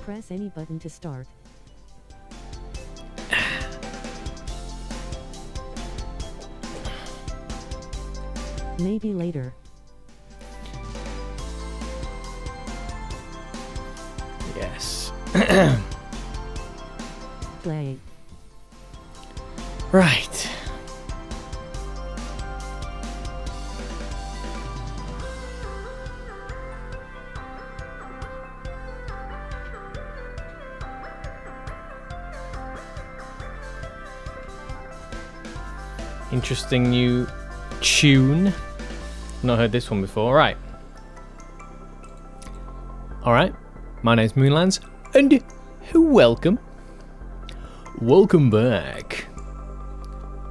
Press any button to start. Maybe later. Yes. Play. Right. Interesting new tune. Not heard this one before. Right. Alright. My name's Moonlands. And welcome. Welcome back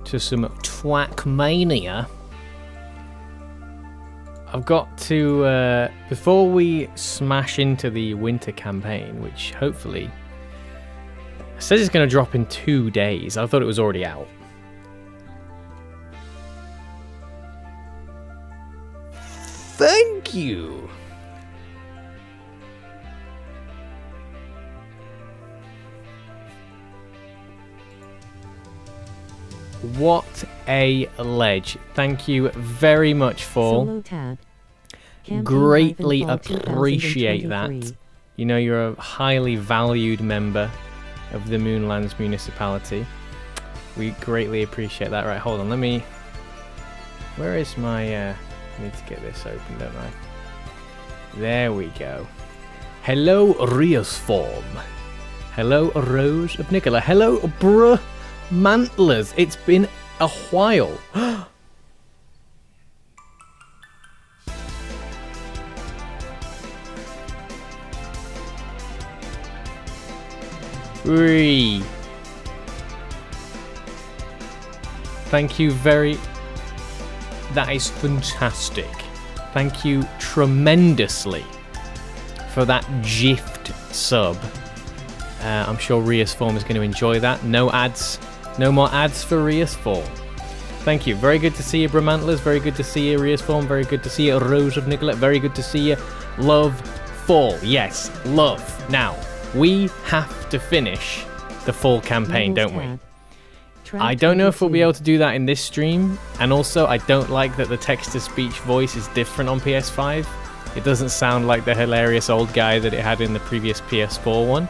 to some Trackmania. I've got to, before we smash into the winter campaign, which hopefully it says it's going to drop in 2 days. I thought it was already out. Thank you. What a ledge. Thank you very much, Fall. Solo tab. Greatly Campaign Fall appreciate that. 2023. You know, you're a highly valued member of the Moonlands municipality. We greatly appreciate that. Right, hold on, let me... Where is my... I need to get this open, don't I? There we go. Hello, Rios Form. Hello, Rose of Nicola. Hello, bruh Mantlers. It's been a while. Three. Thank you very... That is fantastic. Thank you tremendously for that gift sub. I'm sure Rios Form is going to enjoy that. No ads. No more ads for Rios Form. Thank you. Very good to see you, Bramantlers. Very good to see you, Rios Form. Very good to see you, Rose of Nicolette. Very good to see you, Love Fall. Yes, love. Now, we have to finish the fall campaign, don't we? I don't know if we'll be able to do that in this stream, and also I don't like that the text-to-speech voice is different on PS5. It doesn't sound like the hilarious old guy that it had in the previous PS4 one.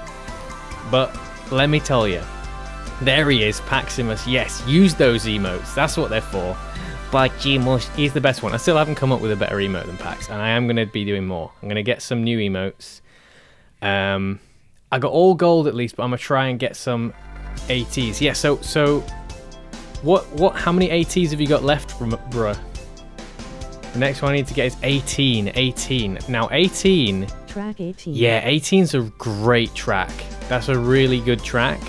But let me tell you, there he is, Paximus. Yes, use those emotes. That's what they're for. Paximus is the best one. I still haven't come up with a better emote than Pax, and I am going to be doing more. I'm going to get some new emotes. I got all gold at least, but I'm going to try and get some ATs. Yeah, so how many ATs have you got left, bruh? The next one I need to get is 18. Now 18. Track 18. Yeah, 18's a great track. That's a really good track.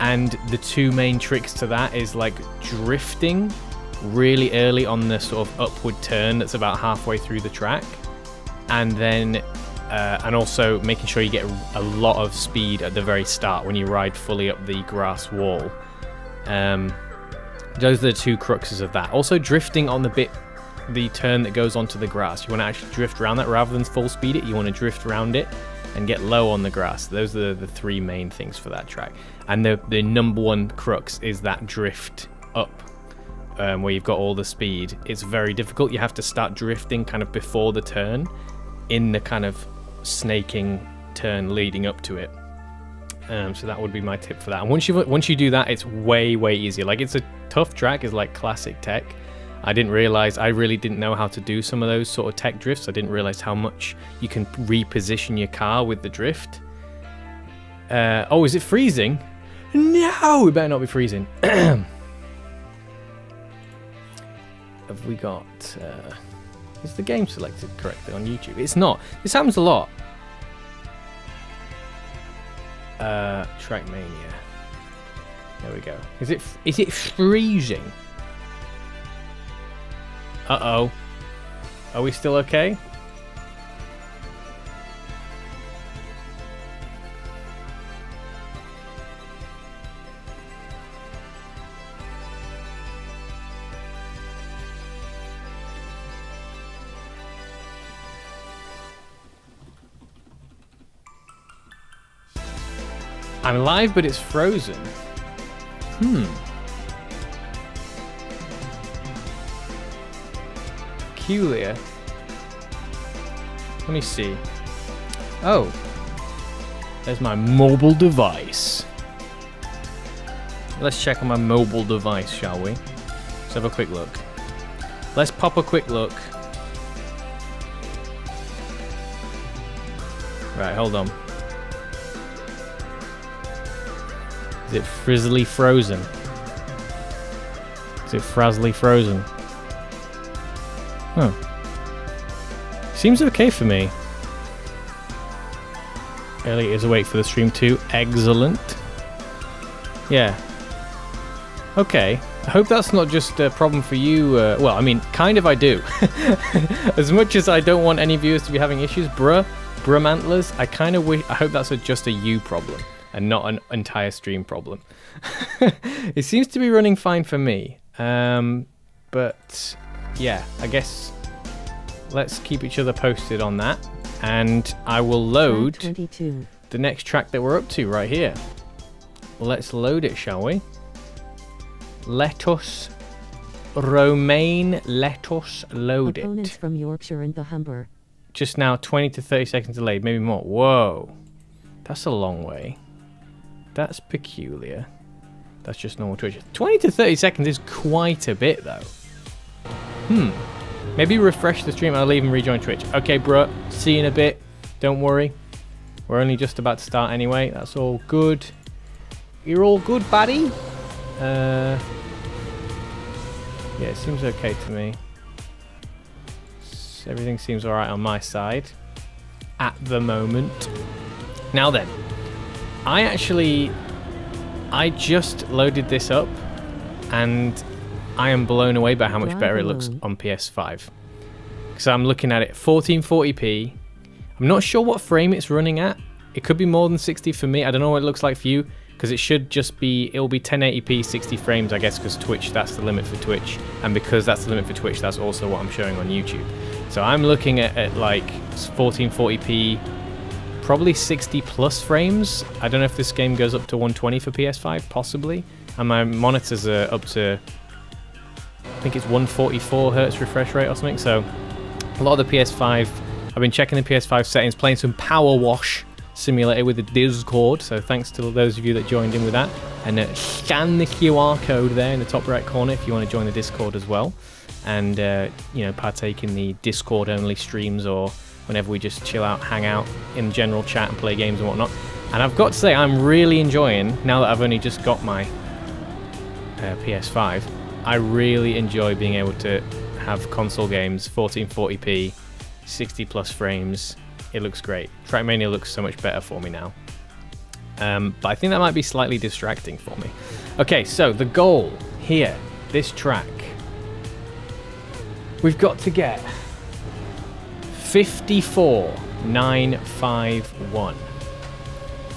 And the two main tricks to that is like drifting really early on the sort of upward turn that's about halfway through the track. And then and also making sure you get a lot of speed at the very start when you ride fully up the grass wall. Those are the two cruxes of that. Also drifting on the turn that goes onto the grass. You want to actually drift around that rather than full speed it. You want to drift around it and get low on the grass. Those are the three main things for that track. And the number one crux is that drift up, where you've got all the speed. It's very difficult. You have to start drifting kind of before the turn, in the kind of snaking turn leading up to it. So that would be my tip for that. And once you do that, it's way easier. Like, it's a tough track. It's like classic tech. I really didn't know how to do some of those sort of tech drifts. I didn't realize how much you can reposition your car with the drift. Oh, is it freezing? No, it better not be freezing. Have we got... is the game selected correctly on YouTube? It's not. This happens a lot. Trackmania. There we go. Is it freezing? Uh-oh. Are we still okay? I'm live, but it's frozen. Peculiar. Let me see. Oh. There's my mobile device. Let's check on my mobile device, shall we? Let's have a quick look. Let's pop a quick look. Right, hold on. Is it frizzly frozen? Is it frazzly frozen? Huh. Seems okay for me. Elliot is awake for the stream too. Excellent. Yeah. Okay. I hope that's not just a problem for you. Well, I mean, kind of I do. As much as I don't want any viewers to be having issues, Brumantlers, I kind of wish. I hope that's just a you problem and not an entire stream problem. It seems to be running fine for me. But yeah, I guess let's keep each other posted on that. And I will load the next track that we're up to right here. Let's load it, shall we? Let us, Romaine, let us load Opponents it. from Yorkshire and the Humber. Just now, 20 to 30 seconds delayed, maybe more. Whoa, that's a long way. That's peculiar. That's just normal Twitch. 20 to 30 seconds is quite a bit, though. Maybe refresh the stream. I'll even rejoin Twitch. Okay, bro. See you in a bit. Don't worry. We're only just about to start anyway. That's all good. You're all good, buddy. Yeah, it seems okay to me. Everything seems alright on my side. At the moment. Now then. I just loaded this up. And I am blown away by how much better it looks on PS5. Because I'm looking at it 1440p. I'm not sure what frame it's running at. It could be more than 60 for me. I don't know what it looks like for you. Because it should just be, it'll be 1080p 60 frames, I guess, because Twitch, that's the limit for Twitch. And because that's the limit for Twitch, that's also what I'm showing on YouTube. So I'm looking at like 1440p, probably 60 plus frames. I don't know if this game goes up to 120 for PS5, possibly. And my monitors are up to, I think it's 144 hertz refresh rate or something. So a lot of the PS5, I've been checking the PS5 settings, playing some Power Wash Simulator with the Discord. So thanks to those of you that joined in with that. And scan the QR code there in the top right corner if you want to join the Discord as well. And, you know, partake in the Discord only streams or whenever we just chill out, hang out in general chat and play games and whatnot. And I've got to say, I'm really enjoying, now that I've only just got my PS5, I really enjoy being able to have console games, 1440p, 60 plus frames. It looks great. Trackmania looks so much better for me now. But I think that might be slightly distracting for me. Okay, so the goal here, this track, we've got to get 54,951.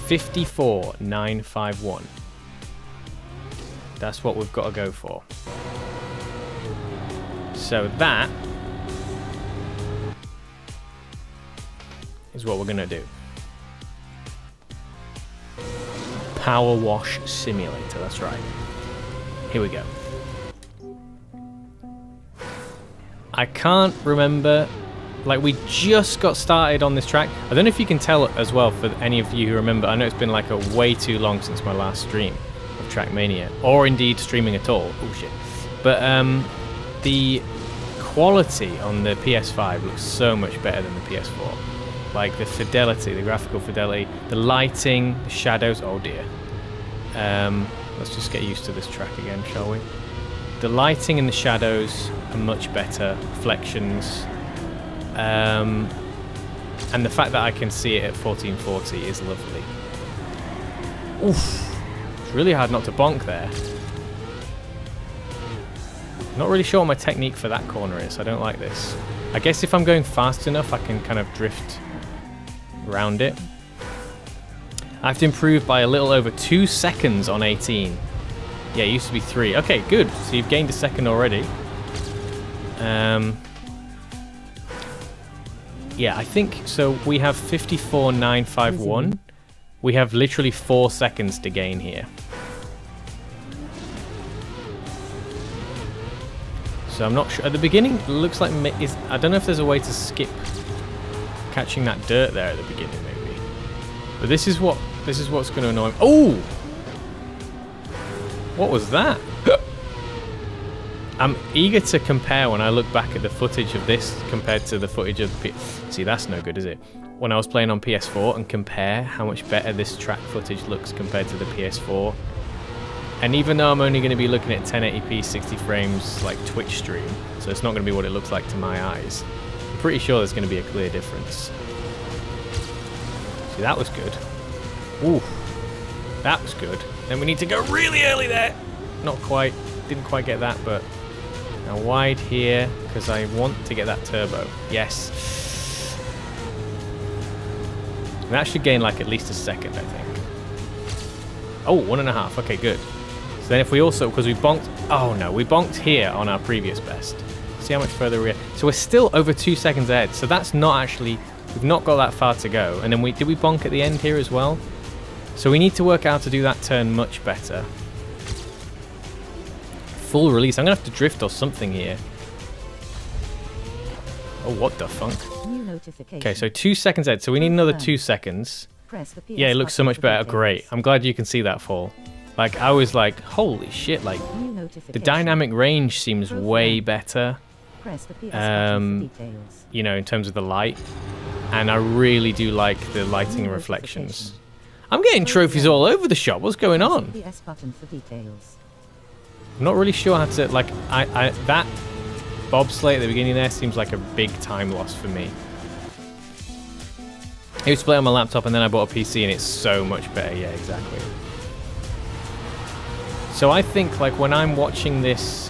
54,951. That's what we've got to go for. So that is what we're going to do. Power Wash Simulator, that's right. Here we go. I can't remember, like we just got started on this track. I don't know if you can tell as well for any of you who remember, I know it's been like a way too long since my last stream of Trackmania, or indeed streaming at all. Oh shit. But the quality on the PS5 looks so much better than the PS4. Like the fidelity, the graphical fidelity, the lighting, the shadows, oh dear. Let's just get used to this track again, shall we? The lighting and the shadows are much better, reflections. And the fact that I can see it at 1440 is lovely. Oof. It's really hard not to bonk there. Not really sure what my technique for that corner is. I don't like this. I guess if I'm going fast enough, I can kind of drift around it. I have to improve by a little over 2 seconds on 18. Yeah, it used to be 3. Okay, good. So you've gained a second already. Yeah, I think so. We have 54,951, We have literally 4 seconds to gain here. So I'm not sure. At the beginning, it looks like I don't know if there's a way to skip catching that dirt there at the beginning, maybe. But this is what's going to annoy me. Oh, what was that? I'm eager to compare when I look back at the footage of this compared to the footage of the See, that's no good, is it? When I was playing on PS4 and compare how much better this track footage looks compared to the PS4. And even though I'm only going to be looking at 1080p 60 frames like Twitch stream, so it's not going to be what it looks like to my eyes, I'm pretty sure there's going to be a clear difference. See, that was good. Ooh, that was good. Then we need to go really early there. Not quite, didn't quite get that, but now wide here because I want to get that turbo. Yes. And that should gain like at least a second, I think. Oh, 1.5. Okay, good. So then if we also, because we bonked, oh no, we bonked here on our previous best. See how much further we're, so we're still over 2 seconds ahead. So that's not actually, we've not got that far to go. And then did we bonk at the end here as well? So we need to work out to do that turn much better. Full release, I'm gonna have to drift or something here. Oh, what the funk? Okay, so 2 seconds ahead, so we need another 2 seconds. Yeah, it looks so much better, great. I'm glad you can see that fall. Like, I was like, holy shit, like, the dynamic range seems way better, you know, in terms of the light, and I really do like the lighting and reflections. I'm getting trophies all over the shop, what's going on? I'm not really sure how to, like, that bobsleigh at the beginning there seems like a big time loss for me. I used to play on my laptop and then I bought a PC and it's so much better, yeah, exactly. So I think like when I'm watching this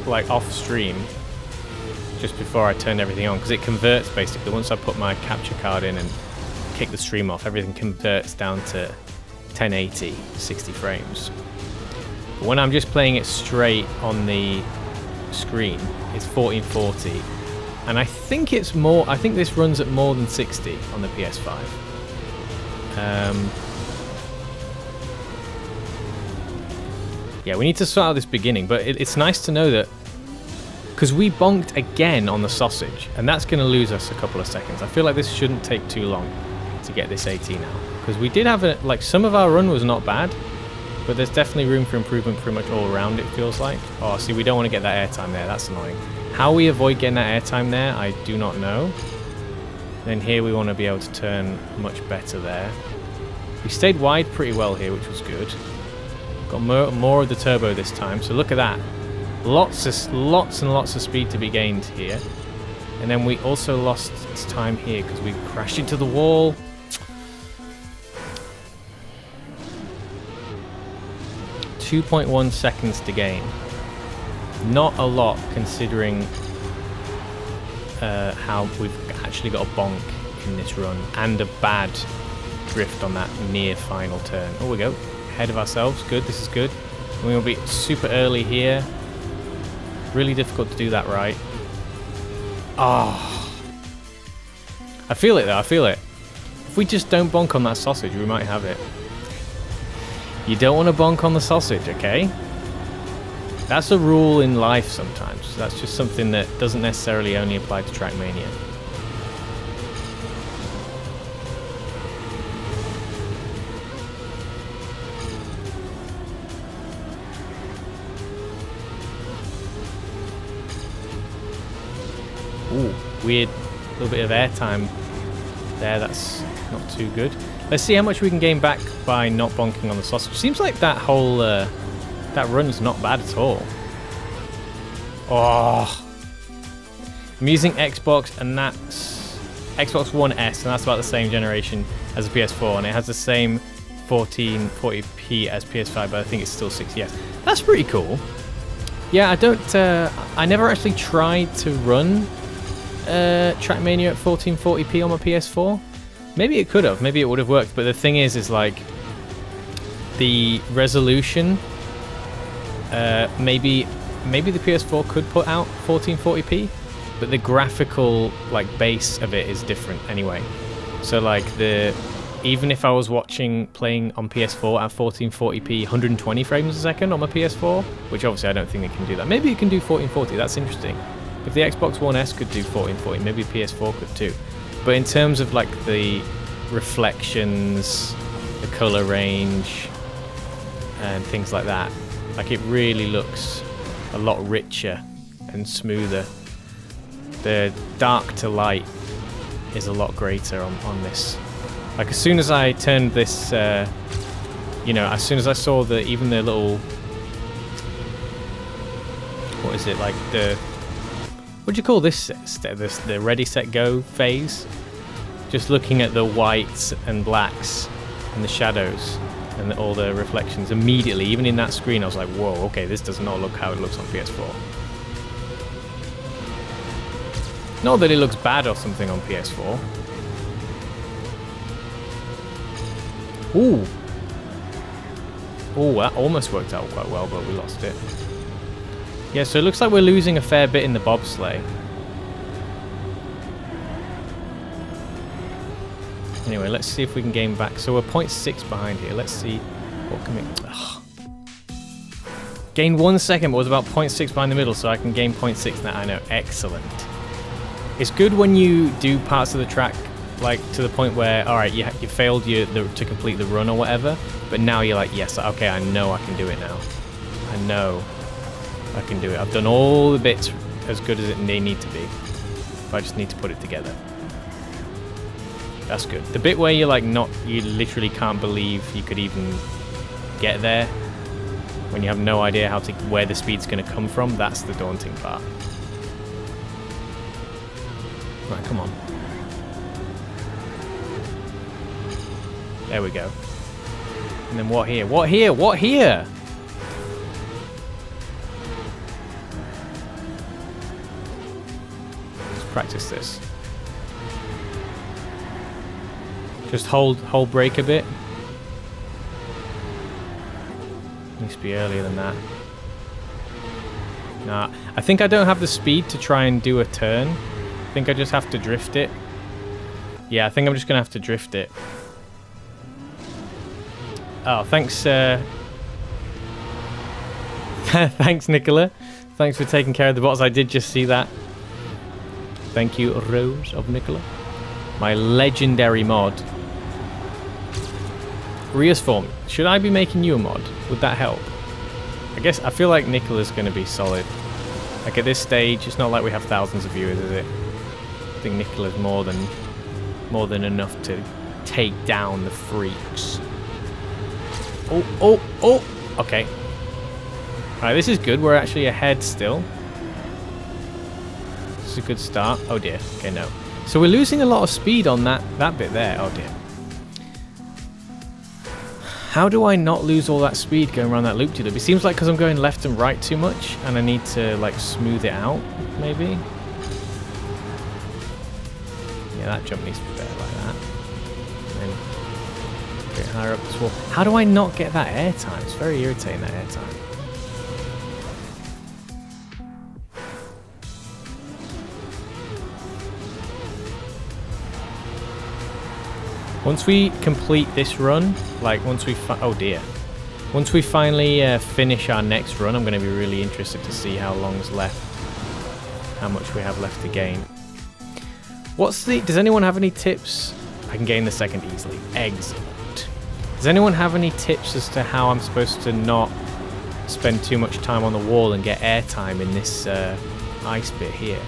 like off stream, just before I turn everything on, because it converts basically, once I put my capture card in and kick the stream off, everything converts down to 1080, 60 frames. But when I'm just playing it straight on the screen, it's 1440. And I think it's more, I think this runs at more than 60 on the PS5. Yeah, we need to sort out this beginning, but it's nice to know that, because we bonked again on the sausage, and that's going to lose us a couple of seconds. I feel like this shouldn't take too long to get this 80 now, because we did have a, like, some of our run was not bad, but there's definitely room for improvement pretty much all around, it feels like. Oh, see, we don't want to get that airtime there, that's annoying. How we avoid getting that airtime there, I do not know. Then here we want to be able to turn much better there. We stayed wide pretty well here, which was good. Got more of the turbo this time, so look at that. Lots and lots of speed to be gained here. And then we also lost time here because we crashed into the wall. .1 seconds to gain. Not a lot considering how we've actually got a bonk in this run and a bad drift on that near final turn. Oh, we go. Ahead of ourselves. Good, this is good. We'll be super early here. Really difficult to do that right. Oh. I feel it though, I feel it. If we just don't bonk on that sausage, we might have it. You don't want to bonk on the sausage, okay? That's a rule in life sometimes. That's just something that doesn't necessarily only apply to Trackmania. Ooh, weird little bit of airtime there, that's not too good. Let's see how much we can gain back by not bonking on the sausage. Seems like that whole, that run's not bad at all. Oh. I'm using Xbox and that's Xbox One S and that's about the same generation as the PS4 and it has the same 1440p as PS5 but I think it's still 60 FPS. That's pretty cool. Yeah, I never actually tried to run Trackmania at 1440p on my PS4. Maybe it could have, maybe it would have worked, but the thing is like the resolution, maybe the PS4 could put out 1440p, but the graphical like base of it is different anyway. So like even if I was playing on PS4 at 1440p 120 frames a second on my PS4, which obviously I don't think it can do that. Maybe it can do 1440, that's interesting. If the Xbox One S could do 1440, maybe PS4 could too. But in terms of like the reflections, the color range, and things like that, like it really looks a lot richer and smoother. The dark to light is a lot greater on this. Like as soon as I turned this, you know, as soon as I saw even the little, what is it, like what do you call this the ready set go phase? Just looking at the whites and blacks and the shadows and all the reflections immediately, even in that screen, I was like, whoa, okay, this does not look how it looks on PS4. Not that it looks bad or something on PS4. Ooh. Oh, that almost worked out quite well, but we lost it. Yeah, so it looks like we're losing a fair bit in the bobsleigh. Anyway, let's see if we can gain back. So we're 0.6 behind here. Let's see what can we... Ugh. Gained 1 second, but was about 0.6 behind the middle, so I can gain 0.6 now. I know, excellent. It's good when you do parts of the track, like to the point where, all right, you failed to complete the run or whatever, but now you're like, yes, okay, I know I can do it now. I know I can do it. I've done all the bits as good as they need to be. If I just need to put it together. That's good. The bit where you're like you literally can't believe you could even get there, when you have no idea where the speed's going to come from, that's the daunting part. Right, come on. There we go. And then what here? What here? What here? Let's practice this. Just hold brake a bit. Needs to be earlier than that. Nah, I think I don't have the speed to try and do a turn. I think I just have to drift it. Yeah, I think I'm just gonna have to drift it. Oh, thanks, thanks, Nicola. Thanks for taking care of the bots. I did just see that. Thank you, Rose of Nicola. My legendary mod. Ria's form. Should I be making you a mod? Would that help? I feel like Nicola's going to be solid. Like at this stage, it's not like we have thousands of viewers, is it? I think Nicola's more than enough to take down the freaks. Oh! Okay. Alright, this is good. We're actually ahead still. This is a good start. Oh dear. Okay, no. So we're losing a lot of speed on that bit there. Oh dear. How do I not lose all that speed going around that loop-de-loop? It seems like because I'm going left and right too much, and I need to like smooth it out, maybe? Yeah, that jump needs to be better like that. And then a bit higher up as well. How do I not get that airtime? It's very irritating, that airtime. Once we complete this run, like once we once we finally finish our next run, I'm going to be really interested to see how long's left, how much we have left to gain. Does anyone have any tips? I can gain the second easily. Excellent. Does anyone have any tips as to how I'm supposed to not spend too much time on the wall and get airtime in this ice bit here?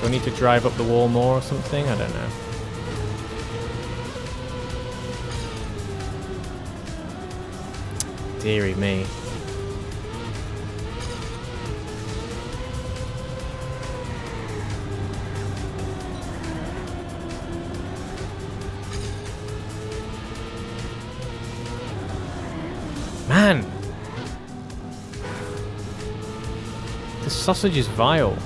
Do I need to drive up the wall more or something? I don't know. Deary me. Man! The sausage is vile.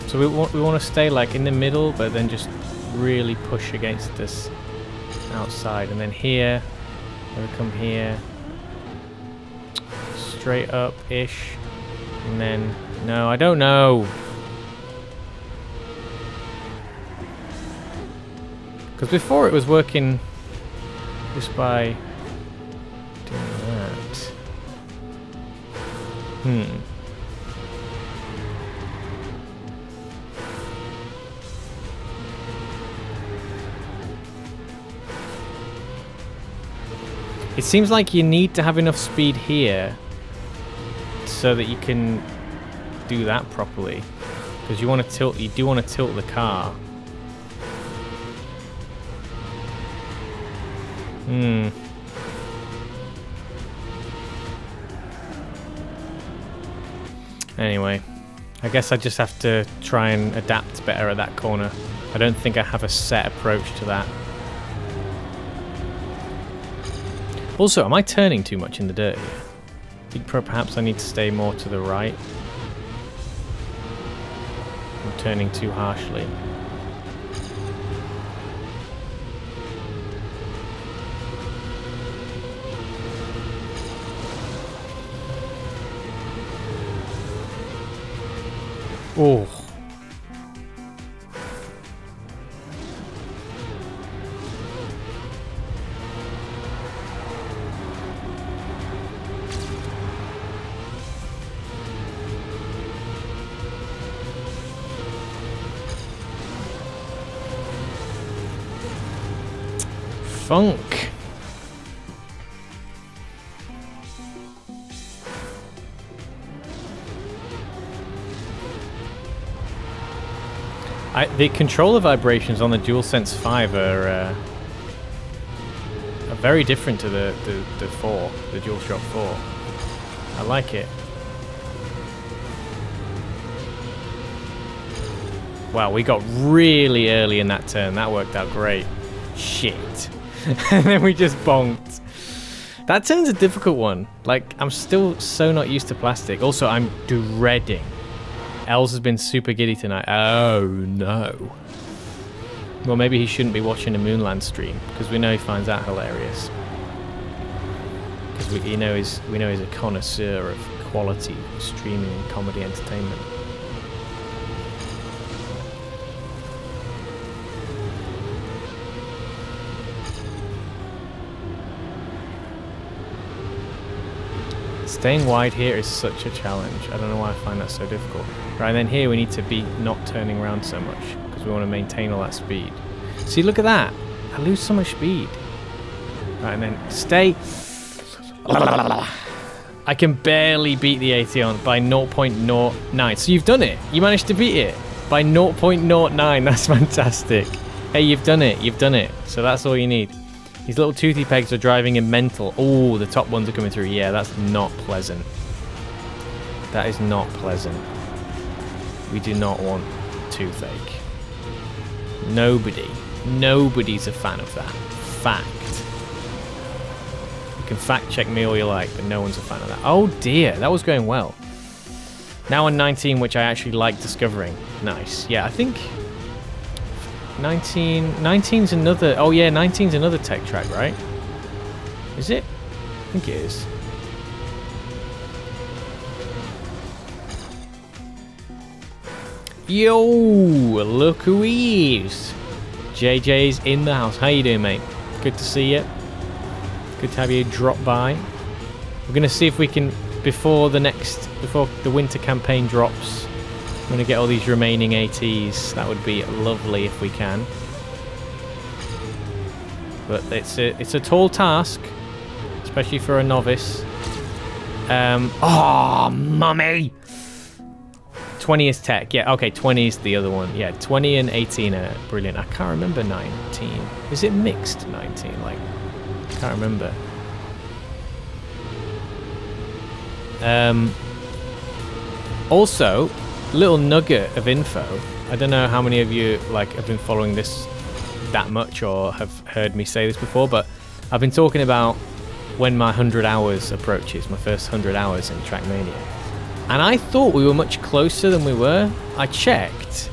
So we want to stay like in the middle, but then just really push against this outside, and then here we come here straight up ish, and then no, I don't know. Because before it was working just by doing that. It seems like you need to have enough speed here so that you can do that properly. Because you want to tilt, you do want to tilt the car. Anyway, I guess I just have to try and adapt better at that corner. I don't think I have a set approach to that. Also, am I turning too much in the dirt here? I think perhaps I need to stay more to the right. I'm turning too harshly. Oh. Funk. The controller vibrations on the DualSense 5 are very different to the 4, the DualShock 4. I like it. Wow, we got really early in that turn. That worked out great. Shit. And then we just bonked. That turn's a difficult one. Like, I'm still so not used to plastic. Also, I'm dreading. Els has been super giddy tonight. Oh, no. Well, maybe he shouldn't be watching a Moonlands stream, because we know he finds that hilarious. Because we know he's a connoisseur of quality streaming and comedy entertainment. Staying wide here is such a challenge. I don't know why I find that so difficult. Right, and then here we need to be not turning around so much because we want to maintain all that speed. See, look at that. I lose so much speed. Right, and then stay. I can barely beat the AT on by 0.09. So you've done it. You managed to beat it by 0.09. That's fantastic. Hey, you've done it. You've done it. So that's all you need. These little toothy pegs are driving him mental. Oh, the top ones are coming through. Yeah, that's not pleasant. That is not pleasant. We do not want toothache. Nobody's a fan of that. Fact. You can fact check me all you like, but no one's a fan of that. Oh dear, that was going well. Now on 19, which I actually like discovering. Nice. Yeah, I think 19's another. Oh yeah, 19's another tech track, right? Is it? I think it is. Yo, look who he is. JJ's in the house. How you doing, mate? Good to see you. Good to have you drop by. We're gonna see if we can, before the winter campaign drops, I'm gonna get all these remaining ATs. That would be lovely if we can. But it's a tall task, especially for a novice. Oh, mummy! 20 is tech. Yeah, okay, 20 is the other one. Yeah, 20 and 18 are brilliant. I can't remember 19. Is it mixed 19? Like, I can't remember. Also, little nugget of info. I don't know how many of you have been following this that much or have heard me say this before, but I've been talking about when my 100 hours approaches, my first 100 hours in Trackmania. And I thought we were much closer than we were. I checked,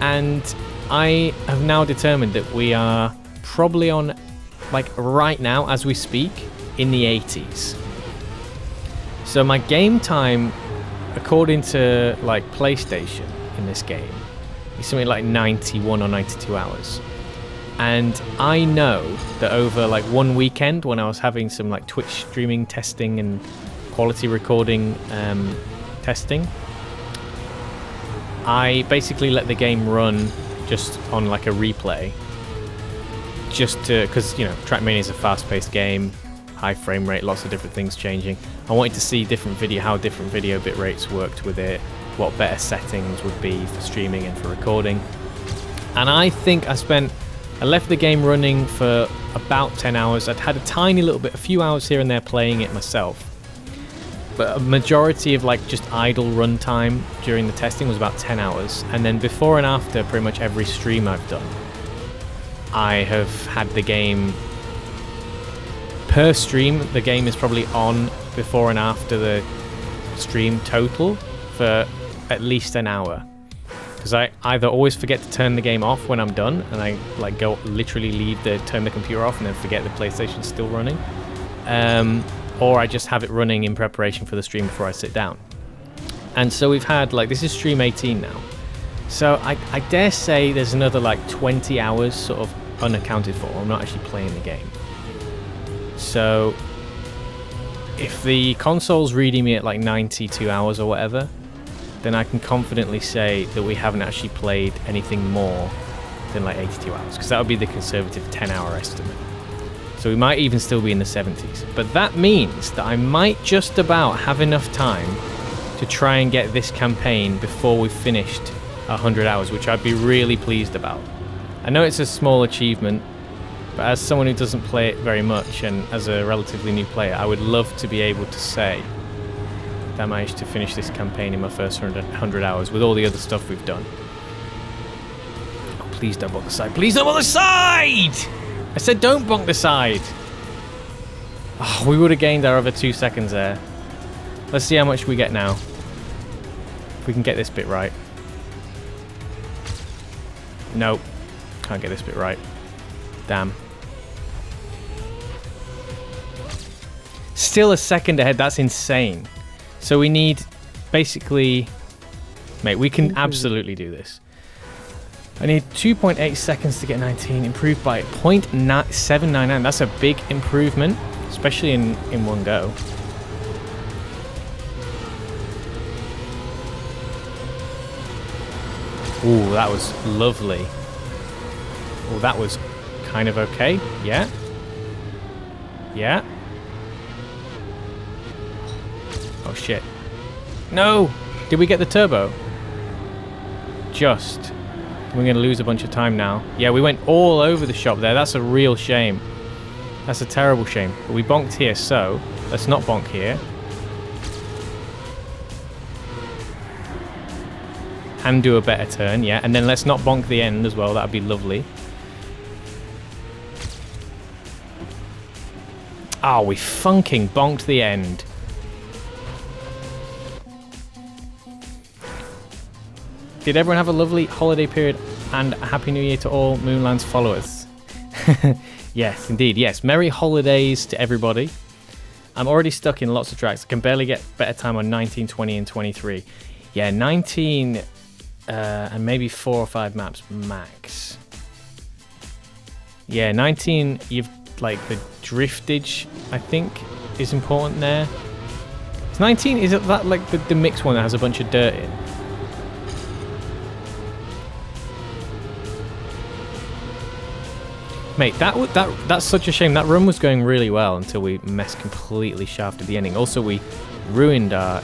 and I have now determined that we are probably on, right now as we speak, in the 80s. So my game time, according to PlayStation in this game, is something like 91 or 92 hours. And I know that over like one weekend when I was having some like Twitch streaming testing and quality recording testing, I basically let the game run just on like a replay, just to, because you know Trackmania is a fast-paced game, high frame rate, lots of different things changing. I wanted to see how different video bit rates worked with it, what better settings would be for streaming and for recording. And I think I left the game running for about 10 hours. I'd had a few hours here and there playing it myself. But a majority of like just idle run time during the testing was about 10 hours. And then before and after pretty much every stream I've done, I have had the game per stream. The game is probably on before and after the stream total for at least an hour. Because I either always forget to turn the game off when I'm done, and I like literally turn the computer off and then forget the PlayStation's still running, or I just have it running in preparation for the stream before I sit down. And so we've had this is stream 18 now, so I dare say there's another 20 hours sort of unaccounted for. I'm not actually playing the game. So if the console's reading me at 92 hours or whatever, then I can confidently say that we haven't actually played anything more than 82 hours, because that would be the conservative 10-hour estimate. So we might even still be in the 70s. But that means that I might just about have enough time to try and get this campaign before we've finished 100 hours, which I'd be really pleased about. I know it's a small achievement, but as someone who doesn't play it very much and as a relatively new player, I would love to be able to say I managed to finish this campaign in my first 100 hours with all the other stuff we've done. Oh, please don't bonk the side. Please don't bonk the side! I said don't bonk the side. Oh, we would have gained our other 2 seconds there. Let's see how much we get now. If we can get this bit right. Nope. Can't get this bit right. Damn. Still a second ahead. That's insane. So we need, basically, mate, we can absolutely do this. I need 2.8 seconds to get 19, improved by 0.799. That's a big improvement, especially in one go. Ooh, that was lovely. Oh, that was kind of okay. Yeah. Yeah. Oh shit. No! Did we get the turbo? Just. We're going to lose a bunch of time now. Yeah, we went all over the shop there. That's a real shame. That's a terrible shame. But we bonked here, so let's not bonk here. And do a better turn, yeah. And then let's not bonk the end as well. That would be lovely. Oh, we funking bonked the end. Did everyone have a lovely holiday period and a happy new year to all Moonlands followers? Yes, indeed. Yes, merry holidays to everybody. I'm already stuck in lots of tracks. I can barely get better time on 19, 20, and 23. Yeah, 19 and maybe 4 or 5 maps max. Yeah, 19, you've the driftage, I think, is important there. It's 19, is it that the mixed one that has a bunch of dirt in? Mate, that's such a shame. That run was going really well until we completely shafted the ending. Also, we ruined our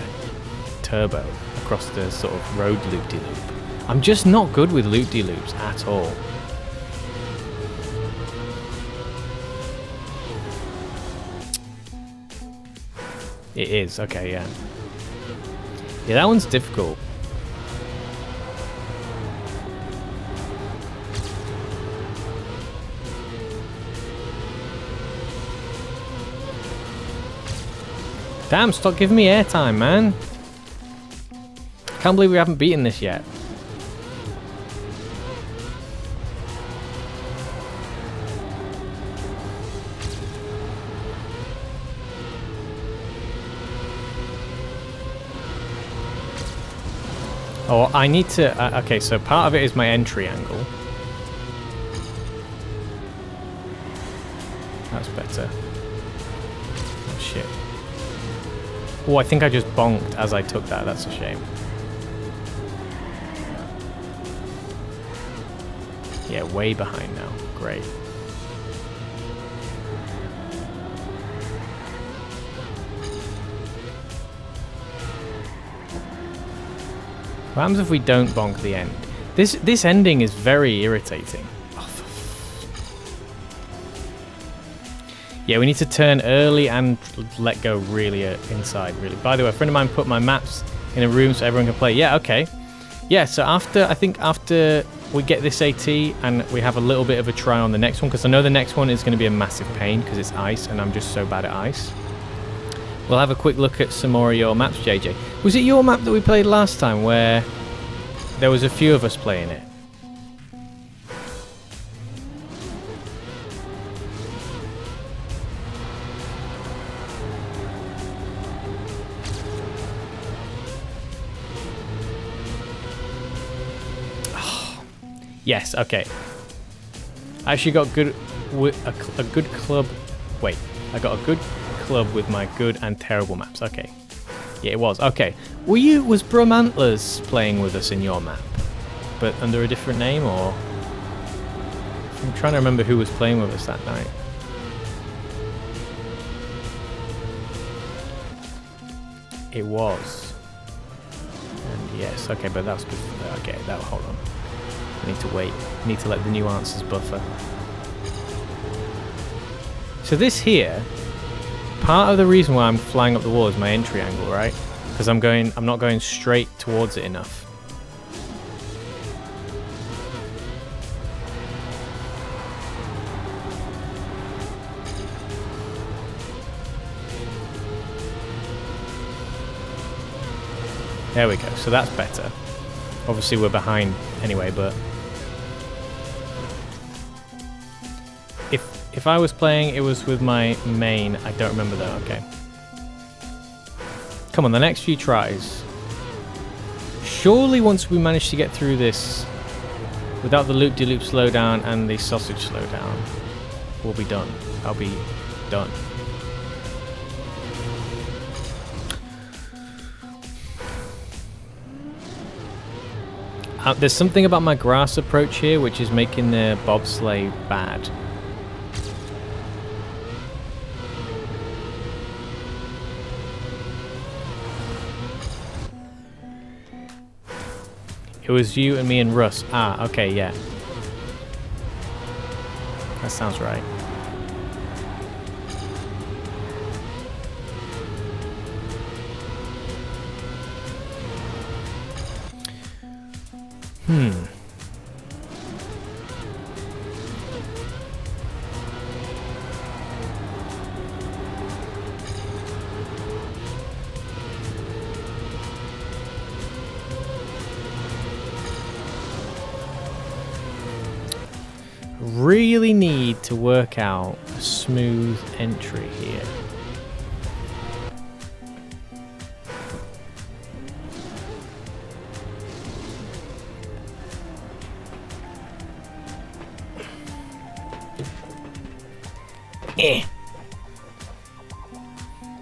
turbo across the sort of road loop-de-loop. I'm just not good with loop-de-loops at all. It is, okay, yeah. Yeah, that one's difficult. Damn, stop giving me airtime, man. Can't believe we haven't beaten this yet. Oh, I need to... okay, so part of it is my entry angle. That's better. Oh, shit. Oh, I think I just bonked as I took that. That's a shame. Yeah, way behind now. Great. What happens if we don't bonk the end? This ending is very irritating. Yeah, we need to turn early and let go really inside, really. By the way, a friend of mine put my maps in a room so everyone can play. Yeah, okay. Yeah, so I think after we get this AT and we have a little bit of a try on the next one, because I know the next one is going to be a massive pain because it's ice and I'm just so bad at ice. We'll have a quick look at some more of your maps, JJ. Was it your map that we played last time where there was a few of us playing it? Yes, okay. I actually got good a good club. Wait, I got a good club with my good and terrible maps. Okay. Yeah, it was. Okay. Was Brum Antlers playing with us in your map? But under a different name, or? I'm trying to remember who was playing with us that night. It was. And yes, okay, but that's good. Okay, hold on. I need to wait. I need to let the nuances buffer. So this here, part of the reason why I'm flying up the wall is my entry angle, right? Because I'm not going straight towards it enough. There we go. So that's better. Obviously we're behind anyway, but if I was playing, it was with my main. I don't remember though. Okay. Come on, the next few tries. Surely once we manage to get through this without the loop-de-loop slowdown and the sausage slowdown, we'll be done. I'll be done. There's something about my grass approach here which is making the bobsleigh bad. It was you and me and Russ. Ah, okay, yeah. That sounds right. Really need to work out a smooth entry here.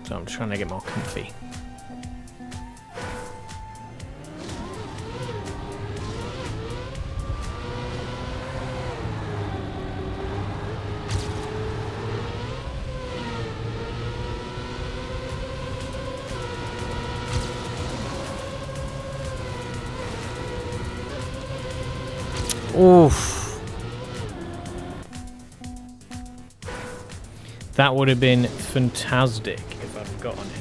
So I'm trying to get more comfy. Oof. That would have been fantastic if I'd gotten it.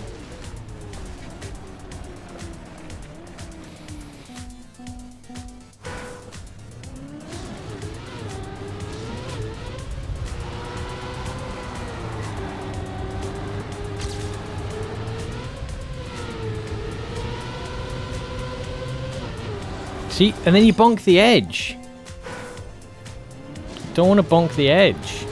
See, and then you bonk the edge. Don't want to bonk the edge.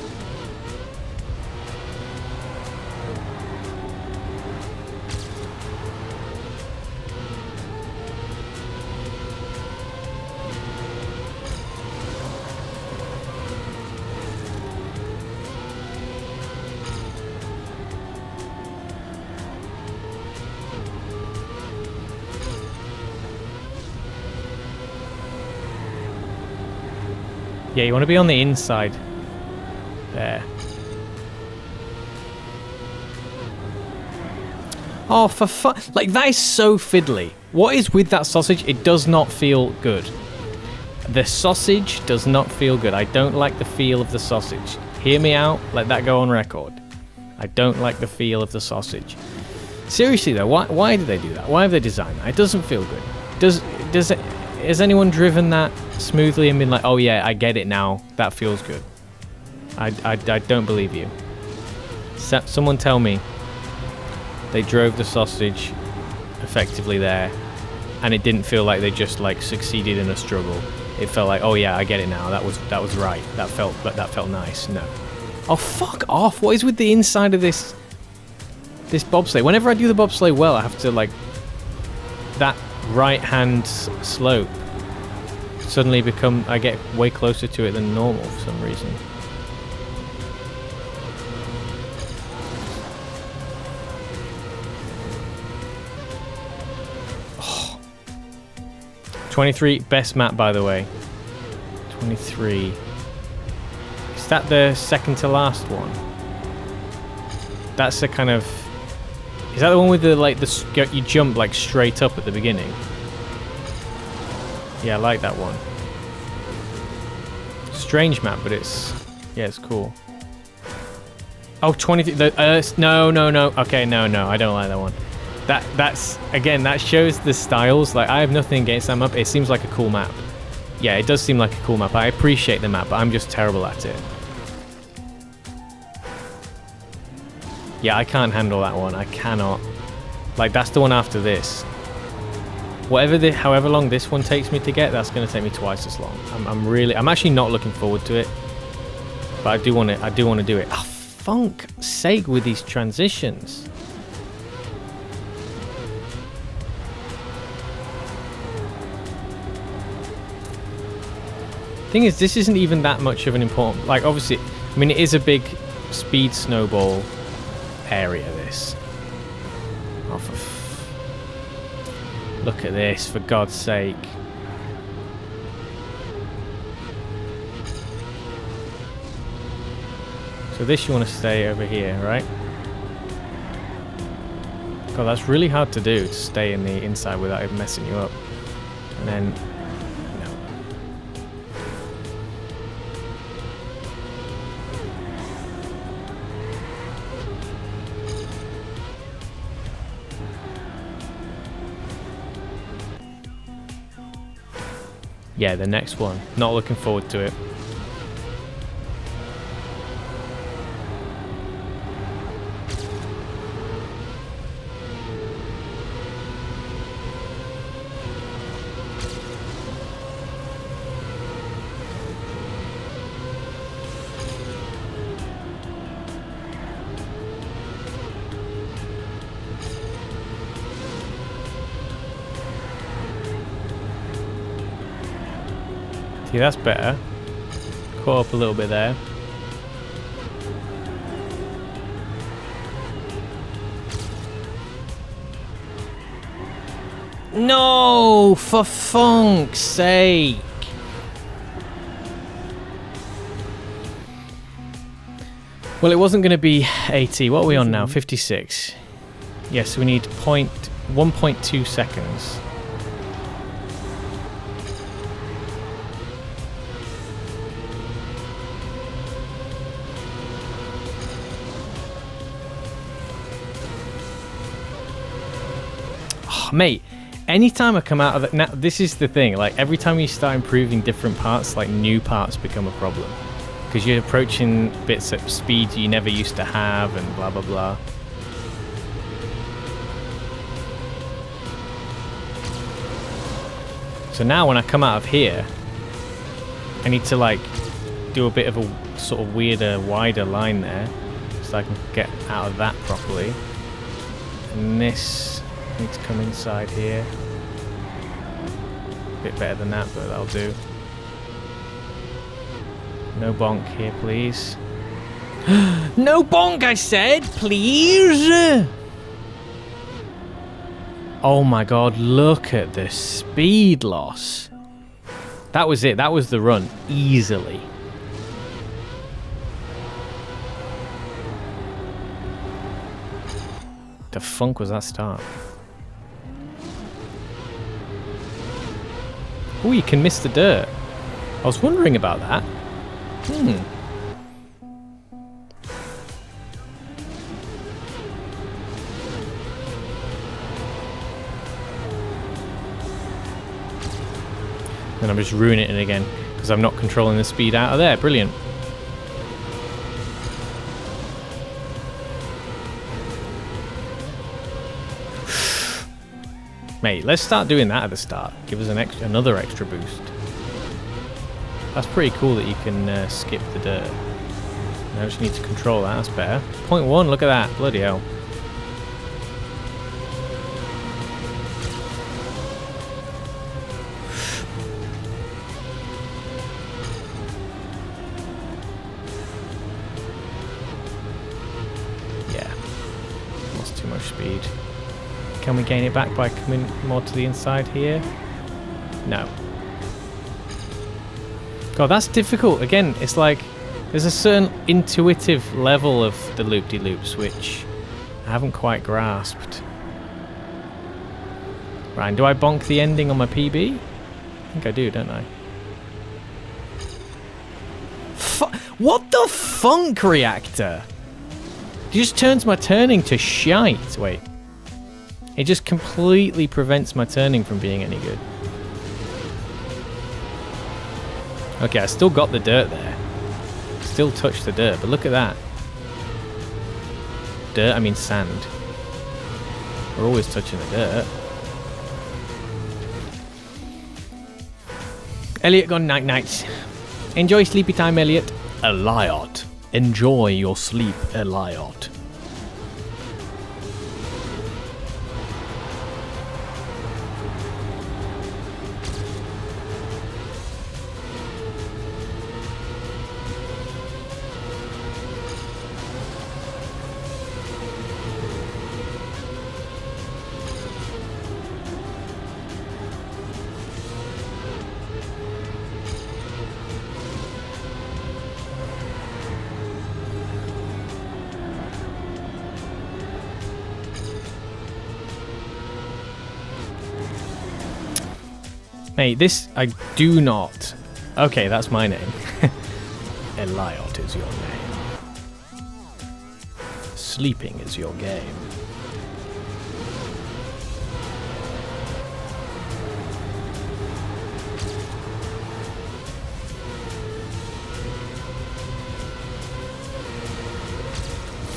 Yeah, you want to be on the inside. There. Oh, for fun. Like, that is so fiddly. What is with that sausage? It does not feel good. The sausage does not feel good. I don't like the feel of the sausage. Hear me out. Let that go on record. I don't like the feel of the sausage. Seriously, though, why did they do that? Why have they designed that? It doesn't feel good. Has anyone driven that smoothly and been like, oh, yeah, I get it now. That feels good. I don't believe you. Someone tell me they drove the sausage effectively there and it didn't feel like they just like succeeded in a struggle. It felt like, oh yeah, I get it now. That was right. That felt nice. No. Oh, fuck off. What is with the inside of this bobsleigh? Whenever I do the bobsleigh well, I have to like that right hand slope suddenly I get way closer to it than normal for some reason. 23, best map, by the way. 23. Is that the second to last one? That's the kind of... Is that the one with the, like, you jump, like, straight up at the beginning? Yeah, I like that one. Strange map, but it's... Yeah, it's cool. Oh, 23... no. Okay, no, I don't like that one. That's again, that shows the styles. Like, I have nothing against that map. It seems like a cool map. Yeah, it does seem like a cool map. I appreciate the map, but I'm just terrible at it. Yeah, I can't handle that one. I cannot. Like, that's the one after this. However long this one takes me to get, that's going to take me twice as long. I'm actually not looking forward to it, but I do want to do it. Oh, fuck's sake with these transitions. Thing is, this isn't even that much of an important... Like, obviously, I mean, it is a big speed snowball area, this. Oh, look at this, for God's sake. So this you want to stay over here, right? God, that's really hard to do, to stay in the inside without it messing you up. And then... Yeah, the next one. Not looking forward to it. See, that's better. Caught up a little bit there. No, for funk's sake. Well, it wasn't going to be 80. What are we on now? 56. Yes, we need 1.2 seconds. Mate, anytime I come out of it, now this is the thing, like every time you start improving different parts, like new parts become a problem because you're approaching bits at speeds you never used to have and blah blah blah. So now when I come out of here, I need to like do a bit of a sort of weirder, wider line there so I can get out of that properly. And this need to come inside here. A bit better than that, but that'll do. No bonk here, please. No bonk, I said, please! Oh my god, look at the speed loss. That was it. That was the run. Easily. The funk was that start? Oh, you can miss the dirt. I was wondering about that. Then I'm just ruining it again because I'm not controlling the speed out of there. Brilliant. Mate, let's start doing that at the start. Give us another extra boost. That's pretty cool that you can skip the dirt. Now I just need to control that. That's better. 0.1, look at that. Bloody hell. Yeah. Lost too much speed. Can we gain it back by coming more to the inside here? No. God, that's difficult. Again, it's like there's a certain intuitive level of the loop-de-loops which I haven't quite grasped. Right, and do I bonk the ending on my PB? I think I do, don't I? What the funk reactor? It just turns my turning to shite. Wait. It just completely prevents my turning from being any good. Okay, I still got the dirt there. Still touched the dirt, but look at that. Dirt, I mean sand. We're always touching the dirt. Elliot gone night-night. Enjoy sleepy time, Elliot. Eliot. Enjoy your sleep, Eliot. Mate, this, I do not. Okay, that's my name. Eliot is your name. Sleeping is your game.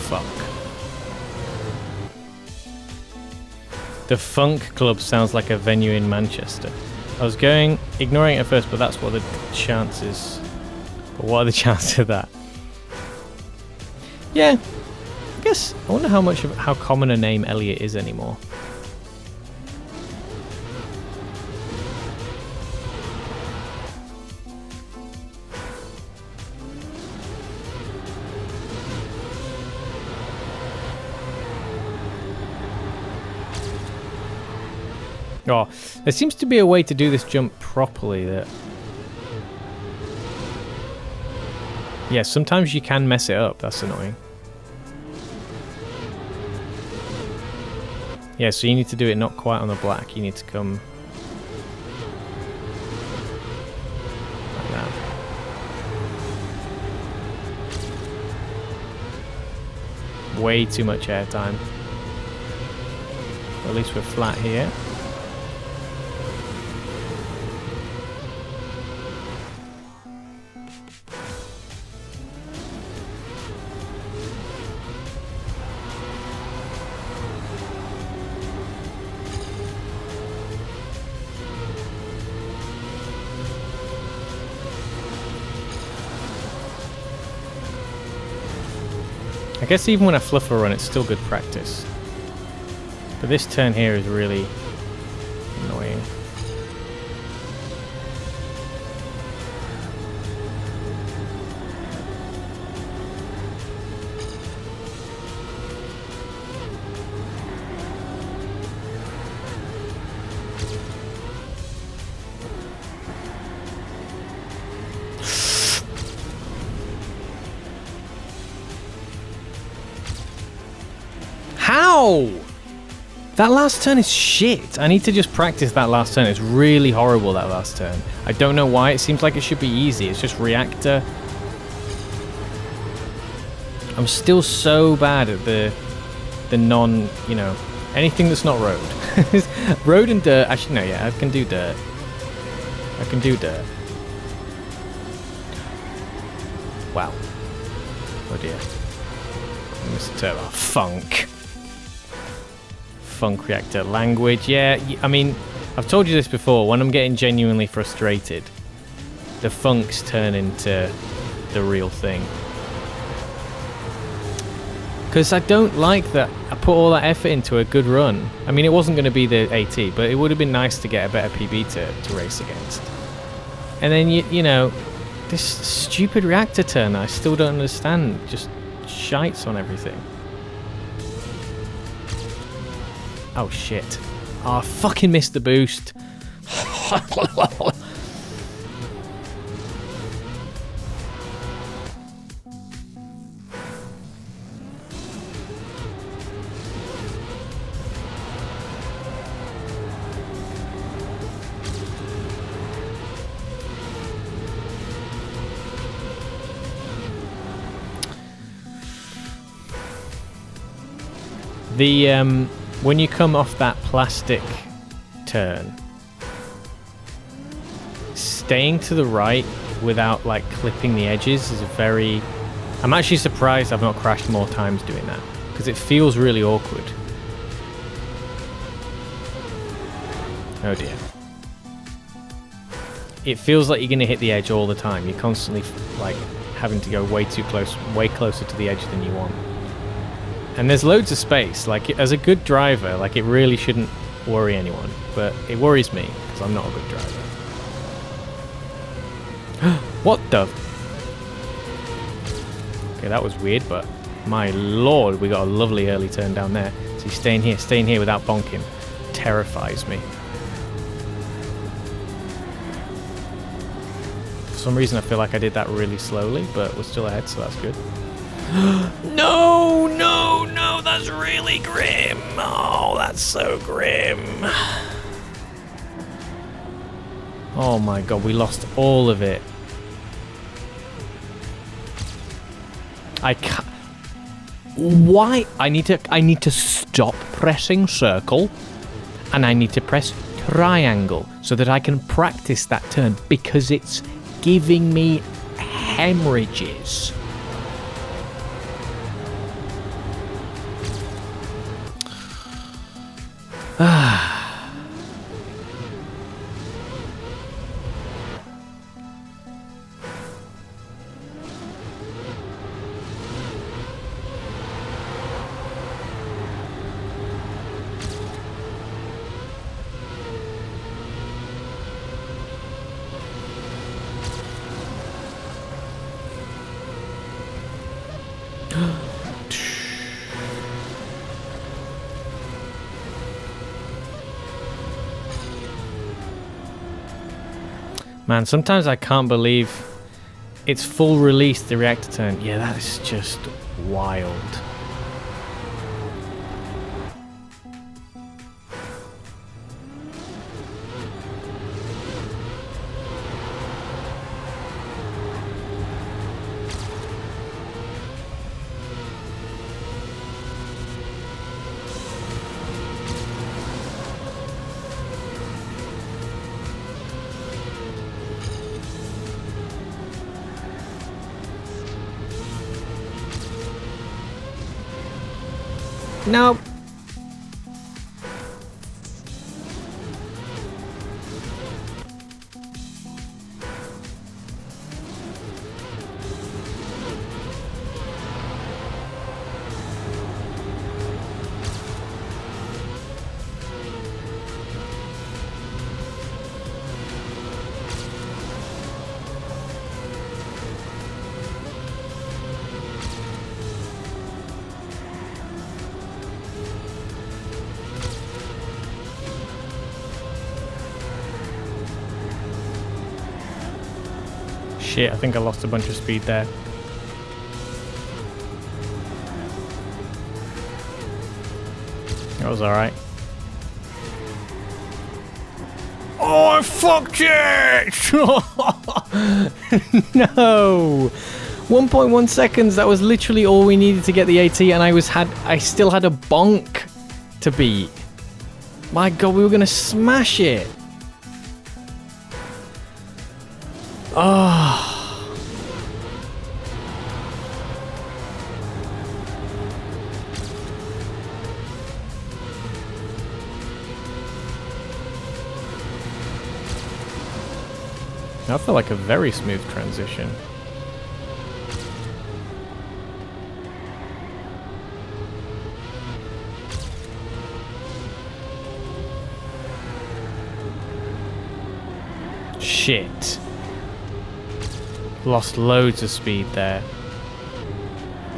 Fuck. The Funk Club sounds like a venue in Manchester. I was ignoring it at first, but that's what the chances. But what are the chances of that? Yeah, I guess I wonder how common a name Elliot is anymore. Oh, there seems to be a way to do this jump properly that... Yeah, sometimes you can mess it up, that's annoying. Yeah, so you need to do it not quite on the black, you need to come... like that. Way too much air time. At least we're flat here. I guess even when I fluff a run, it's still good practice. But this turn here is really annoying. Ow! That last turn is shit. I need to just practice that last turn. It's really horrible, that last turn. I don't know why. It seems like it should be easy. It's just reactor. I'm still so bad at the non, you know, anything that's not road. Road and dirt. Actually, no, yeah, I can do dirt. I can do dirt. Wow. Oh dear. Mr. Turbo. Funk. Funk reactor language. Yeah, I mean, I've told you this before. When I'm getting genuinely frustrated, the funks turn into the real thing. Because I don't like that I put all that effort into a good run. I mean, it wasn't going to be the AT, but it would have been nice to get a better PB to race against. And then, you know, this stupid reactor turn that I still don't understand just shites on everything. Oh, shit. Oh, I fucking missed the boost. When you come off that plastic turn, staying to the right without like clipping the edges is very... I'm actually surprised I've not crashed more times doing that, because it feels really awkward. Oh dear. It feels like you're going to hit the edge all the time. You're constantly like having to go way too close, way closer to the edge than you want. And there's loads of space. Like, as a good driver, like, it really shouldn't worry anyone. But it worries me, because I'm not a good driver. What the? Okay, that was weird, but my lord, we got a lovely early turn down there. So he's staying here without bonking. Terrifies me. For some reason, I feel like I did that really slowly, but we're still ahead, so that's good. No, no, no, that's really grim. Oh, that's so grim. Oh my god, we lost all of it. I can't... Why? I need to stop pressing circle, and I need to press triangle so that I can practice that turn, because it's giving me hemorrhages. Man, sometimes I can't believe it's full release, the reactor turn. Yeah, that is just wild. No. Shit, I think I lost a bunch of speed there. That was alright. Oh, I fucked it! No! 1.1 seconds, that was literally all we needed to get the AT, and I still had a bonk to beat. My god, we were gonna smash it! Oh. That felt like a very smooth transition. Shit. Lost loads of speed there.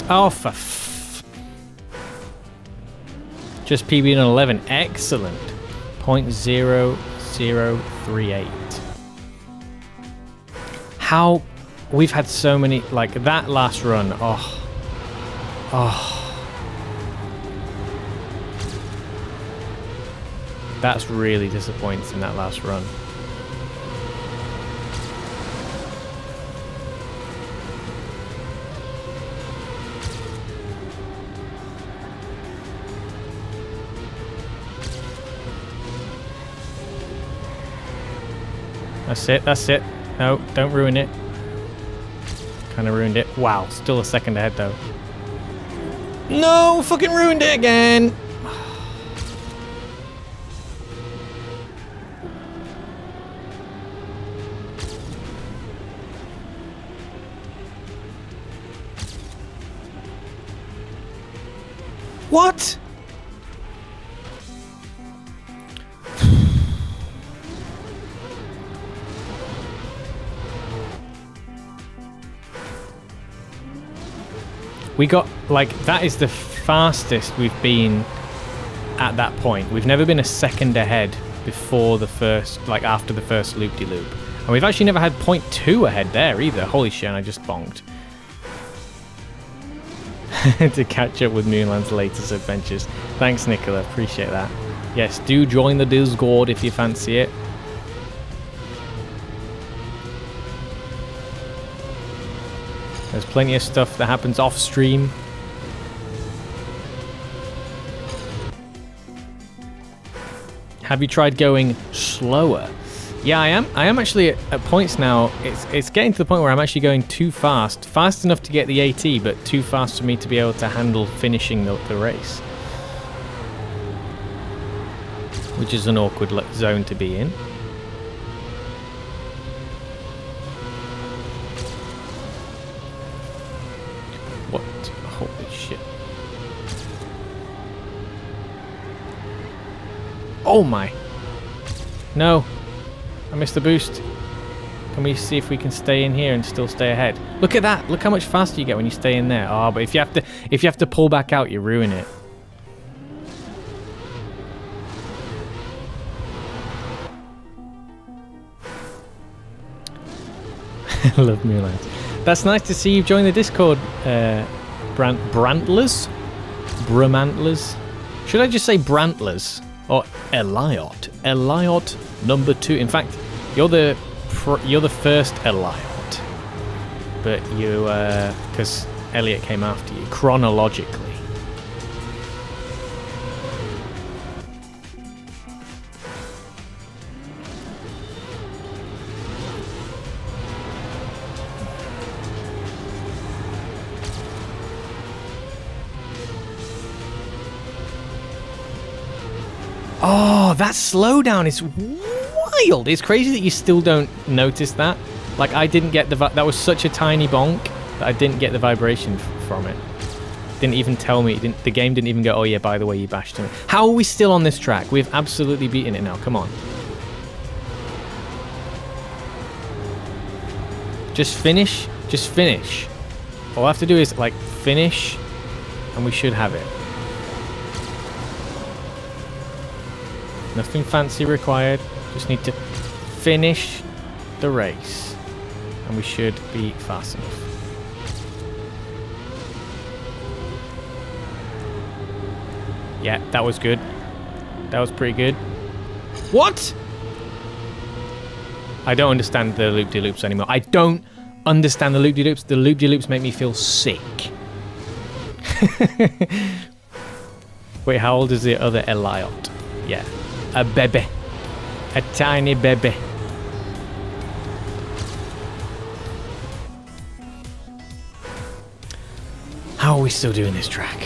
Oh, for just PB in 11. Excellent. 0.0038. How we've had so many, like that last run. Oh. That's really disappointing, that last run. That's it. No, don't ruin it. Kind of ruined it. Wow, still a second ahead though. No, fucking ruined it again. What? We got, like, that is the fastest we've been at that point. We've never been a second ahead before the first, like, after the first loop-de-loop. And we've actually never had 0.2 ahead there either. Holy shit, I just bonked. To catch up with Moonland's latest adventures. Thanks, Nicola. Appreciate that. Yes, do join the Discord if you fancy it. There's plenty of stuff that happens off stream. Have you tried going slower? Yeah, I am. I am actually at points now. It's getting to the point where I'm actually going too fast. Fast enough to get the AT, but too fast for me to be able to handle finishing the race. Which is an awkward zone to be in. What? Holy shit. Oh my. No. I missed the boost. Can we see if we can stay in here and still stay ahead? Look at that. Look how much faster you get when you stay in there. Oh, but if you have to pull back out, you ruin it. I love Moonlands. That's nice to see you've joined the Discord, Brantlers? Bramantlers? Should I just say Brantlers? Or Eliot? Eliot number 2. In fact, you're the first Eliot. But you, because Elliot came after you, chronologically. Oh, that slowdown is wild. It's crazy that you still don't notice that. Like, I didn't get that was such a tiny bonk that I didn't get the vibration from it. Didn't even tell me. The game didn't even go, oh yeah, by the way, you bashed me. How are we still on this track? We've absolutely beaten it now. Come on. Just finish. Just finish. All I have to do is, like, finish, and we should have it. Nothing fancy required. Just need to finish the race. And we should be fast enough. Yeah, that was good. That was pretty good. What? I don't understand the loop-de-loops anymore. I don't understand the loop-de-loops. The loop-de-loops make me feel sick. Wait, how old is the other Eliot? Yeah. A baby. A tiny baby. How are we still doing this track?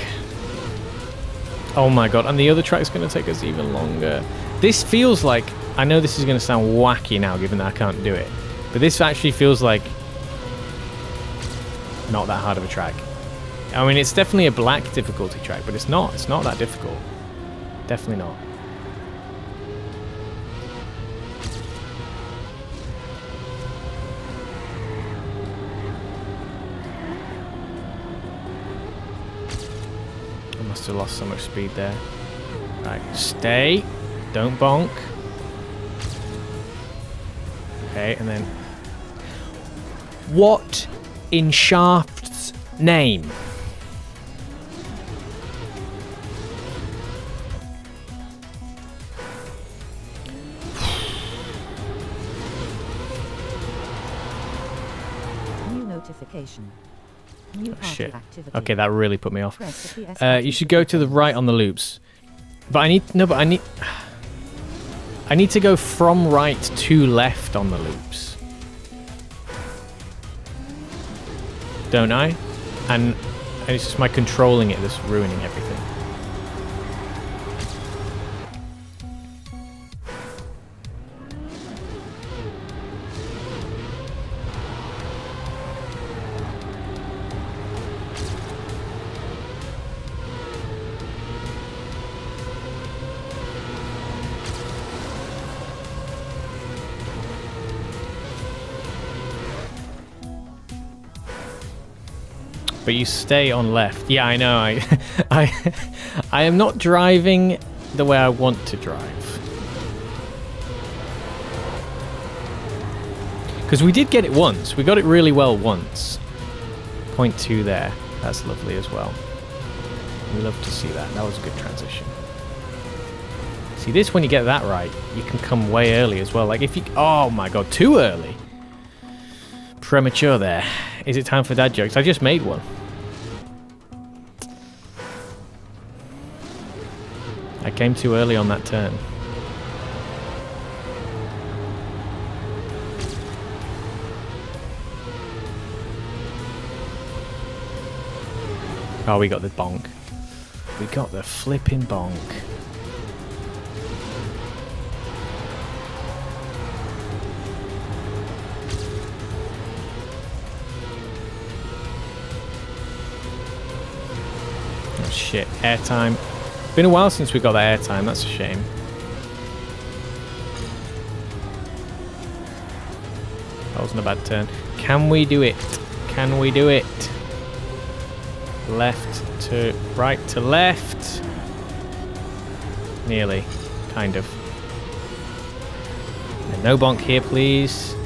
Oh my god, and the other track's going to take us even longer. This feels like... I know this is going to sound wacky now, given that I can't do it. But this actually feels like... not that hard of a track. I mean, it's definitely a black difficulty track, but it's not. It's not that difficult. Definitely not. I must have lost so much speed there. Right, stay. Don't bonk. Okay, and then... What in Shaft's name? New notification. New party Shit. activity. Okay, that really put me off. Press the PS5 You should go to the right on the loops. But I need... No, but I need... I need to go from right to left on the loops. Don't I? And it's just my controlling it that's ruining everything. But you stay on left. Yeah, I know. I am not driving the way I want to drive. Because we did get it once. We got it really well once. 0.2 there. That's lovely as well. We love to see that. That was a good transition. See, this, when you get that right, you can come way early as well. Like if you... Oh my god, too early. Premature there. Is it time for dad jokes? I just made one. I came too early on that turn. Oh, we got the bonk. We got the flipping bonk. Oh shit, airtime. Been a while since we got that airtime, that's a shame. That wasn't a bad turn. Can we do it? Can we do it? Left to right to left. Nearly. Kind of. And no bonk here, please.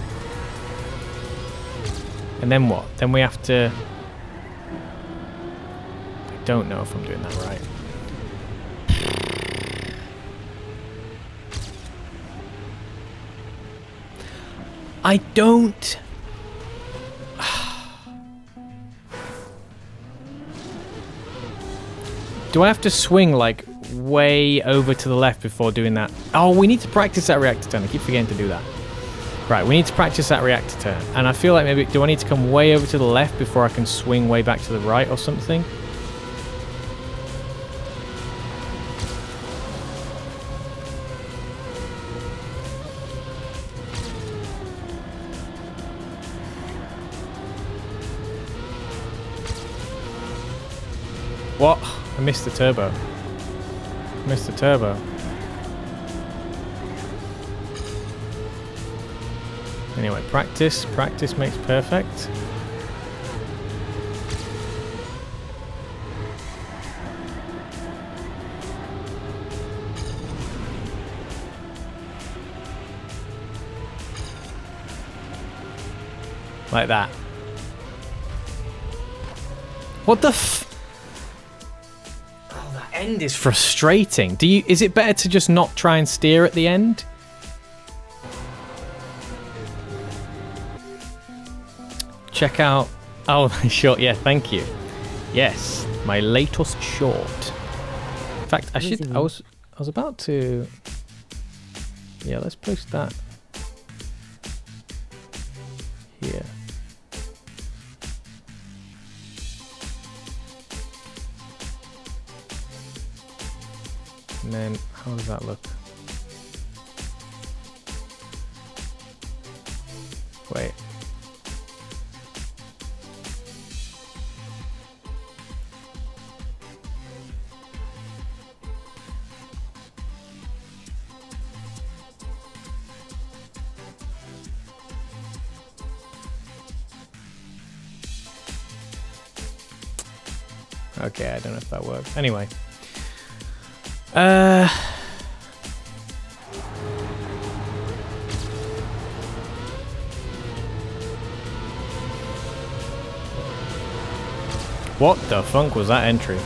And then what? Then we have to... I don't know if I'm doing that right. I don't... Do I have to swing, like, way over to the left before doing that? Oh, we need to practice that reactor turn. I keep forgetting to do that. Right, we need to practice that reactor turn. And I feel like maybe... Do I need to come way over to the left before I can swing way back to the right or something? What? I missed the turbo. Missed the turbo. Anyway, practice. Practice makes perfect. Like that. What the f... Oh, that end is frustrating. Is it better to just not try and steer at the end? Check out... Oh, short. Yeah, thank you. Yes, my latest short. In fact, I was about to... Yeah, let's post that here. And then, how does that look? Wait. Okay, I don't know if that works. Anyway. What the funk was that entry?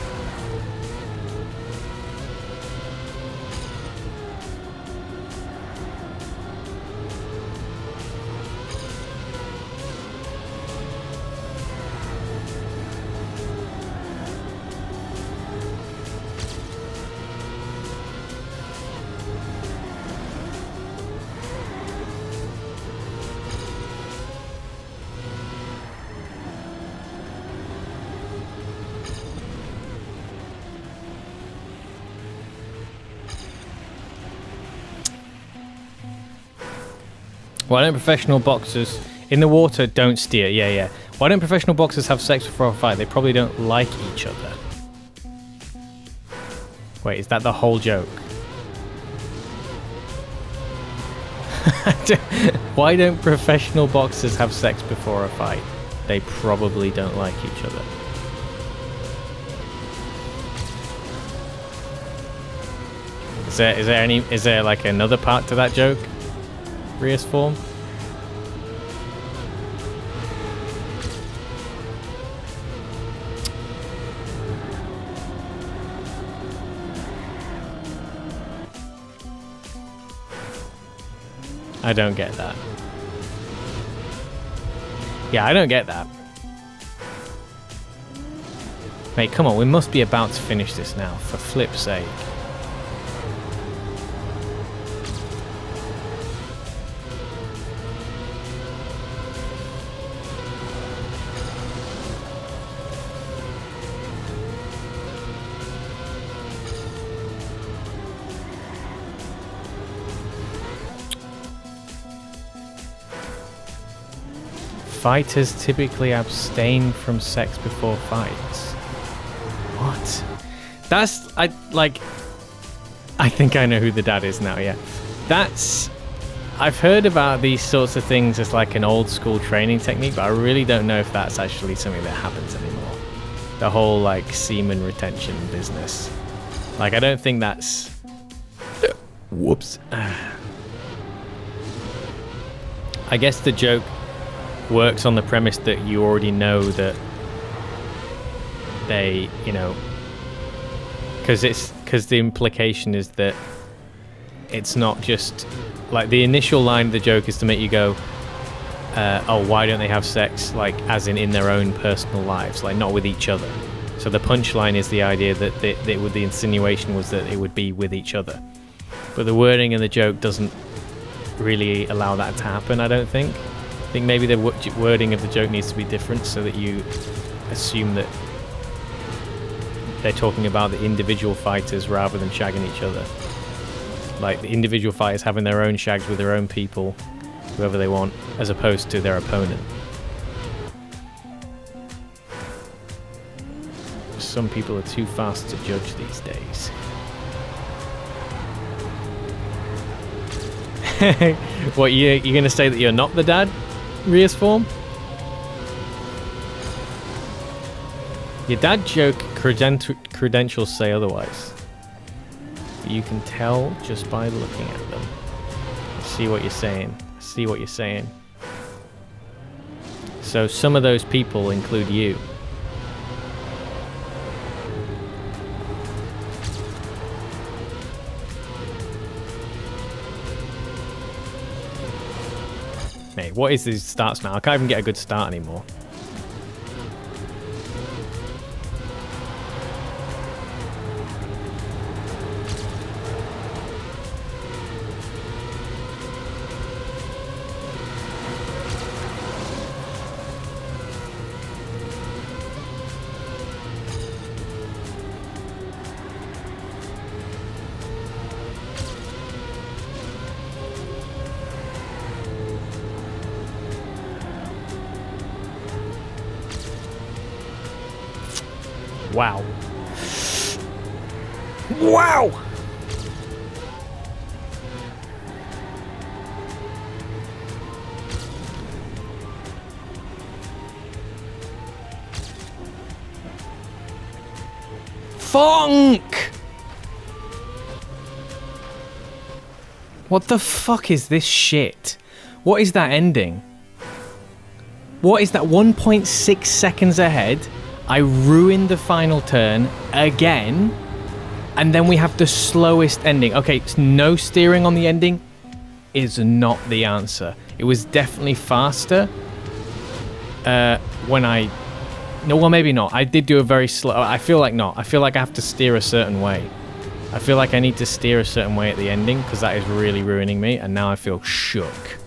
Why don't professional boxers in the water don't steer? Yeah, yeah. Why don't professional boxers have sex before a fight? They probably don't like each other. Wait, is that the whole joke? Why don't professional boxers have sex before a fight? They probably don't like each other. Is there like another part to that joke? Reus form? I don't get that. Yeah, I don't get that. Mate, come on, we must be about to finish this now, for flip's sake. Fighters typically abstain from sex before fights. What? I think I know who the dad is now, yeah. I've heard about these sorts of things as like an old school training technique, but I really don't know if that's actually something that happens anymore. The whole like semen retention business. Like, I don't think that's... Whoops. I guess the joke works on the premise that you already know that they, you know, because the implication is that it's not just like the initial line of the joke is to make you go, oh, why don't they have sex, like as in their own personal lives, like not with each other. So the punchline is the idea that the insinuation was that it would be with each other, but the wording in the joke doesn't really allow that to happen. I don't think. I think maybe the wording of the joke needs to be different so that you assume that they're talking about the individual fighters rather than shagging each other. Like the individual fighters having their own shags with their own people, whoever they want, as opposed to their opponent. Some people are too fast to judge these days. What, you're going to say that you're not the dad? Reus form? Your dad joke credentials say otherwise. But you can tell just by looking at them. I see what you're saying. I see what you're saying. So some of those people include you. What is these starts now? I can't even get a good start anymore. Wow. Wow! Funk! What the fuck is this shit? What is that ending? What is that? 1.6 seconds ahead. I ruined the final turn again, and then we have the slowest ending. Okay, no steering on the ending is not the answer. It was definitely faster when I... No, well, maybe not. I did do a very slow... I feel like not. I feel like I have to steer a certain way. I feel like I need to steer a certain way at the ending, because that is really ruining me, and now I feel shook.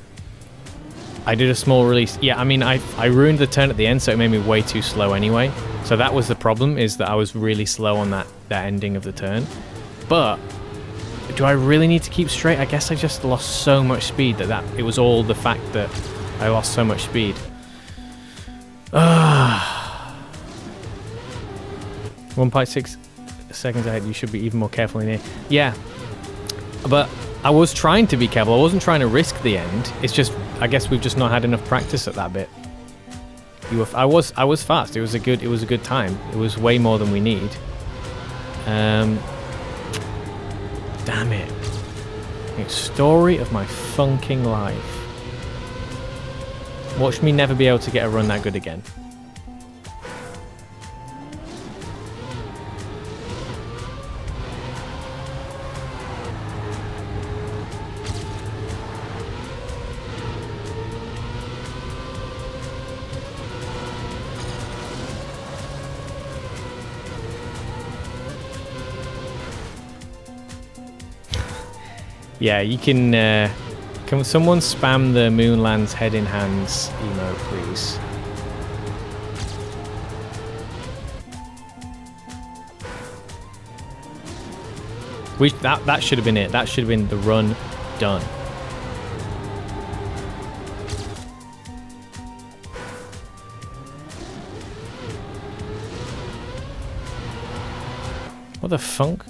I did a small release. Yeah, I mean, I ruined the turn at the end, so it made me way too slow anyway. So that was the problem, is that I was really slow on that ending of the turn. But do I really need to keep straight? I guess I just lost so much speed that it was all the fact that I lost so much speed. 1.6 seconds ahead, you should be even more careful in here. Yeah, but I was trying to be careful. I wasn't trying to risk the end. It's just, I guess we've just not had enough practice at that bit. I was fast. It was a good time. It was way more than we need. Damn it. It's story of my funking life. Watch me never be able to get a run that good again. Yeah, you can someone spam the Moonlands head in hands emo, please? That should have been it. That should have been the run done. What the funk?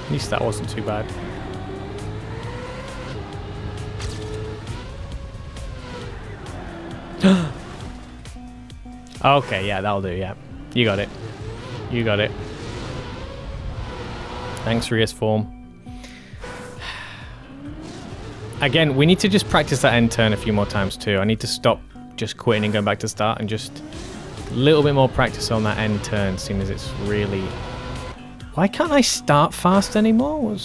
At least that wasn't too bad. Okay, yeah, that'll do, yeah. You got it. You got it. Thanks, Rias Form. Again, we need to just practice that end turn a few more times too. I need to stop just quitting and going back to start and just a little bit more practice on that end turn, seeing as it's really... Why can't I start fast anymore?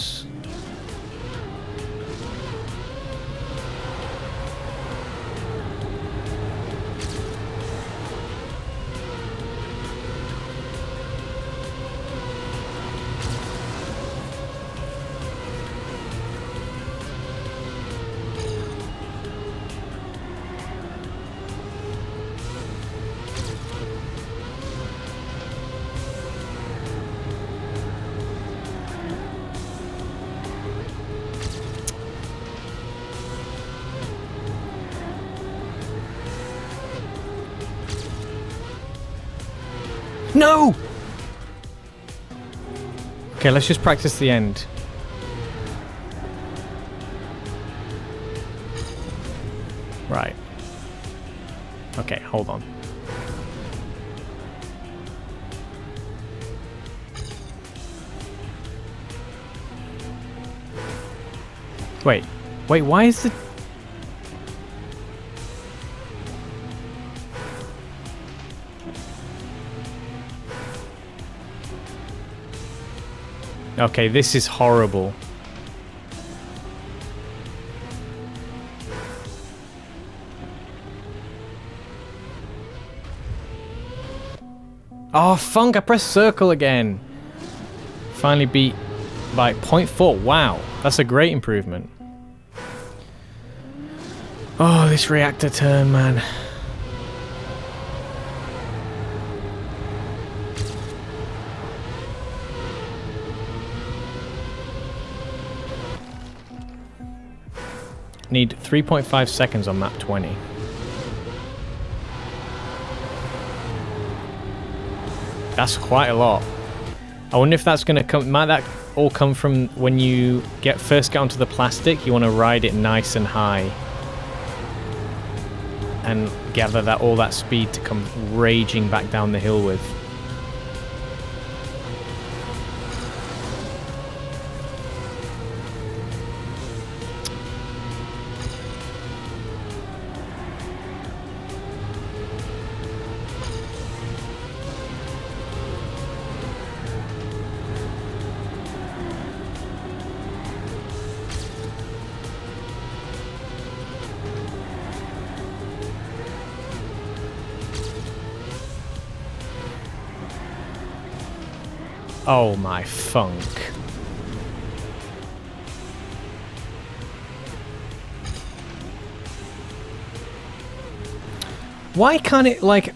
No! Okay, let's just practice the end. Right. Okay, hold on. Wait, why is the... Okay, this is horrible. Oh, funk, I pressed circle again. Finally beat by 0.4. Wow, that's a great improvement. Oh, this reactor turn, man. Need 3.5 seconds on map 20. That's quite a lot. I wonder if that's going to come... Might that all come from when you first get onto the plastic? You want to ride it nice and high. And gather that all that speed to come raging back down the hill with. Oh my funk. Why can't it, like...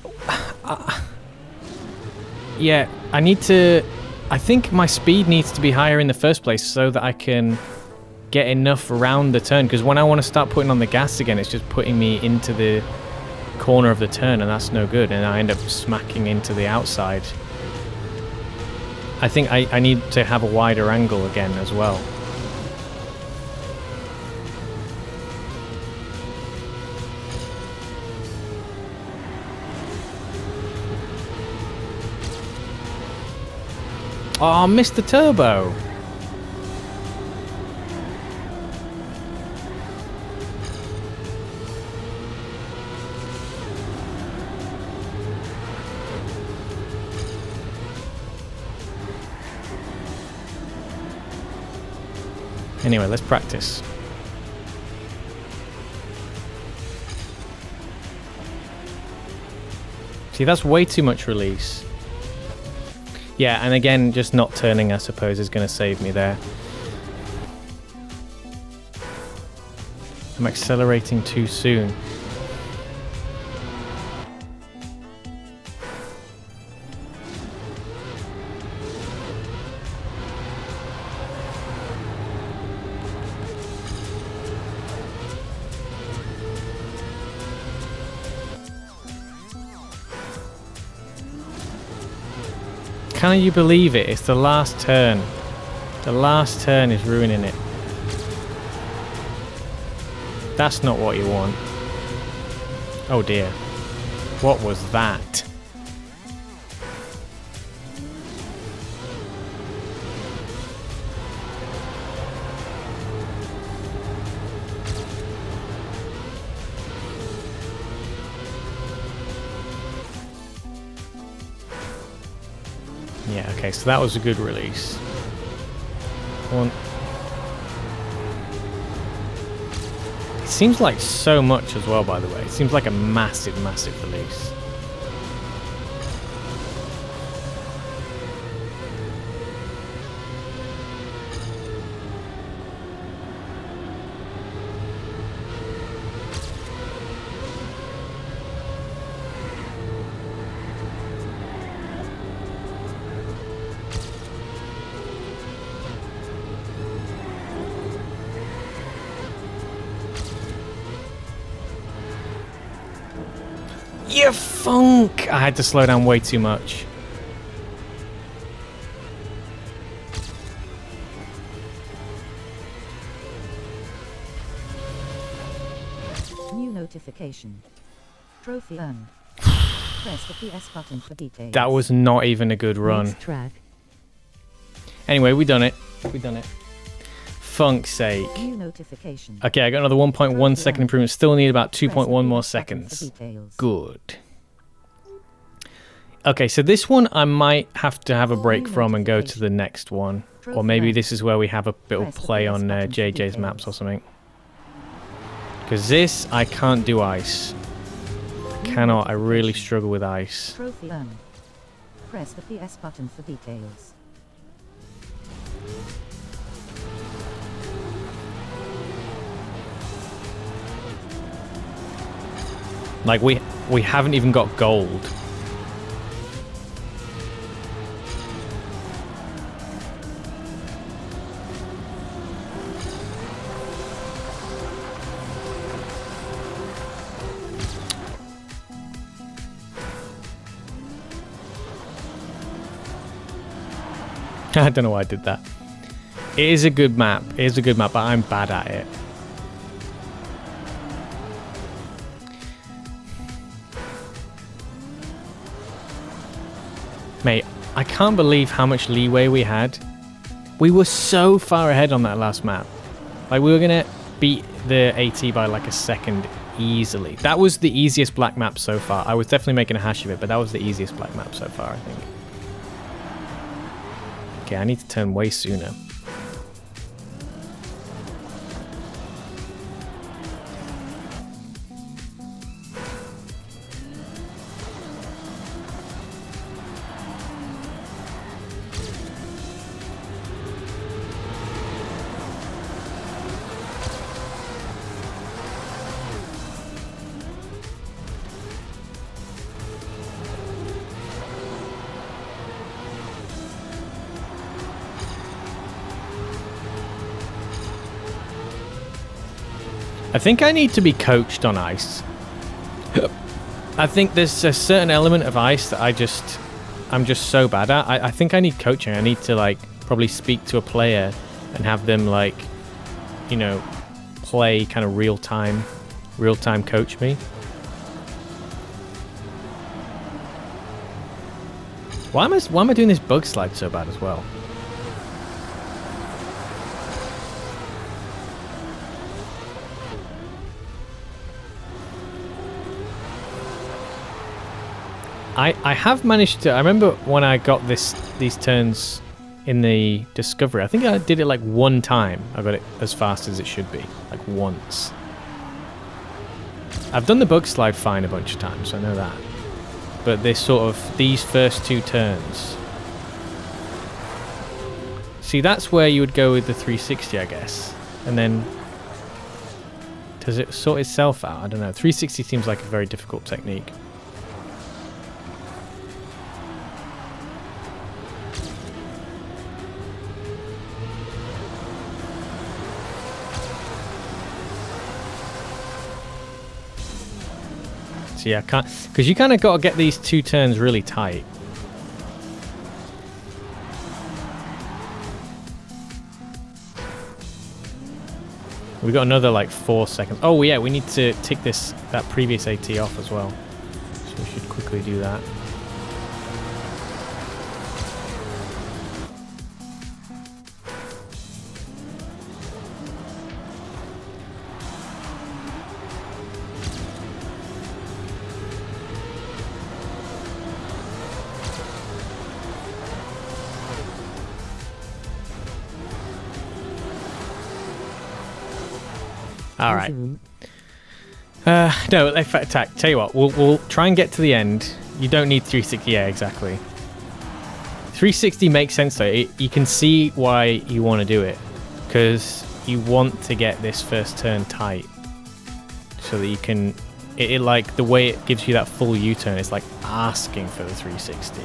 yeah, I need to... I think my speed needs to be higher in the first place so that I can get enough around the turn. Because when I want to start putting on the gas again, it's just putting me into the corner of the turn, and that's no good. And I end up smacking into the outside. I think I need to have a wider angle again as well. Oh, I missed the turbo. Anyway, let's practice. See, that's way too much release. Yeah, and again, just not turning, I suppose, is going to save me there. I'm accelerating too soon. Can you believe it? It's the last turn. The last turn is ruining it. That's not what you want. Oh dear. What was that? Yeah, okay, so that was a good release. One. It seems like so much as well, by the way. It seems like a massive, massive release. You funk! I had to slow down way too much. notification. Trophy earned. Press the PS button for details. That was not even a good run. Next track. Anyway, we done it. We done it. Funk's sake. New notification. Okay, I got another 1.1 second Trophy improvement. Still need about Press the 2.1 more PS button for seconds. details. Good. Okay, so this one I might have to have a break from and go to the next one. Or maybe this is where we have a bit of play on JJ's maps or something. Because this, I can't do ice. I cannot, I really struggle with ice. Trophy earned. Press the PS button for details. Like, we haven't even got gold. I don't know why I did that. It is a good map. It is a good map, but I'm bad at it. Mate, I can't believe how much leeway we had. We were so far ahead on that last map. Like, we were going to beat the AT by like a second easily. That was the easiest black map so far. I was definitely making a hash of it, but that was the easiest black map so far, I think. Okay, I need to turn way sooner. I think I need to be coached on ice. I think there's a certain element of ice that I'm just so bad at. I think I need coaching. I need to like probably speak to a player and have them like, you know, play kind of real time coach me. Why am I doing this bug slide so bad as well? I have managed to. I remember when I got these turns in the Discovery. I think I did it like one time. I got it as fast as it should be, like once. I've done the bug slide fine a bunch of times. I know that, but these first two turns. See, that's where you would go with the 360, I guess, and then does it sort itself out? I don't know. 360 seems like a very difficult technique. So yeah, I can't, because you kind of got to get these two turns really tight. We got another like 4 seconds. Oh yeah, we need to tick that previous AT off as well. So we should quickly do that. All right. No, in fact, tell you what, we'll try and get to the end. You don't need 360. Yeah, exactly. 360 makes sense though. You can see why you want to do it, because you want to get this first turn tight, so that you can. It like the way it gives you that full U-turn. It's like asking for the 360.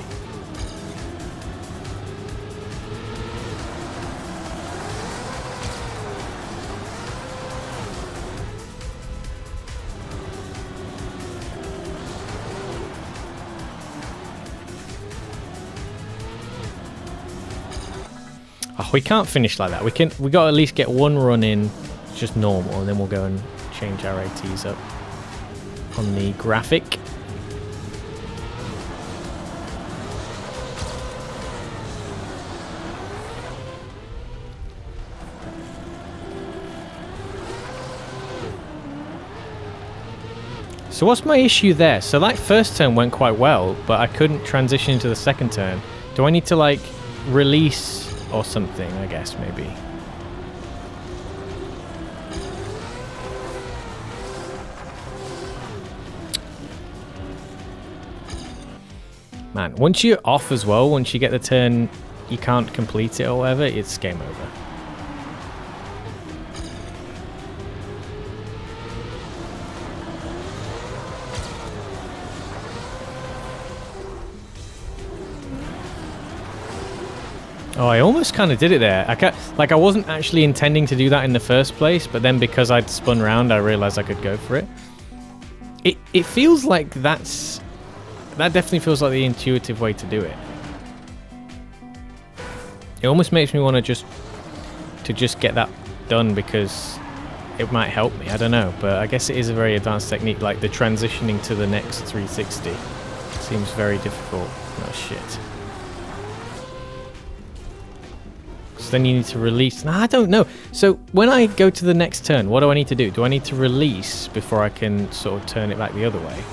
Oh, we can't finish like that. We got to at least get one run in, just normal, and then we'll go and change our ATs up. on the graphic. So what's my issue there? So that first turn went quite well, but I couldn't transition into the second turn. Do I need to like release or something, I guess, maybe? Man, once you're off as well, once you get the turn, you can't complete it or whatever, it's game over. Oh, I almost kind of did it there. I wasn't actually intending to do that in the first place, but then because I'd spun round, I realized I could go for it. It feels like that definitely feels like the intuitive way to do it. It almost makes me want to just get that done because it might help me. I don't know, but I guess it is a very advanced technique. Like the transitioning to the next 360 seems very difficult. Oh shit. So then you need to release. No, I don't know. So when I go to the next turn, what do I need to do? Do I need to release before I can sort of turn it back the other way?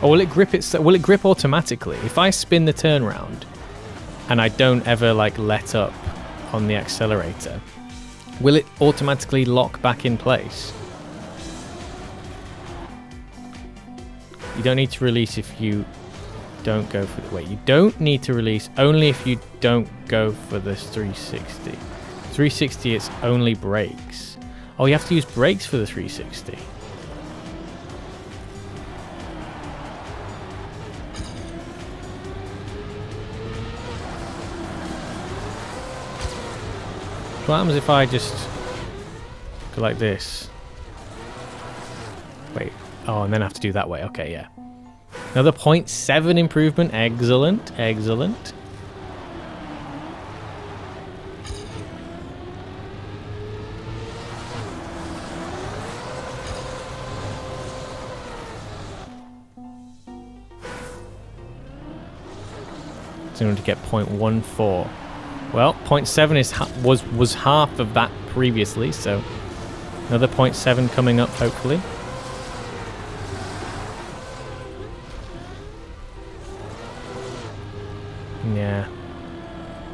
Or will it grip will it grip automatically? If I spin the turn round and I don't ever like let up on the accelerator, will it automatically lock back in place? You don't need to release if you don't go for the... Wait, you don't need to release only if you don't go for this 360. 360, it's only brakes. Oh, you have to use brakes for the 360. What happens if I just go like this? Wait. Oh, and then I have to do that way. Okay, yeah. Another 0.7 improvement. Excellent. Excellent. So I'm going to get 0.14. Well, 0.7 is was half of that previously, so another 0.7 coming up, hopefully. Yeah.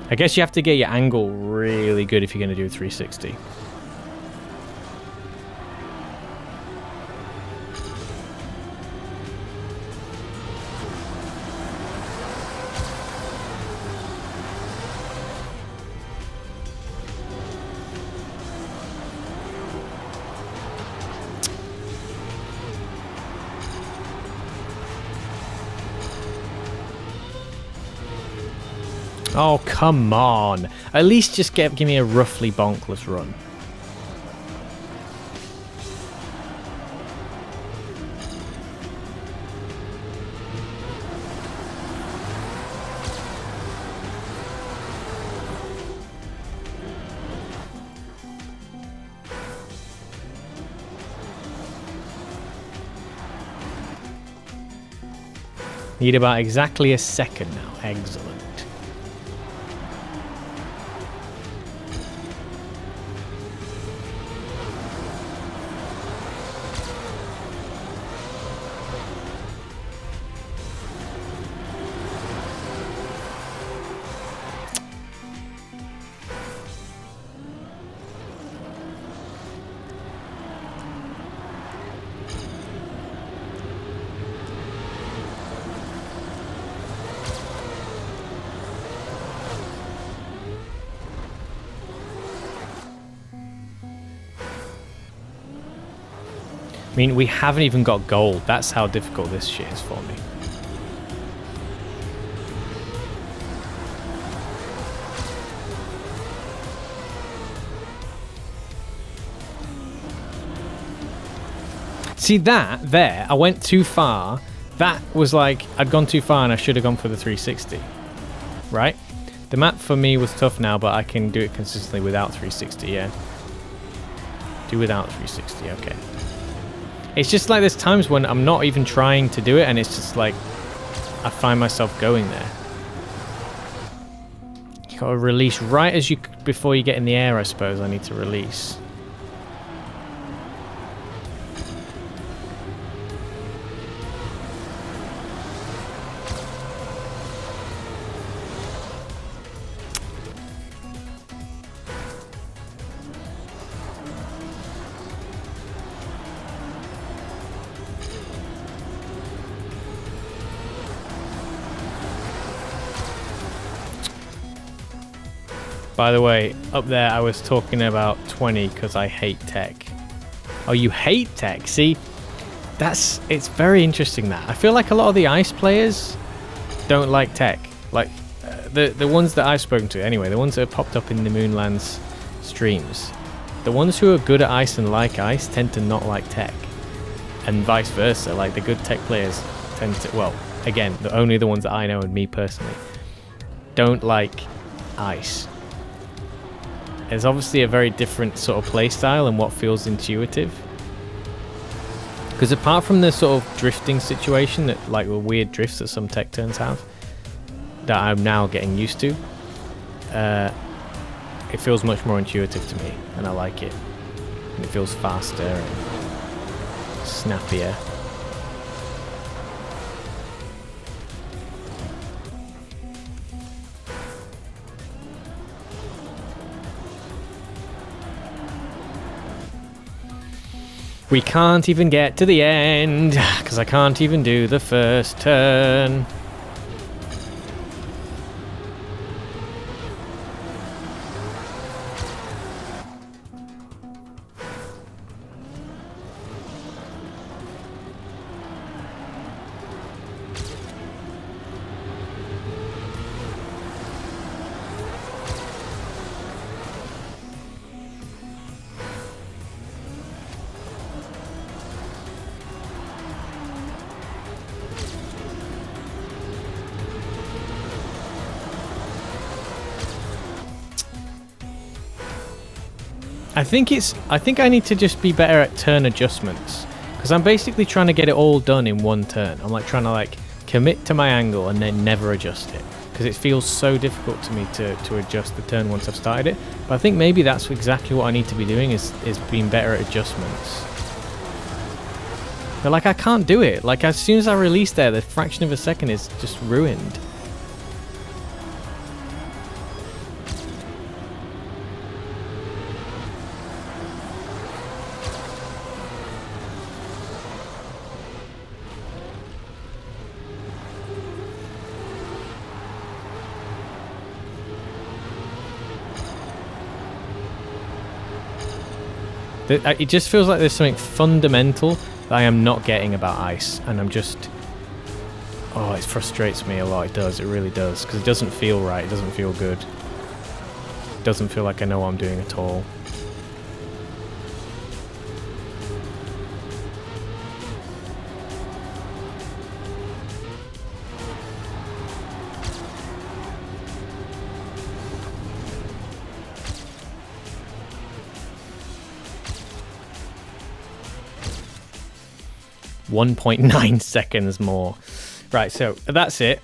I guess you have to get your angle really good if you're going to do a 360. Oh, come on. At least just give me a roughly bonkless run. Need about exactly a second now. Excellent. I mean, we haven't even got gold. That's how difficult this shit is for me. See that there, I went too far. That was like, I'd gone too far and I should have gone for the 360. Right? The map for me was tough now, but I can do it consistently without 360, yeah. Do without 360, okay. It's just like there's times when I'm not even trying to do it and it's just like, I find myself going there. You gotta release right as you, before you get in the air, I suppose I need to release. By the way, up there I was talking about 20 because I hate tech. Oh, you hate tech? See, it's very interesting that. I feel like a lot of the ice players don't like tech. Like, the ones that I've spoken to, anyway, the ones that have popped up in the Moonlands streams, the ones who are good at ice and like ice tend to not like tech. And vice versa, like the good tech players tend to, well, again, only the ones that I know and me personally, don't like ice. It's obviously a very different sort of play style and what feels intuitive. Because apart from the sort of drifting situation, that like the weird drifts that some tech turns have, that I'm now getting used to, it feels much more intuitive to me, and I like it. And it feels faster and snappier. We can't even get to the end, because I can't even do the first turn. I think I need to just be better at turn adjustments, because I'm basically trying to get it all done in one turn. I'm like trying to like commit to my angle and then never adjust it, because it feels so difficult to me to adjust the turn once I've started it. But I think maybe that's exactly what I need to be doing, is being better at adjustments. But like I can't do it. Like as soon as I release there, the fraction of a second is just ruined. It just feels like there's something fundamental that I am not getting about ice, and I'm just... Oh, it frustrates me a lot. It does, it really does, because it doesn't feel right, it doesn't feel good. It doesn't feel like I know what I'm doing at all. .9 seconds more. Right, so that's it.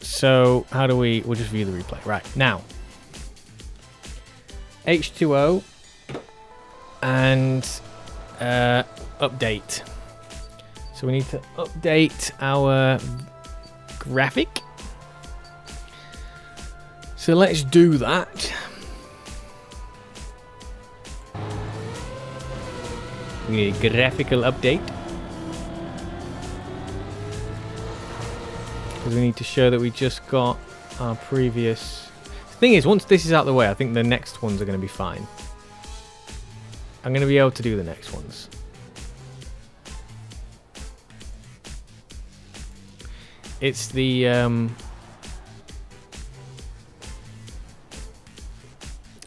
So how do we'll just view the replay. Right, now H2O and update. So we need to update our graphic. So let's do that. We need a graphical update. Because we need to show that we just got our previous... The thing is, once this is out of the way, I think the next ones are going to be fine. I'm going to be able to do the next ones. It's the...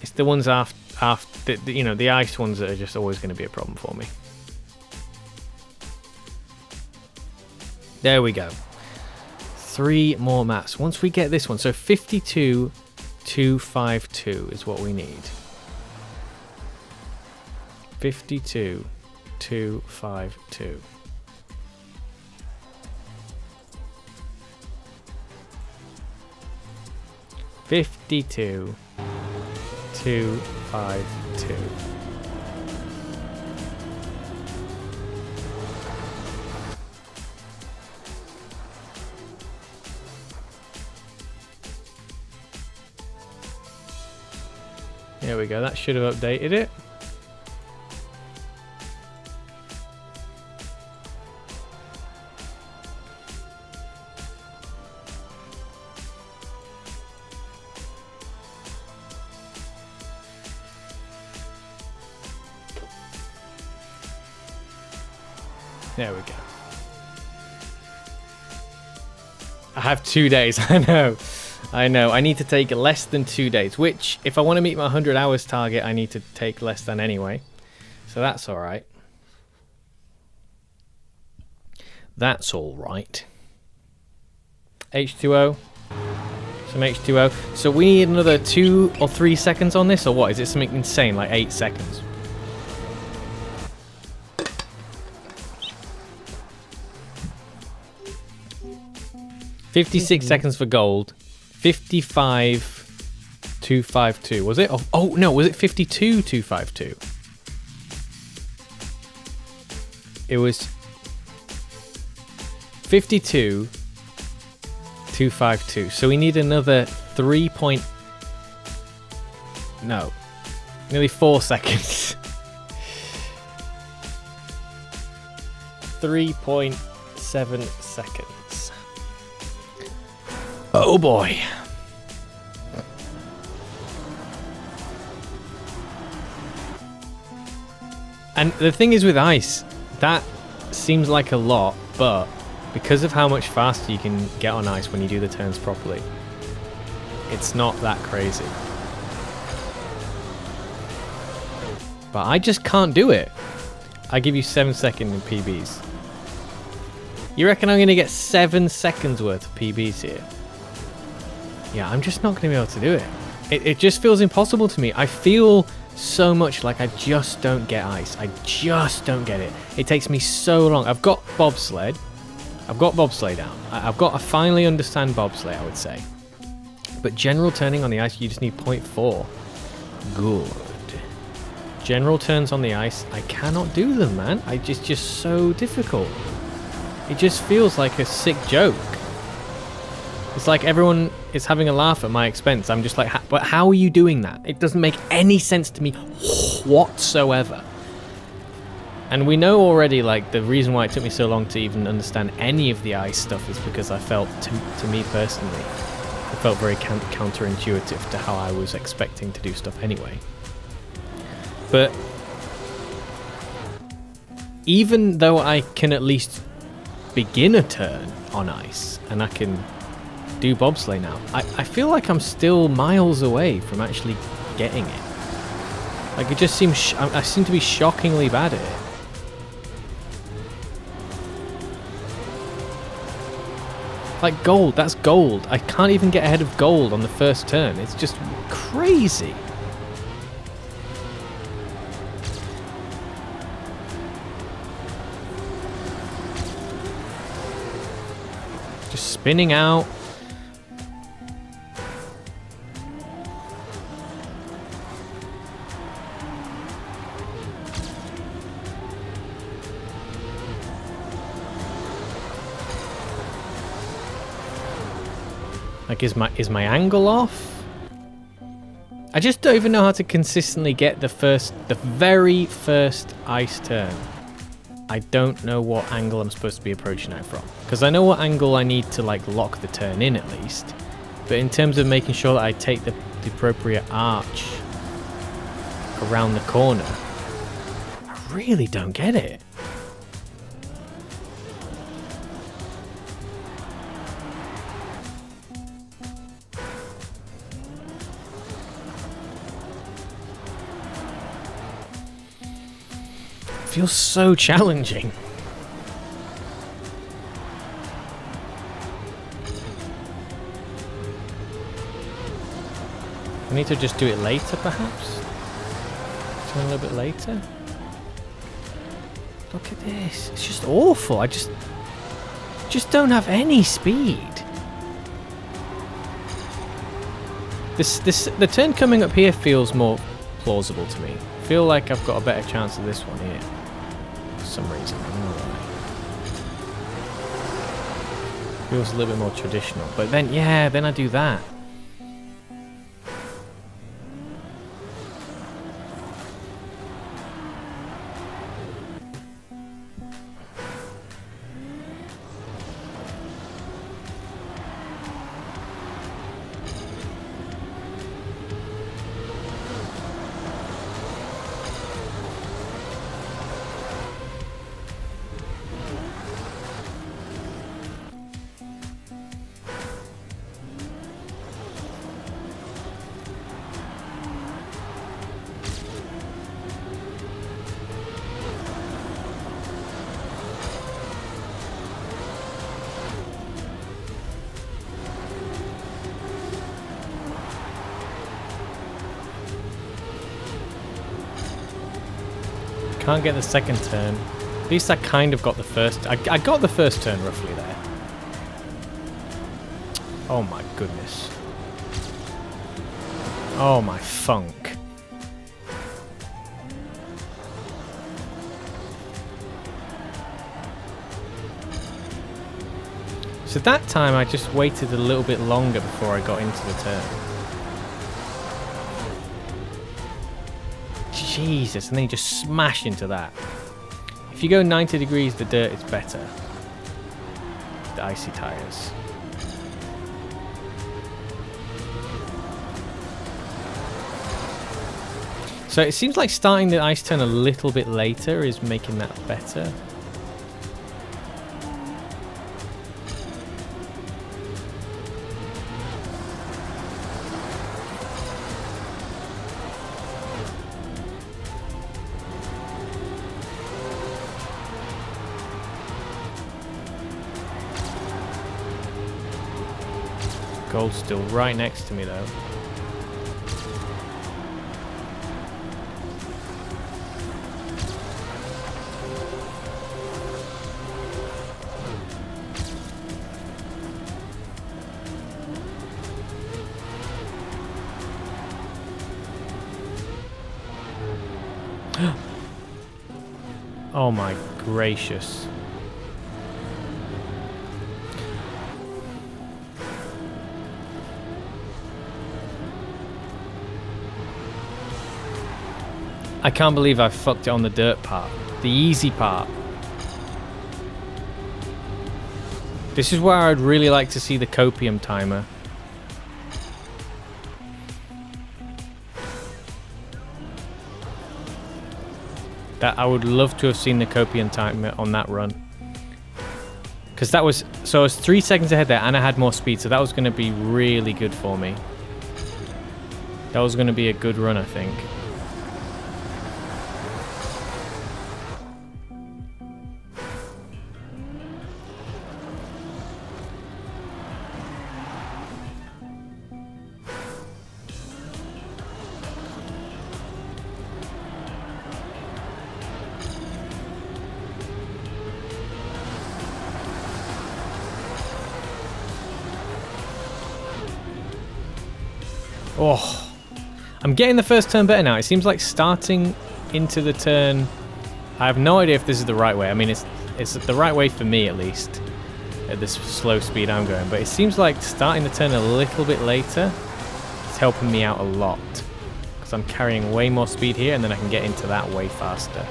It's the ones after you know, the ice ones that are just always going to be a problem for me. There we go. 3 more maps. Once we get this one, so 52,252 is what we need. 52,252. There we go, that should have updated it. There we go. I have 2 days, I know. I need to take less than 2 days, which, if I want to meet my 100 hours target, I need to take less than anyway. So that's alright. That's alright. H2O. Some H2O. So we need another 2 or 3 seconds on this, or what? Is it something insane, like 8 seconds? $56 seconds for gold. 55,252. Was it? Oh no, was it 52,252? It was 52,252. So we need another 3 point. No, nearly 4 seconds. 3.7 seconds. Oh boy. And the thing is with ice, that seems like a lot, but because of how much faster you can get on ice when you do the turns properly, it's not that crazy. But I just can't do it. I give you 7 seconds in PBs. You reckon I'm going to get 7 seconds worth of PBs here? Yeah, I'm just not going to be able to do it. It just feels impossible to me. I feel so much like I just don't get ice. I just don't get it. It takes me so long. I've got bobsled. I've got bobsleigh down. I finally understand bobsleigh, I would say. But general turning on the ice, you just need 0.4. Good. General turns on the ice, I cannot do them, man. It's just so difficult. It just feels like a sick joke. It's like everyone is having a laugh at my expense. I'm just like, but how are you doing that? It doesn't make any sense to me whatsoever. And we know already, like, the reason why it took me so long to even understand any of the ice stuff is because I felt, to me personally, it felt very counterintuitive to how I was expecting to do stuff anyway. But even though I can at least begin a turn on ice, and I can do bobsleigh now, I feel like I'm still miles away from actually getting it. Like, it just seems I seem to be shockingly bad at it. Like gold, that's gold. I can't even get ahead of gold on the first turn. It's just crazy. Just spinning out. Like, is my angle off? I just don't even know how to consistently get the very first ice turn. I don't know what angle I'm supposed to be approaching it from. Because I know what angle I need to, like, lock the turn in at least. But in terms of making sure that I take the appropriate arch around the corner, I really don't get it. Feels so challenging. I need to just do it later, perhaps? Turn a little bit later? Look at this. It's just awful. I just don't have any speed. The turn coming up here feels more plausible to me. I feel like I've got a better chance of this one here. For some reason. I don't know why. Feels a little bit more traditional. But then, yeah, then I do that. Can't get the second turn. At least I kind of got the first. I got the first turn roughly there. Oh my goodness. Oh my funk. So that time I just waited a little bit longer before I got into the turn. Jesus, and then you just smash into that. If you go 90 degrees, the dirt is better. The icy tires. So it seems like starting the ice turn a little bit later is making that better. Gold's still right next to me though. Oh my gracious. I can't believe I fucked it on the dirt part. The easy part. This is where I'd really like to see the copium timer. That I would love to have seen the copium timer on that run. Because that was... So I was 3 seconds ahead there and I had more speed. So that was going to be really good for me. That was going to be a good run, I think. Oh, I'm getting the first turn better now. It seems like starting into the turn... I have no idea if this is the right way. I mean, it's the right way for me, at least, at this slow speed I'm going. But it seems like starting the turn a little bit later is helping me out a lot. Because I'm carrying way more speed here, and then I can get into that way faster.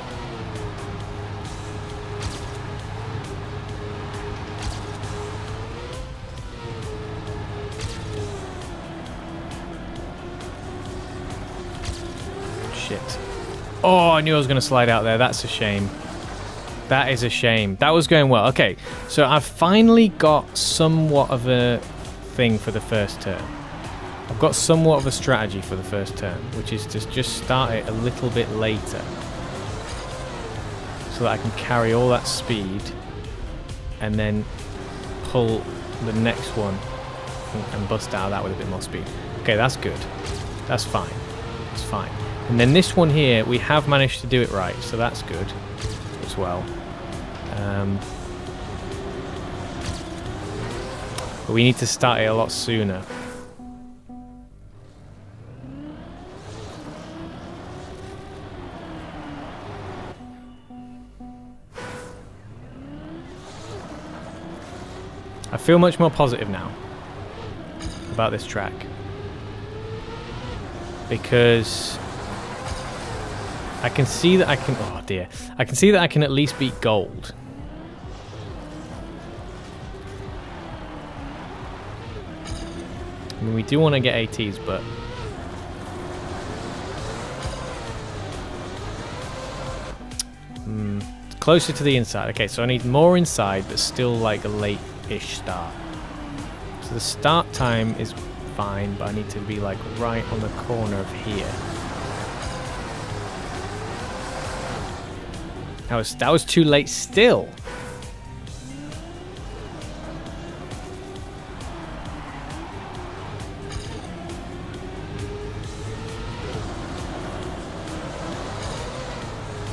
Oh, I knew I was going to slide out there. That's a shame. That is a shame. That was going well. Okay, so I've finally got somewhat of a thing for the first turn. I've got somewhat of a strategy for the first turn, which is to just start it a little bit later. So that I can carry all that speed and then pull the next one and bust out of that with a bit more speed. Okay, that's good. That's fine. That's fine. And then this one here, we have managed to do it right, so that's good as well. But we need to start it a lot sooner. I feel much more positive now about this track. Because I can see that I can... Oh dear. I can see that I can at least beat gold. I mean, we do want to get ATs, but... closer to the inside. Okay, so I need more inside, but still like a late-ish start. So the start time is fine, but I need to be like right on the corner of here. That was too late still.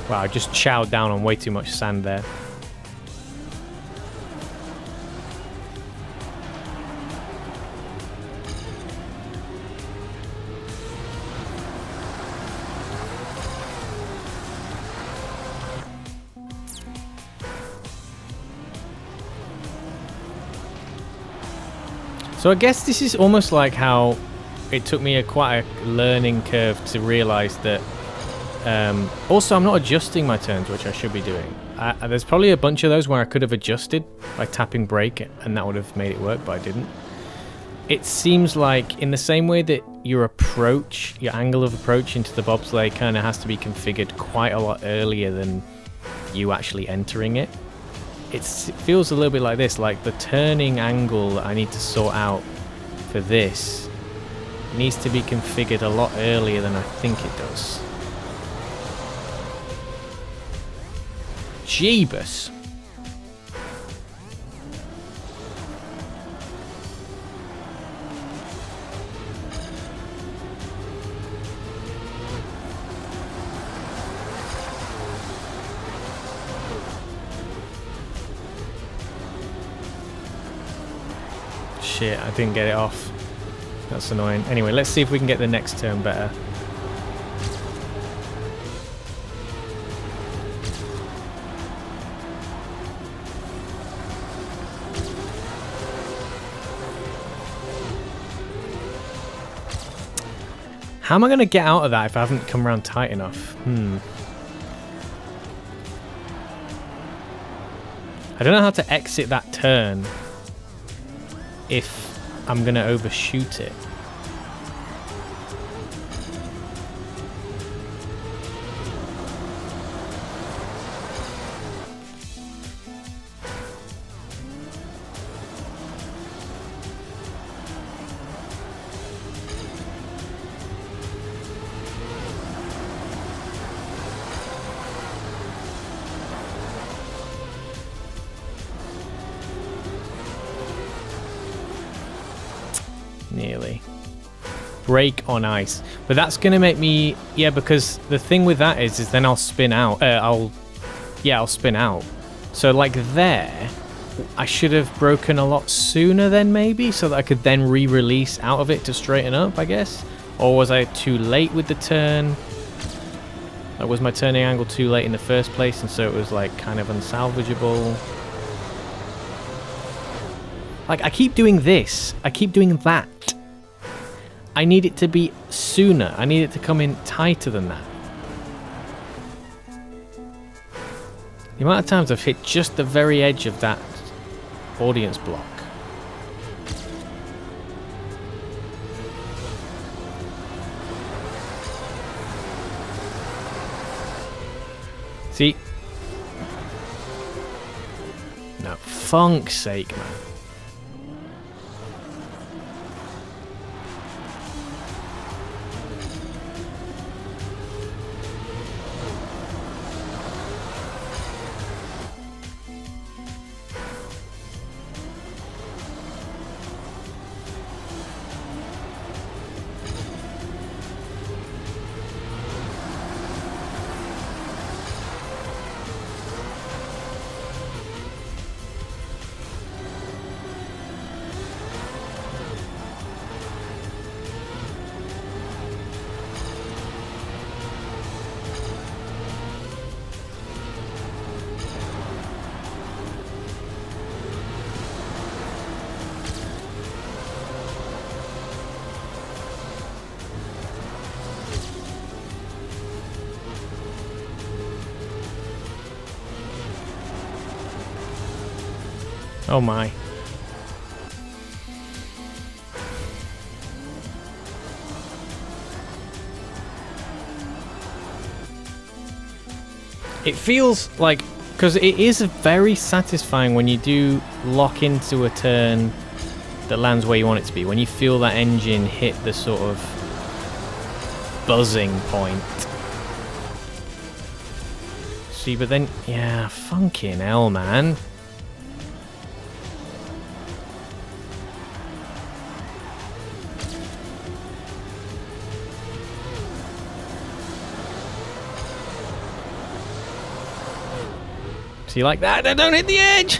Wow, I just chowed down on way too much sand there. So I guess this is almost like how it took me quite a learning curve to realize that. Also, I'm not adjusting my turns, which I should be doing. There's probably a bunch of those where I could have adjusted by tapping brake, and that would have made it work, but I didn't. It seems like in the same way that your angle of approach into the bobsleigh kind of has to be configured quite a lot earlier than you actually entering it. It feels a little bit like this, like the turning angle that I need to sort out for this needs to be configured a lot earlier than I think it does. Jeebus. Shit, I didn't get it off. That's annoying. Anyway, let's see if we can get the next turn better. How am I going to get out of that if I haven't come around tight enough? I don't know how to exit that turn if I'm going to overshoot it. Nearly. Brake on ice. But that's going to make me... Yeah, because the thing with that is then I'll spin out. I'll spin out. So like there, I should have broken a lot sooner then maybe, so that I could then re-release out of it to straighten up, I guess. Or was I too late with the turn? Like, was my turning angle too late in the first place, and so it was like kind of unsalvageable? Like, I keep doing this. I keep doing that. I need it to be sooner. I need it to come in tighter than that. The amount of times I've hit just the very edge of that audience block. See? No, funk's sake, man. Oh my. It feels like, because it is very satisfying when you do lock into a turn that lands where you want it to be. When you feel that engine hit the sort of buzzing point. See, but then, yeah, fucking hell, man. See, like that? Don't hit the edge!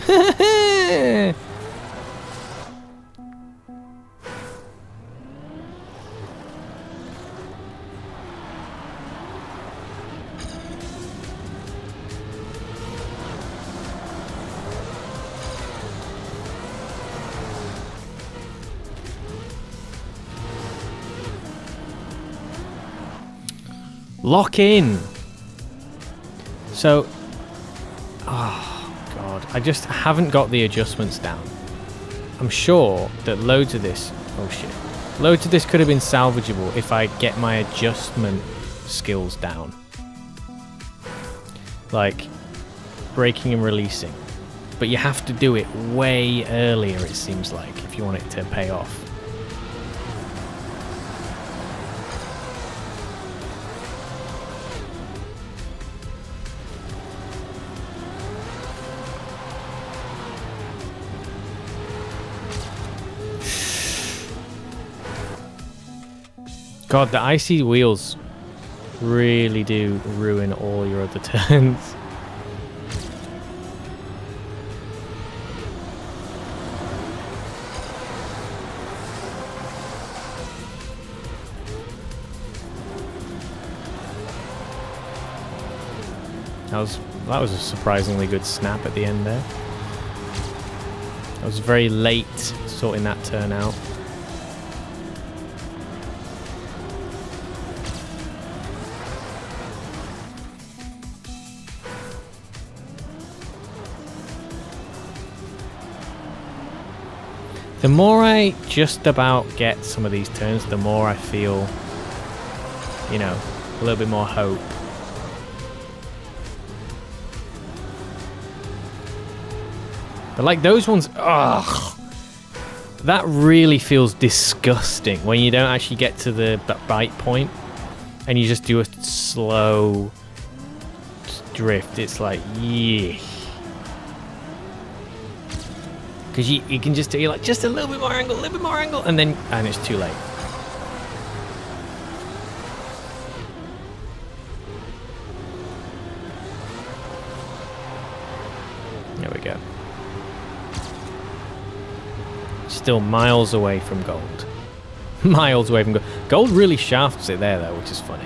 Lock in. So, oh god, I just haven't got the adjustments down. I'm sure that loads of this, oh shit, loads of this could have been salvageable if I get my adjustment skills down. Like braking and releasing. But you have to do it way earlier, it seems like, if you want it to pay off. God, the icy wheels really do ruin all your other turns. That was a surprisingly good snap at the end there. I was very late sorting that turn out. The more I just about get some of these turns, the more I feel, you know, a little bit more hope. But like those ones, ugh, that really feels disgusting when you don't actually get to the bite point and you just do a slow drift. It's like, yeah. Because you can just do like just a little bit more angle, and it's too late. There we go. Still miles away from gold. Miles away from gold. Gold really shafts it there though, which is funny.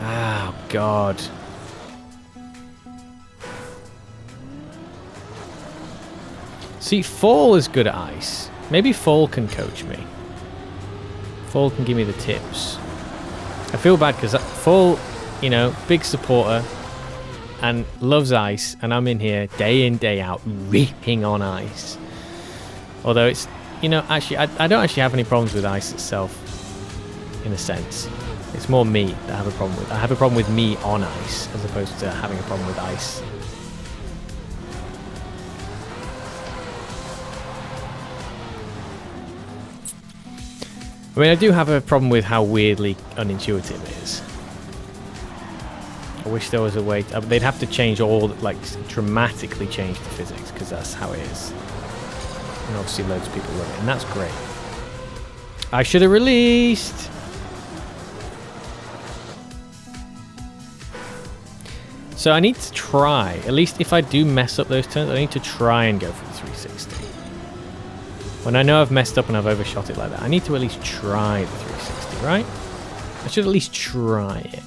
Oh god. See, Fall is good at ice. Maybe Fall can coach me. Fall can give me the tips. I feel bad because Fall, you know, big supporter and loves ice, and I'm in here day in, day out, ripping on ice. Although it's, you know, actually, I don't actually have any problems with ice itself, in a sense. It's more me that I have a problem with. I have a problem with me on ice, as opposed to having a problem with ice. I mean, I do have a problem with how weirdly unintuitive it is. I wish there was a way... they'd have to change all... like, dramatically change the physics, because that's how it is. And obviously loads of people love it, and that's great. I should have released... So I need to try, at least if I do mess up those turns, I need to try and go for the 360. When I know I've messed up and I've overshot it like that, I need to at least try the 360, right? I should at least try it.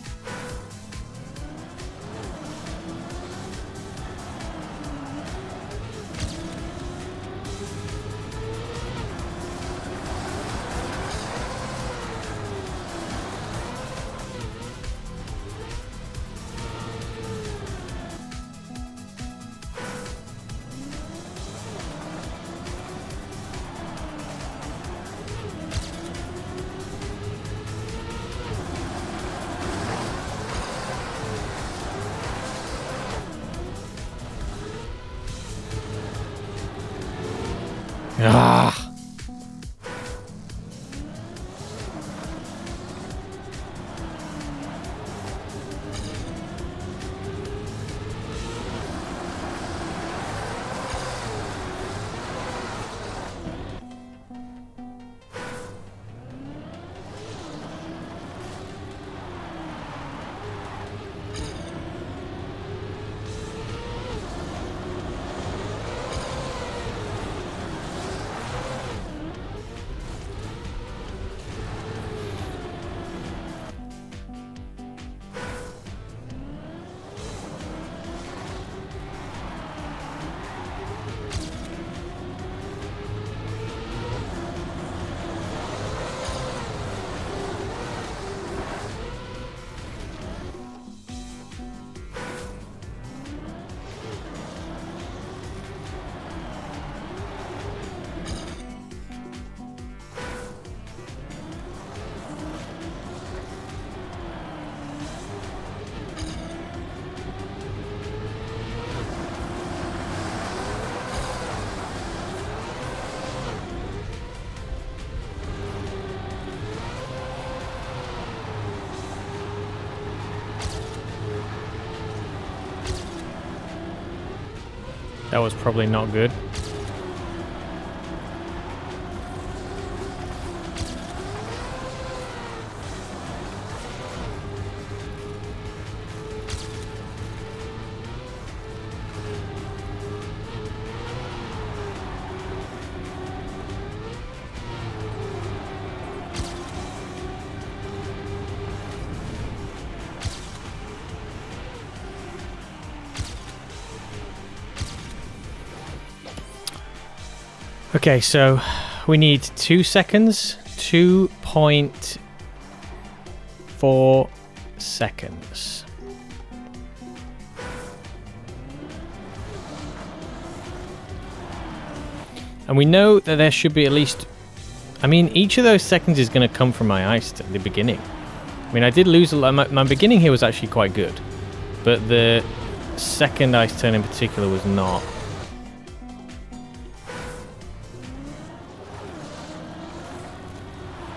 Ah. That was probably not good. Okay, so we need 2 seconds, 2.4 seconds. And we know that there should be at least, I mean, each of those seconds is going to come from my ice at the beginning. I mean, I did lose a lot. My beginning here was actually quite good, but the second ice turn in particular was not.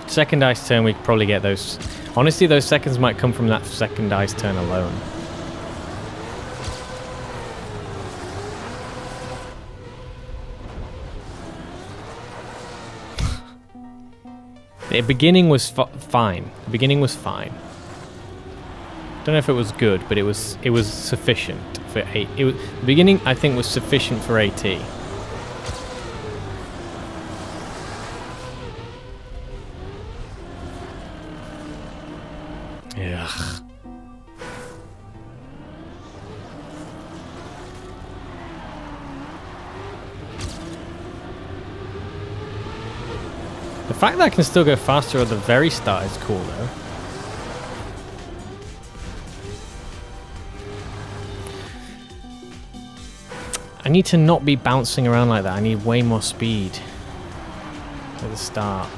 Second ice turn, we could probably get those. Honestly, those seconds might come from that second ice turn alone. The beginning was fine. The beginning was fine. Don't know if it was good, but it was sufficient for AT. The beginning, I think, was sufficient for AT. Ugh. The fact that I can still go faster at the very start is cool, though. I need to not be bouncing around like that. I need way more speed at the start.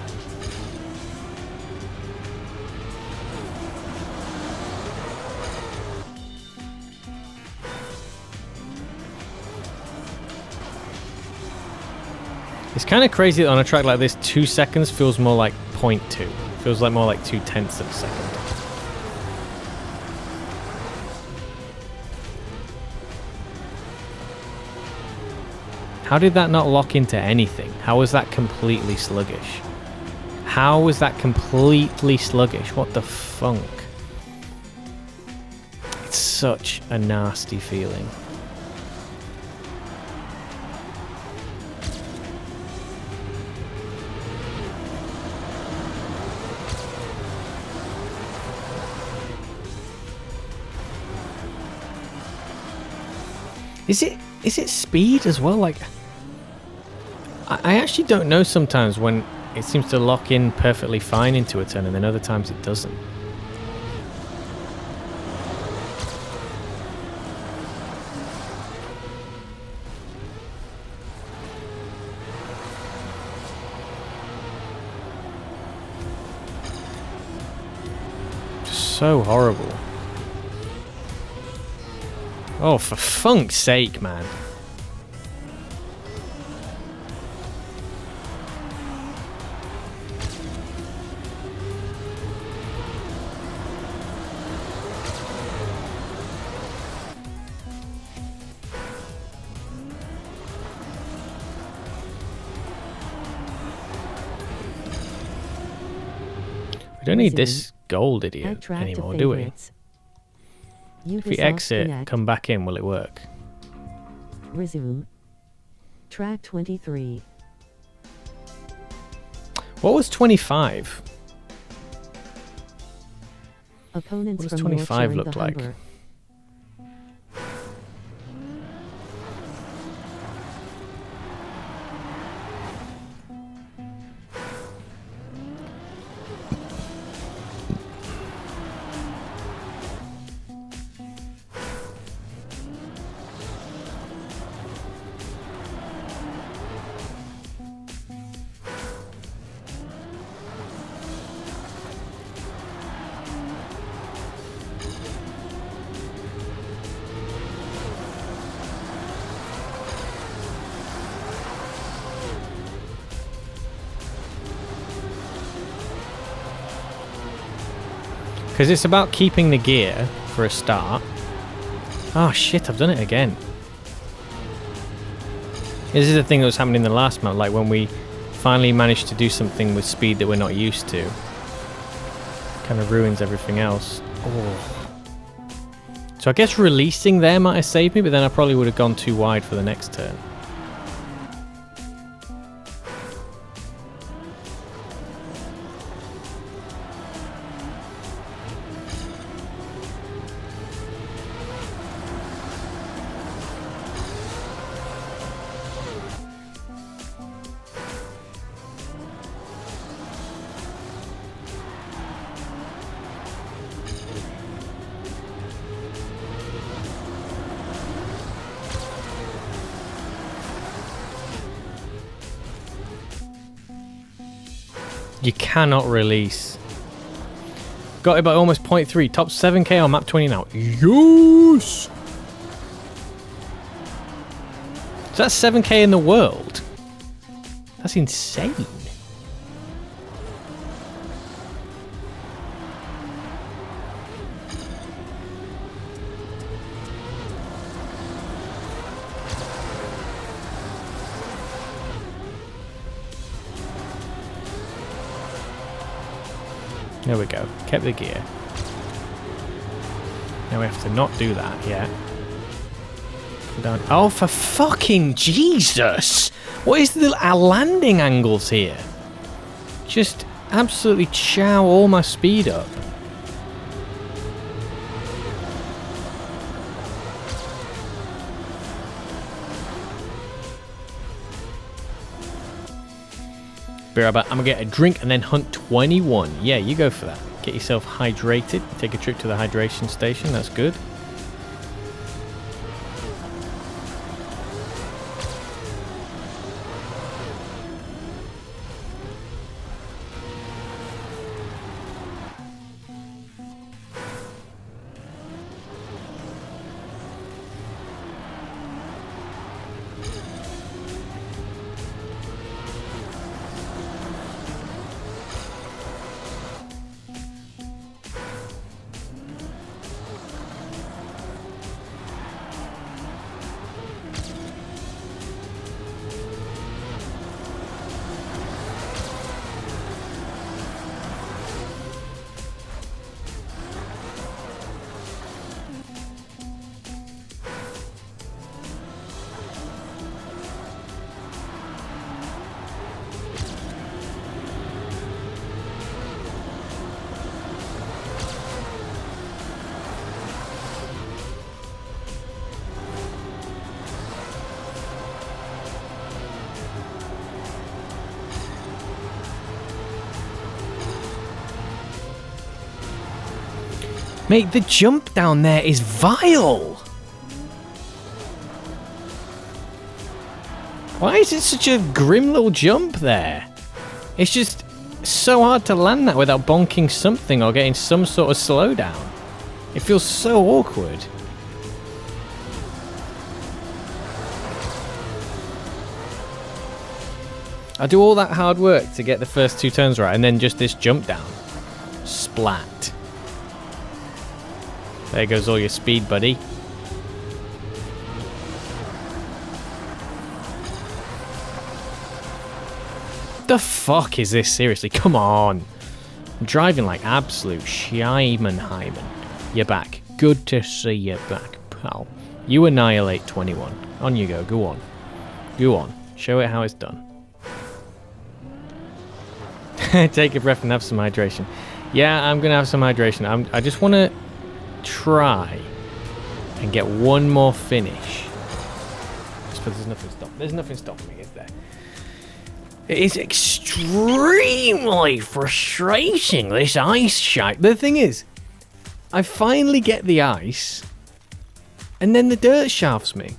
It's kind of crazy that on a track like this, 2 seconds feels more like 0.2. Feels like more like 0.2 of a second. How did that not lock into anything? How was that completely sluggish? How was that completely sluggish? What the funk? It's such a nasty feeling. Is it speed as well? Like, I actually don't know sometimes when it seems to lock in perfectly fine into a turn and then other times it doesn't. So horrible. Oh, for funk's sake, man. don't need this gold idiot anymore, do we? If we exit, come back in, will it work? Resume. Track 23. What was 25? Opponents What does from 25 Yorkshire look the like? Humber. Because it's about keeping the gear for a start. Oh shit, I've done it again. This is the thing that was happening in the last map, like when we finally managed to do something with speed that we're not used to. Kind of ruins everything else. Oh. So I guess releasing there might have saved me, but then I probably would have gone too wide for the next turn. You cannot release. Got it by almost 0.3. Top 7k on map 20 now. Yes! So that's 7k in the world. That's insane. There we go. Kept the gear. Now we have to not do that yet. Go down. Oh, for fucking Jesus! What is our landing angles here? Just absolutely chow all my speed up. Be right back. I'm gonna get a drink and then hunt 21. Yeah, you go for that. Get yourself hydrated. Take a trip to the hydration station. That's good. Mate, the jump down there is vile! Why is it such a grim little jump there? It's just so hard to land that without bonking something or getting some sort of slowdown. It feels so awkward. I do all that hard work to get the first two turns right and then just this jump down. Splat. There goes all your speed, buddy. The fuck is this? Seriously, come on. I'm driving like absolute Scheimenheimen. You're back. Good to see you back, pal. You annihilate 21. On you go. Go on. Go on. Show it how it's done. Take a breath and have some hydration. Yeah, I'm going to have some hydration. I just want to try and get one more finish. But there's nothing stopping me, is there? It is extremely frustrating, this ice shite. The thing is, I finally get the ice, and then the dirt shafts me.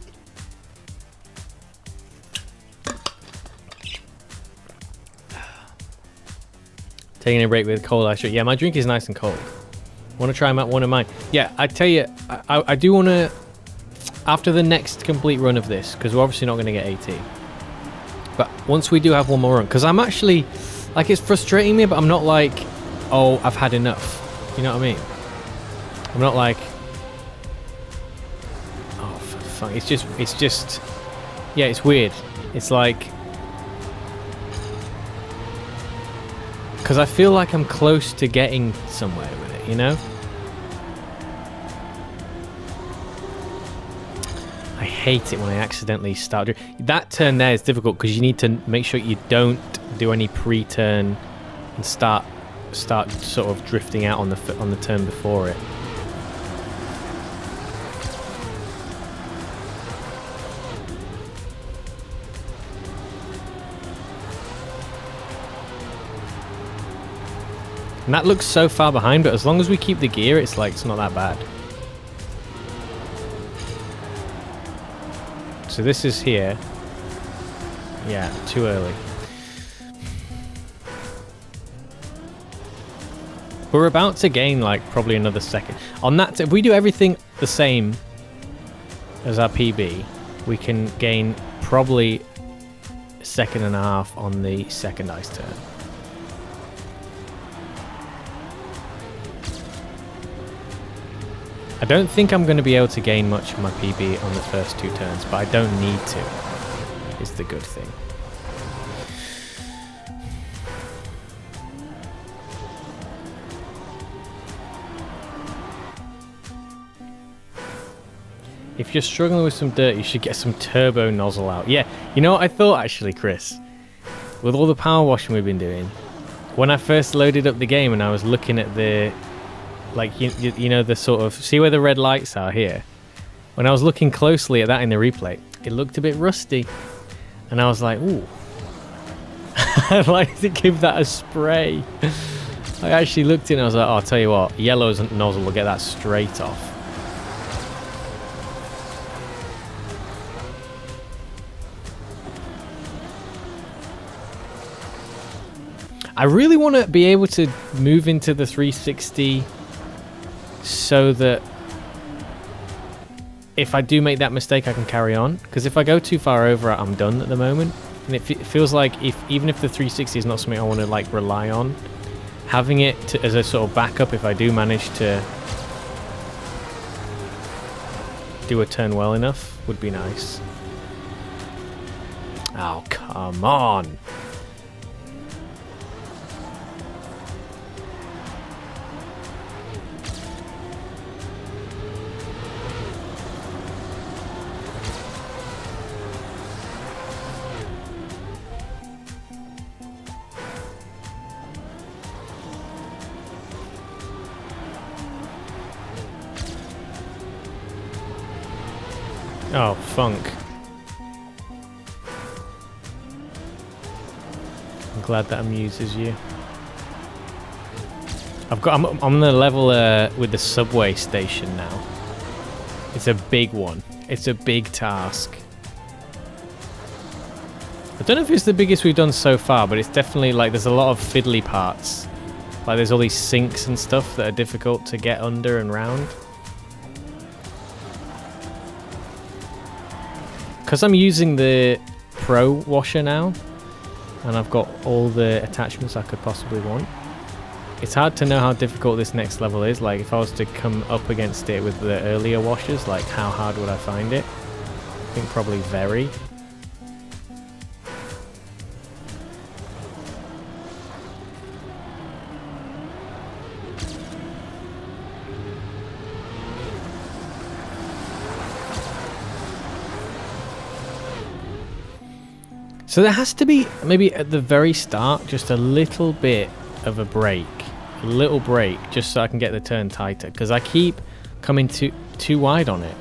Taking a break with cold ice. Yeah, my drink is nice and cold. Want to try one of mine? Yeah, I tell you, I do want to, after the next complete run of this, because we're obviously not going to get 18. But once we do have one more run, because I'm actually, like, it's frustrating me, but I'm not like, oh, I've had enough. You know what I mean? I'm not like, oh, for fuck. It's just, yeah, it's weird. It's like, because I feel like I'm close to getting somewhere with it, you know? I hate it when I accidentally start. That turn there is difficult because you need to make sure you don't do any pre-turn and start sort of drifting out on the turn before it. And that looks so far behind, but as long as we keep the gear, it's like, it's not that bad. So this is here. Yeah, too early. We're about to gain like probably another second. On that, if we do everything the same as our PB, we can gain probably a second and a half on the second ice turn. I don't think I'm going to be able to gain much of my PB on the first two turns, but I don't need to, is the good thing. If you're struggling with some dirt, you should get some turbo nozzle out. Yeah, you know what I thought actually, Chris? With all the power washing we've been doing, when I first loaded up the game and I was looking at the... like, you know, the sort of... see where the red lights are here? When I was looking closely at that in the replay, it looked a bit rusty. And I was like, ooh. I'd like to give that a spray. I actually looked in and I was like, oh, I'll tell you what. Yellow's nozzle will get that straight off. I really want to be able to move into the 360... so that if I do make that mistake, I can carry on. Because if I go too far over it, I'm done at the moment. And it feels like even if the 360 is not something I want to like rely on, having it as a sort of backup if I do manage to do a turn well enough would be nice. Oh, come on. Oh, funk. I'm glad that amuses you. I'm on the level with the subway station now. It's a big one. It's a big task. I don't know if it's the biggest we've done so far, but it's definitely like there's a lot of fiddly parts. Like there's all these sinks and stuff that are difficult to get under and round. Because I'm using the Pro washer now, and I've got all the attachments I could possibly want, it's hard to know how difficult this next level is. Like, if I was to come up against it with the earlier washers, like, how hard would I find it? I think probably very. So there has to be, maybe at the very start, just a little bit of a break. A little break, just so I can get the turn tighter. Because I keep coming too wide on it.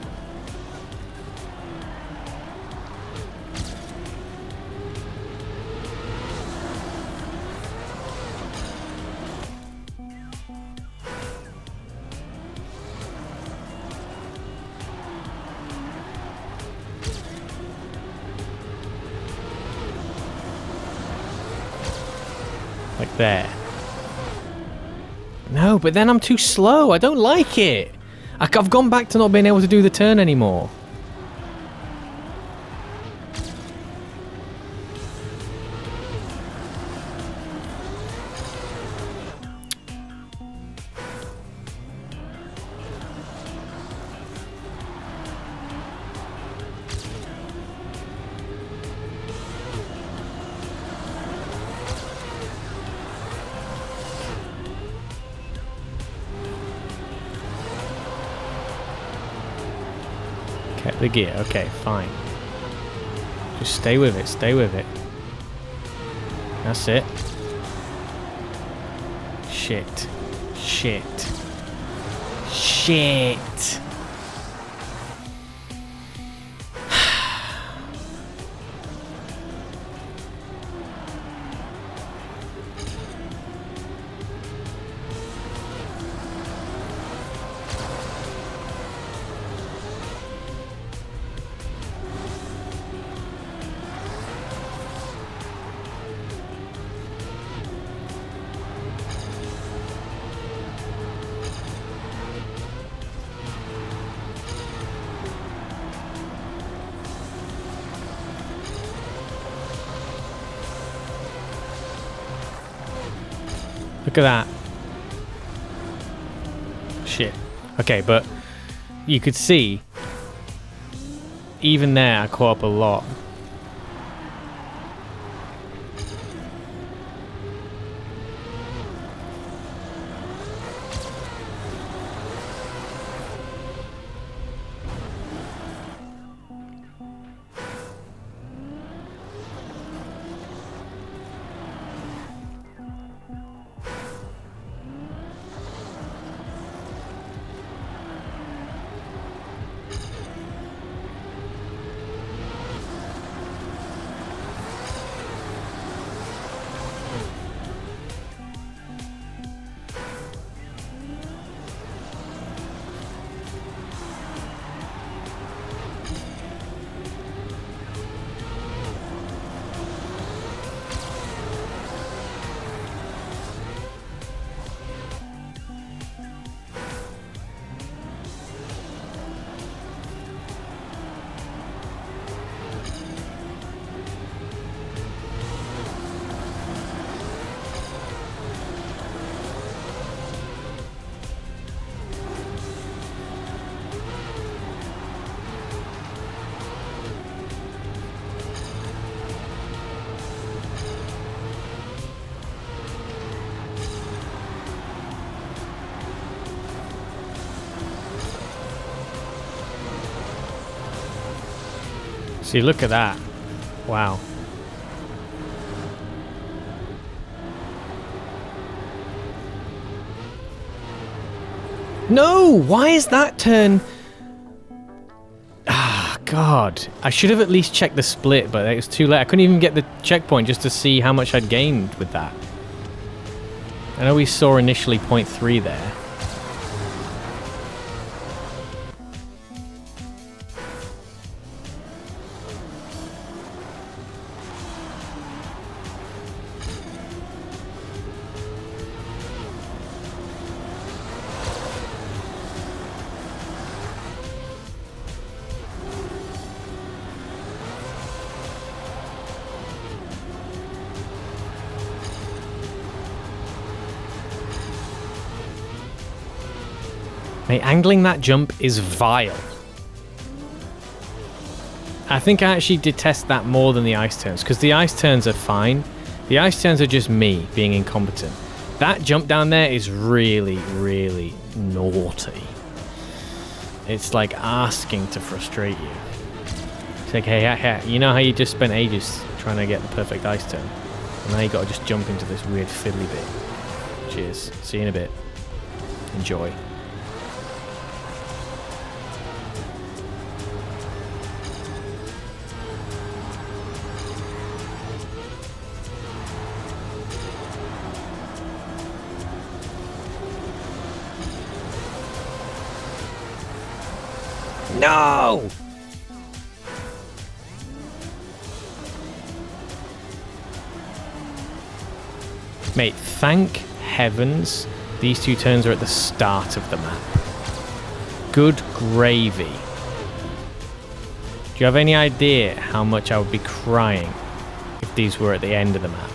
Like there. No, but then I'm too slow. I don't like it. I've gone back to not being able to do the turn anymore. Kept the gear. Okay, fine. Just stay with it. Stay with it. That's it. Shit. Shit. Shit. Look at that. Shit. Okay, but you could see, even there, I caught up a lot. See, look at that. Wow. No! Why is that turn... Ah, God. I should have at least checked the split, but it was too late. I couldn't even get the checkpoint just to see how much I'd gained with that. I know we saw initially 0.3 there. Mate, angling that jump is vile. I think I actually detest that more than the ice turns, because the ice turns are fine. The ice turns are just me being incompetent. That jump down there is really, really naughty. It's like asking to frustrate you. It's like, hey, you know how you just spent ages trying to get the perfect ice turn? And now you got to just jump into this weird fiddly bit. Cheers. See you in a bit. Enjoy. No! Mate, thank heavens these two turns are at the start of the map. Good gravy. Do you have any idea how much I would be crying if these were at the end of the map?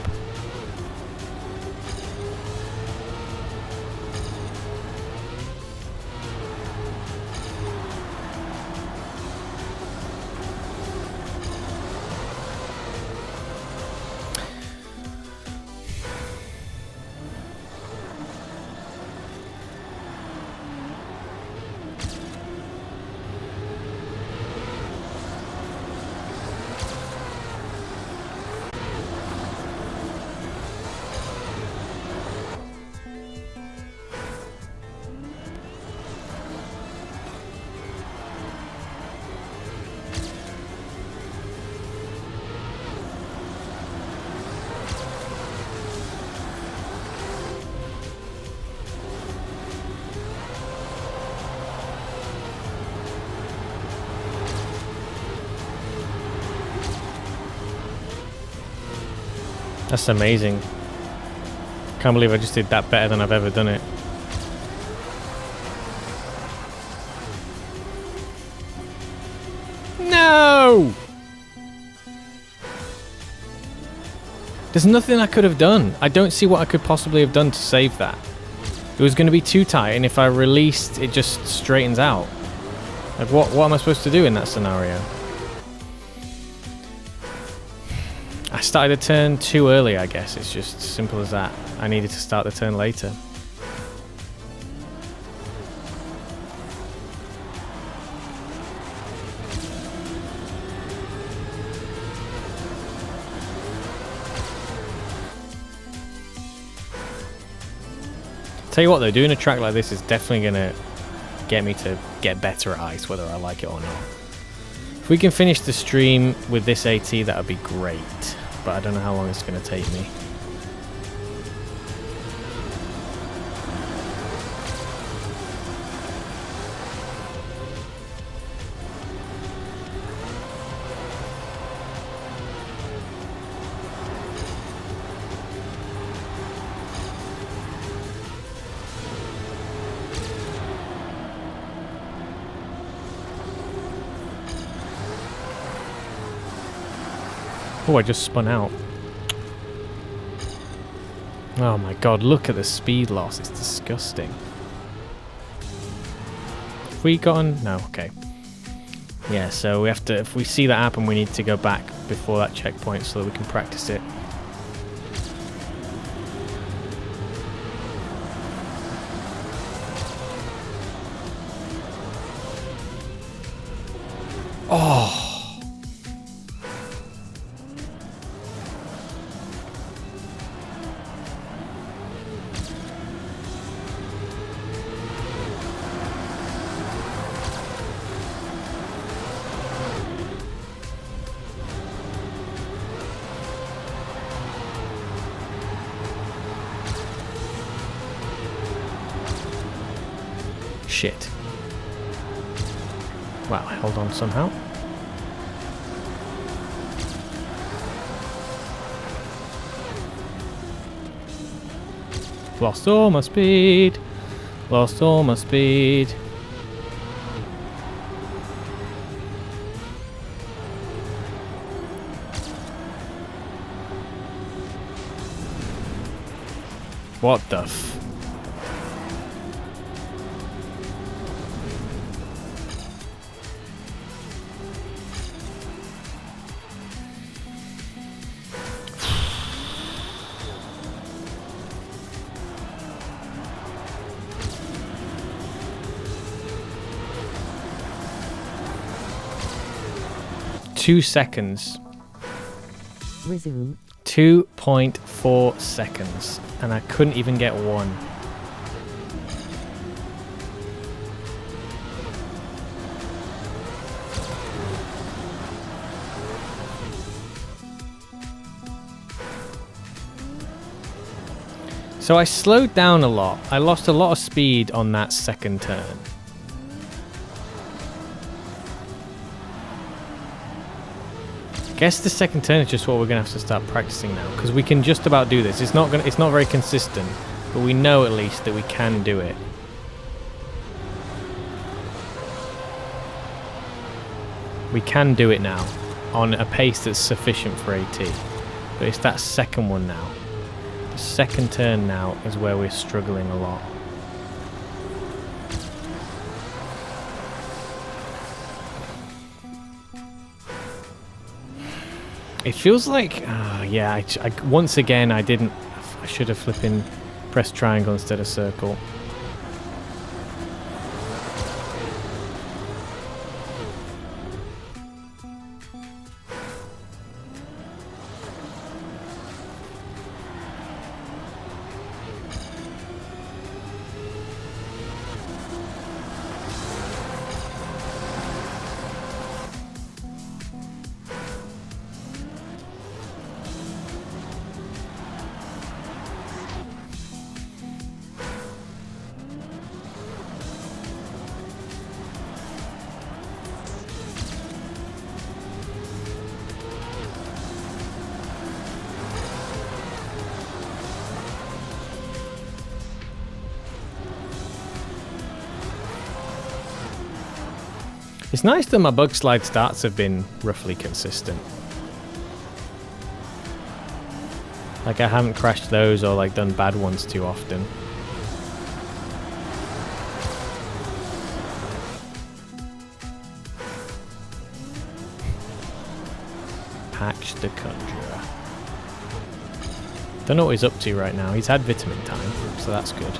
That's amazing. Can't believe I just did that better than I've ever done it. No! There's nothing I could have done. I don't see what I could possibly have done to save that. It was going to be too tight, and if I released, it just straightens out. Like, what am I supposed to do in that scenario? I started the turn too early, I guess. It's just as simple as that. I needed to start the turn later. Tell you what though, doing a track like this is definitely going to get me to get better at ice, whether I like it or not. If we can finish the stream with this AT, that would be great. But I don't know how long it's going to take me. Oh, I just spun out. Oh my god, look at the speed loss. It's disgusting. Have we gotten... No, okay. Yeah, so we have to... If we see that happen, we need to go back before that checkpoint so that we can practice it. Oh! Shit. Wow, I held on somehow. Lost all my speed. Lost all my speed. What the f... 2 seconds. Resume. 2.4 seconds. And I couldn't even get one. So I slowed down a lot. I lost a lot of speed on that second turn. Guess the second turn is just what we're gonna have to start practicing now, because we can just about do this. It's not very consistent, but we know at least that we can do it. We can do it now on a pace that's sufficient for AT. But it's that second one now. The second turn now is where we're struggling a lot. It feels like, yeah, once again I should have flipping pressed triangle instead of circle. It's nice that my bug slide starts have been roughly consistent. Like I haven't crashed those or like done bad ones too often. Patch the Conjurer. Don't know what he's up to right now. He's had vitamin time, so that's good.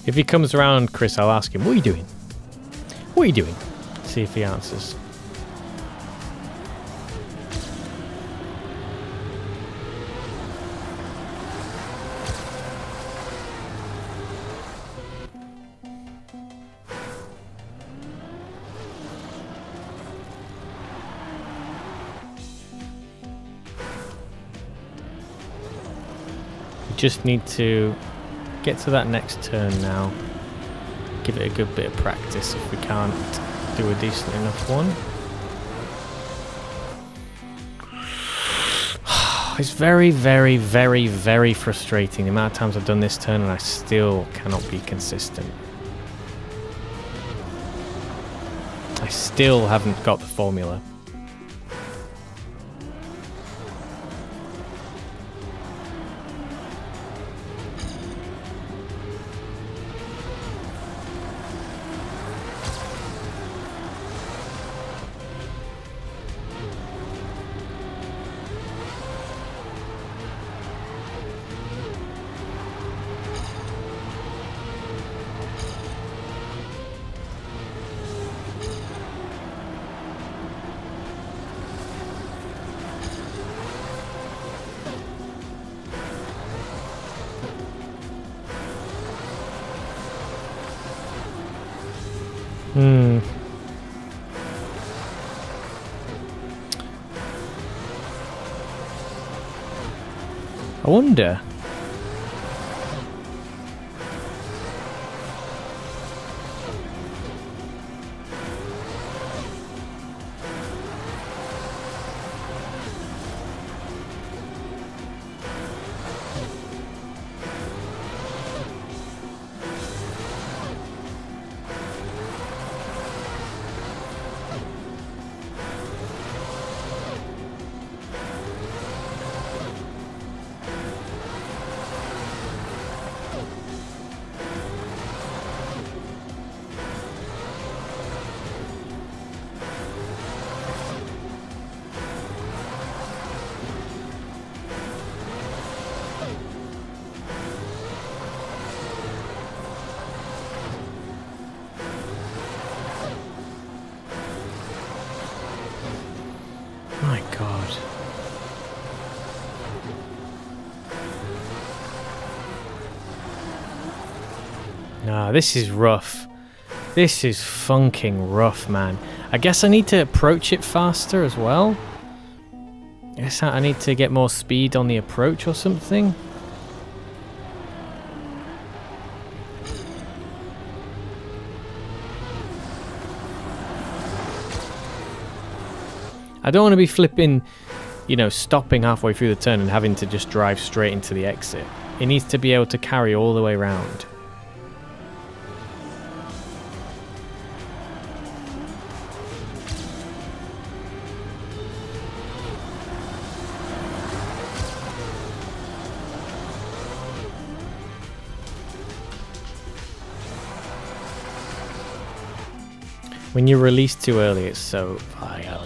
If he comes around, Chris, I'll ask him, what are you doing? What are you doing? See if he answers. We just need to get to that next turn now. Give it a good bit of practice if we can't do a decent enough one. It's very, very, very, very frustrating the amount of times I've done this turn and I still cannot be consistent. I still haven't got the formula. I wonder. Ah, this is rough. This is funking rough, man. I guess I need to approach it faster as well. I guess I need to get more speed on the approach or something. I don't want to be flipping, you know, stopping halfway through the turn and having to just drive straight into the exit. It needs to be able to carry all the way around. When you're released too early, it's so vile.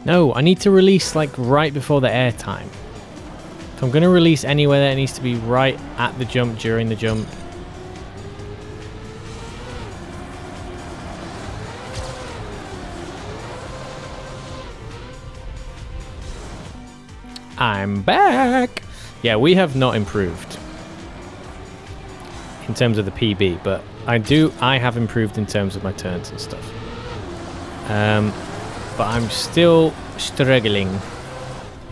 No, I need to release like right before the air time. So I'm going to release anywhere that it needs to be right at the jump, during the jump. I'm back! Yeah, we have not improved in terms of the PB, but I have improved in terms of my turns and stuff. But I'm still struggling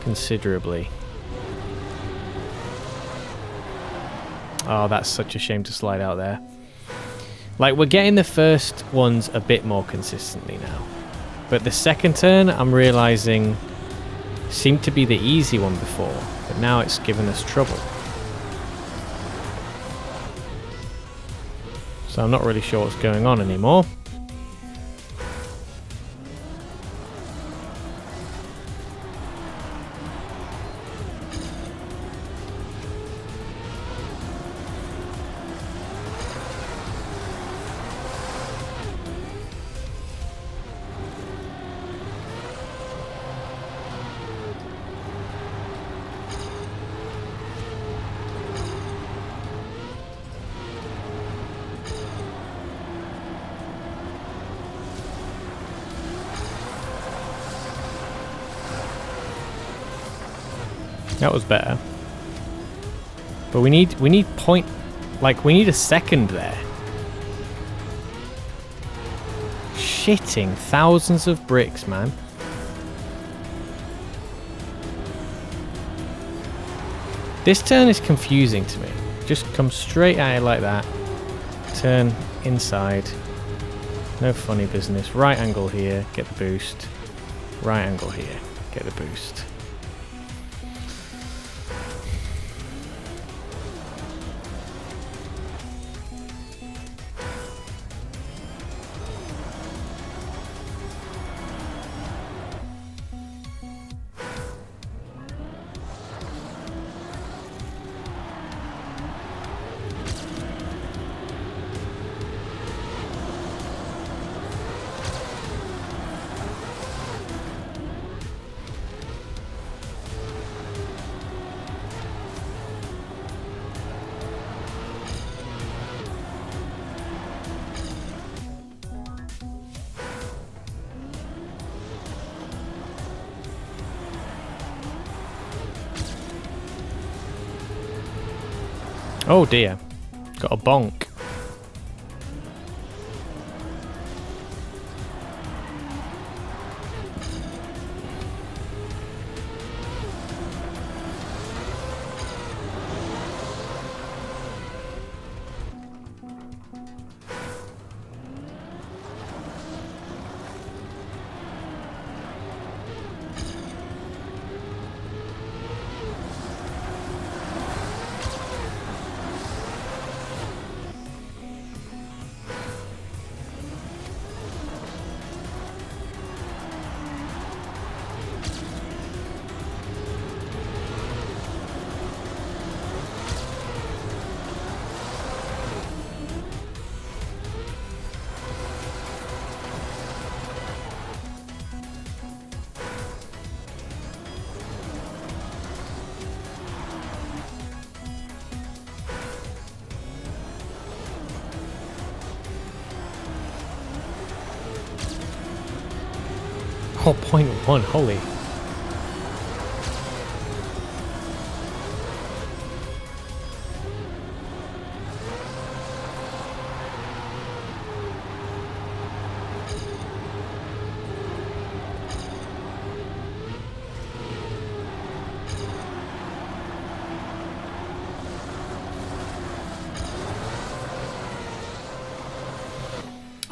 considerably. Oh, that's such a shame to slide out there. Like, we're getting the first ones a bit more consistently now. But the second turn, I'm realizing, seemed to be the easy one before. But now it's given us trouble. So I'm not really sure what's going on anymore. That was better. But we need point, like we need a second there. Shitting thousands of bricks, man. This turn is confusing to me. Just come straight at it like that. Turn inside. No funny business. Right angle here, get the boost. Right angle here, get the boost. Oh dear, got a bonk. 0.1, holy.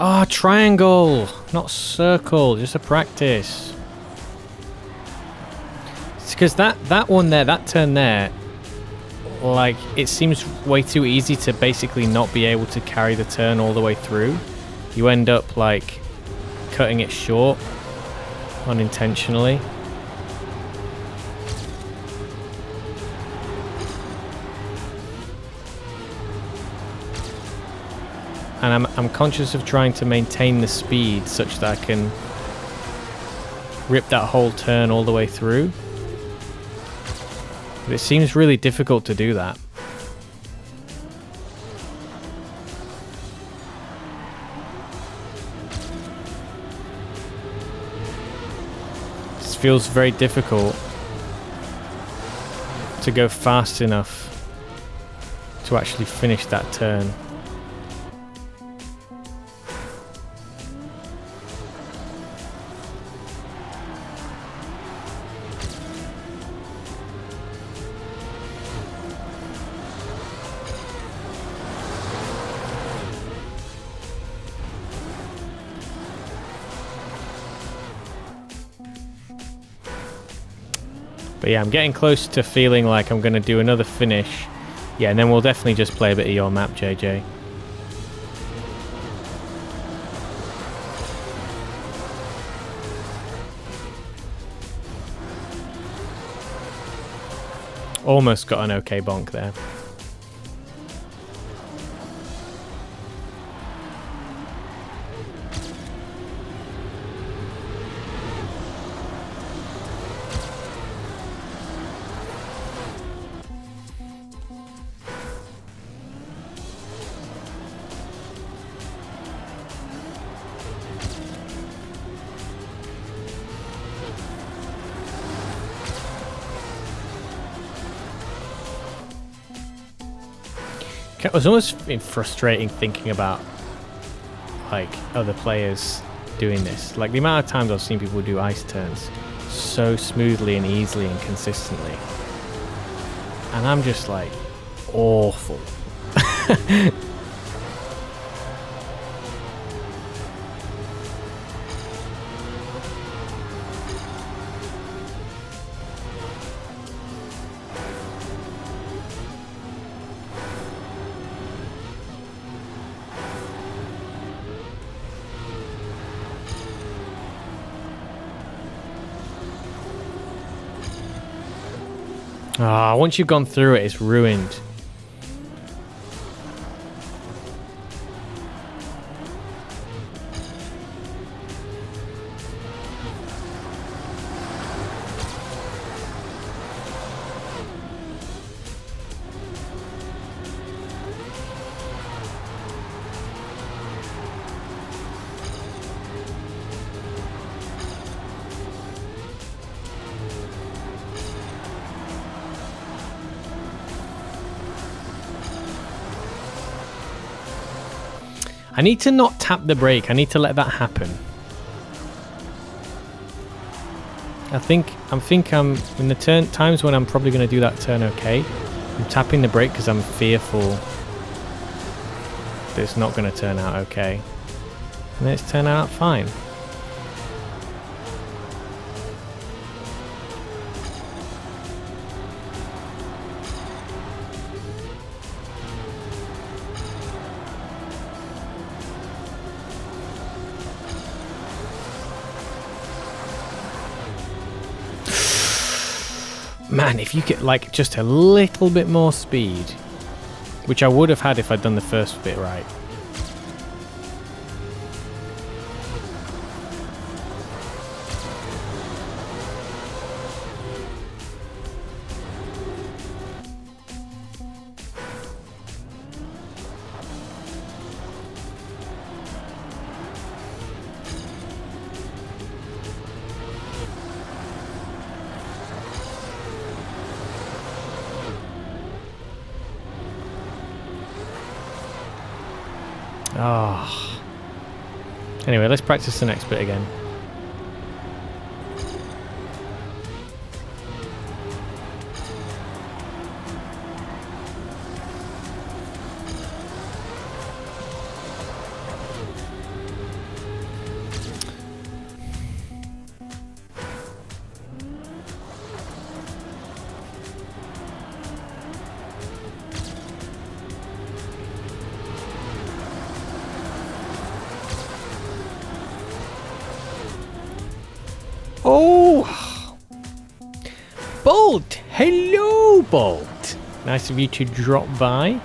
Ah, triangle, not circle, just a practice. It's because that one there, that turn there, like, it seems way too easy to basically not be able to carry the turn all the way through. You end up, like, cutting it short unintentionally. And I'm conscious of trying to maintain the speed such that I can rip that whole turn all the way through. But it seems really difficult to do that. This feels very difficult to go fast enough to actually finish that turn. But yeah, I'm getting close to feeling like I'm going to do another finish. Yeah, and then we'll definitely just play a bit of your map, JJ. Almost got an okay bonk there. It was almost frustrating thinking about, like, other players doing this. Like, the amount of times I've seen people do ice turns so smoothly and easily and consistently. And I'm just, like, awful. Ah, once you've gone through it, it's ruined. I need to not tap the brake. I need to let that happen. I think I'm in the times when I'm probably going to do that turn okay. I'm tapping the brake because I'm fearful that it's not going to turn out okay. And then it's turned out fine. Man, if you get, like, just a little bit more speed, which I would have had if I'd done the first bit right. Oh. Anyway, let's practice the next bit again. Oh! Bolt! Hello, Bolt! Nice of you to drop by.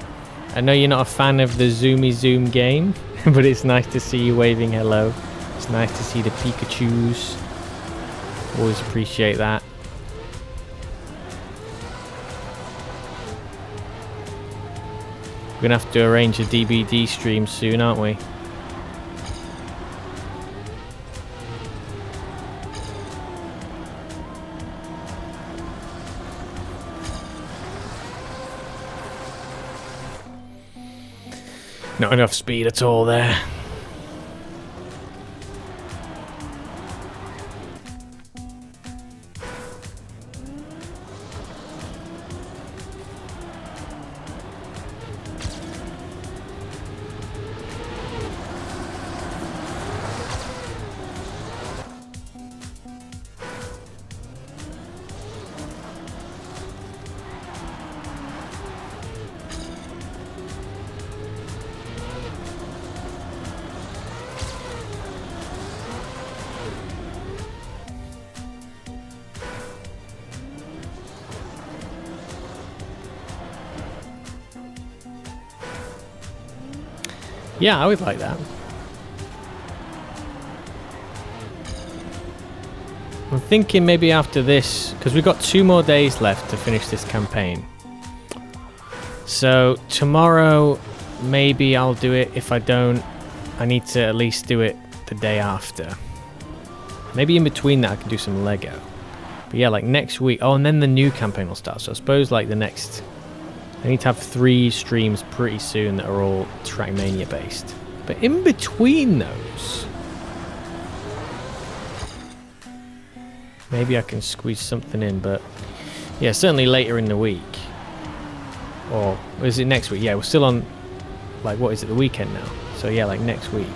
I know you're not a fan of the Zoomy Zoom game, but it's nice to see you waving hello. It's nice to see the Pikachus. Always appreciate that. We're gonna have to arrange a DVD stream soon, aren't we? Not enough speed at all there. Yeah, I would like that. I'm thinking maybe after this, because we've got 2 more days left to finish this campaign. So tomorrow, maybe I'll do it. If I don't, I need to at least do it the day after. Maybe in between that I can do some Lego. But yeah, like next week. Oh, and then the new campaign will start. So I suppose like the next... I need to have 3 streams pretty soon that are all Trackmania based. But in between those, maybe I can squeeze something in. But yeah, certainly later in the week. Or is it next week? Yeah, we're still on, like, what is it, the weekend now? So yeah, like next week.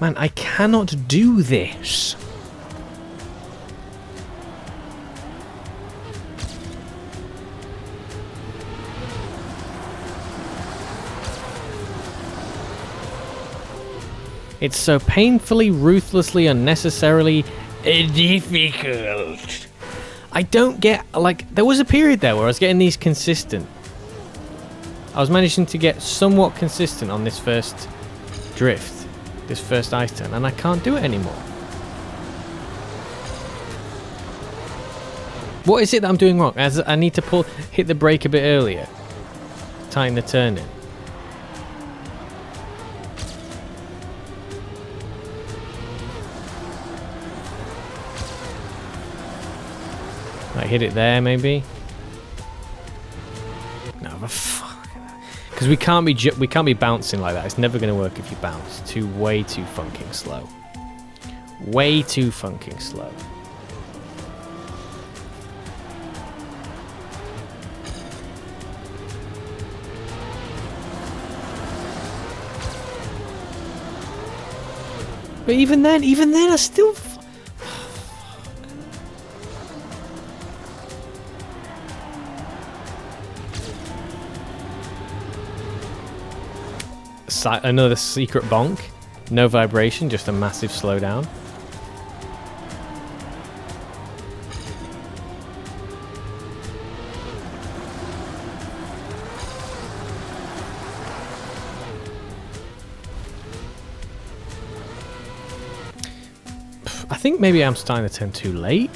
Man, I cannot do this. It's so painfully, ruthlessly, unnecessarily difficult. I don't get, like, there was a period there where I was getting these consistent. I was managing to get somewhat consistent on this first drift, this first ice turn, and I can't do it anymore. What is it that I'm doing wrong? As I need to hit the brake a bit earlier, tighten the turn in. I hit it there, maybe. No, but fuck. Because we can't be bouncing like that. It's never going to work if you bounce. Way too funking slow. Way too funking slow. But even then, I still. Another secret bonk. No vibration, just a massive slowdown. I think maybe I'm starting to turn too late.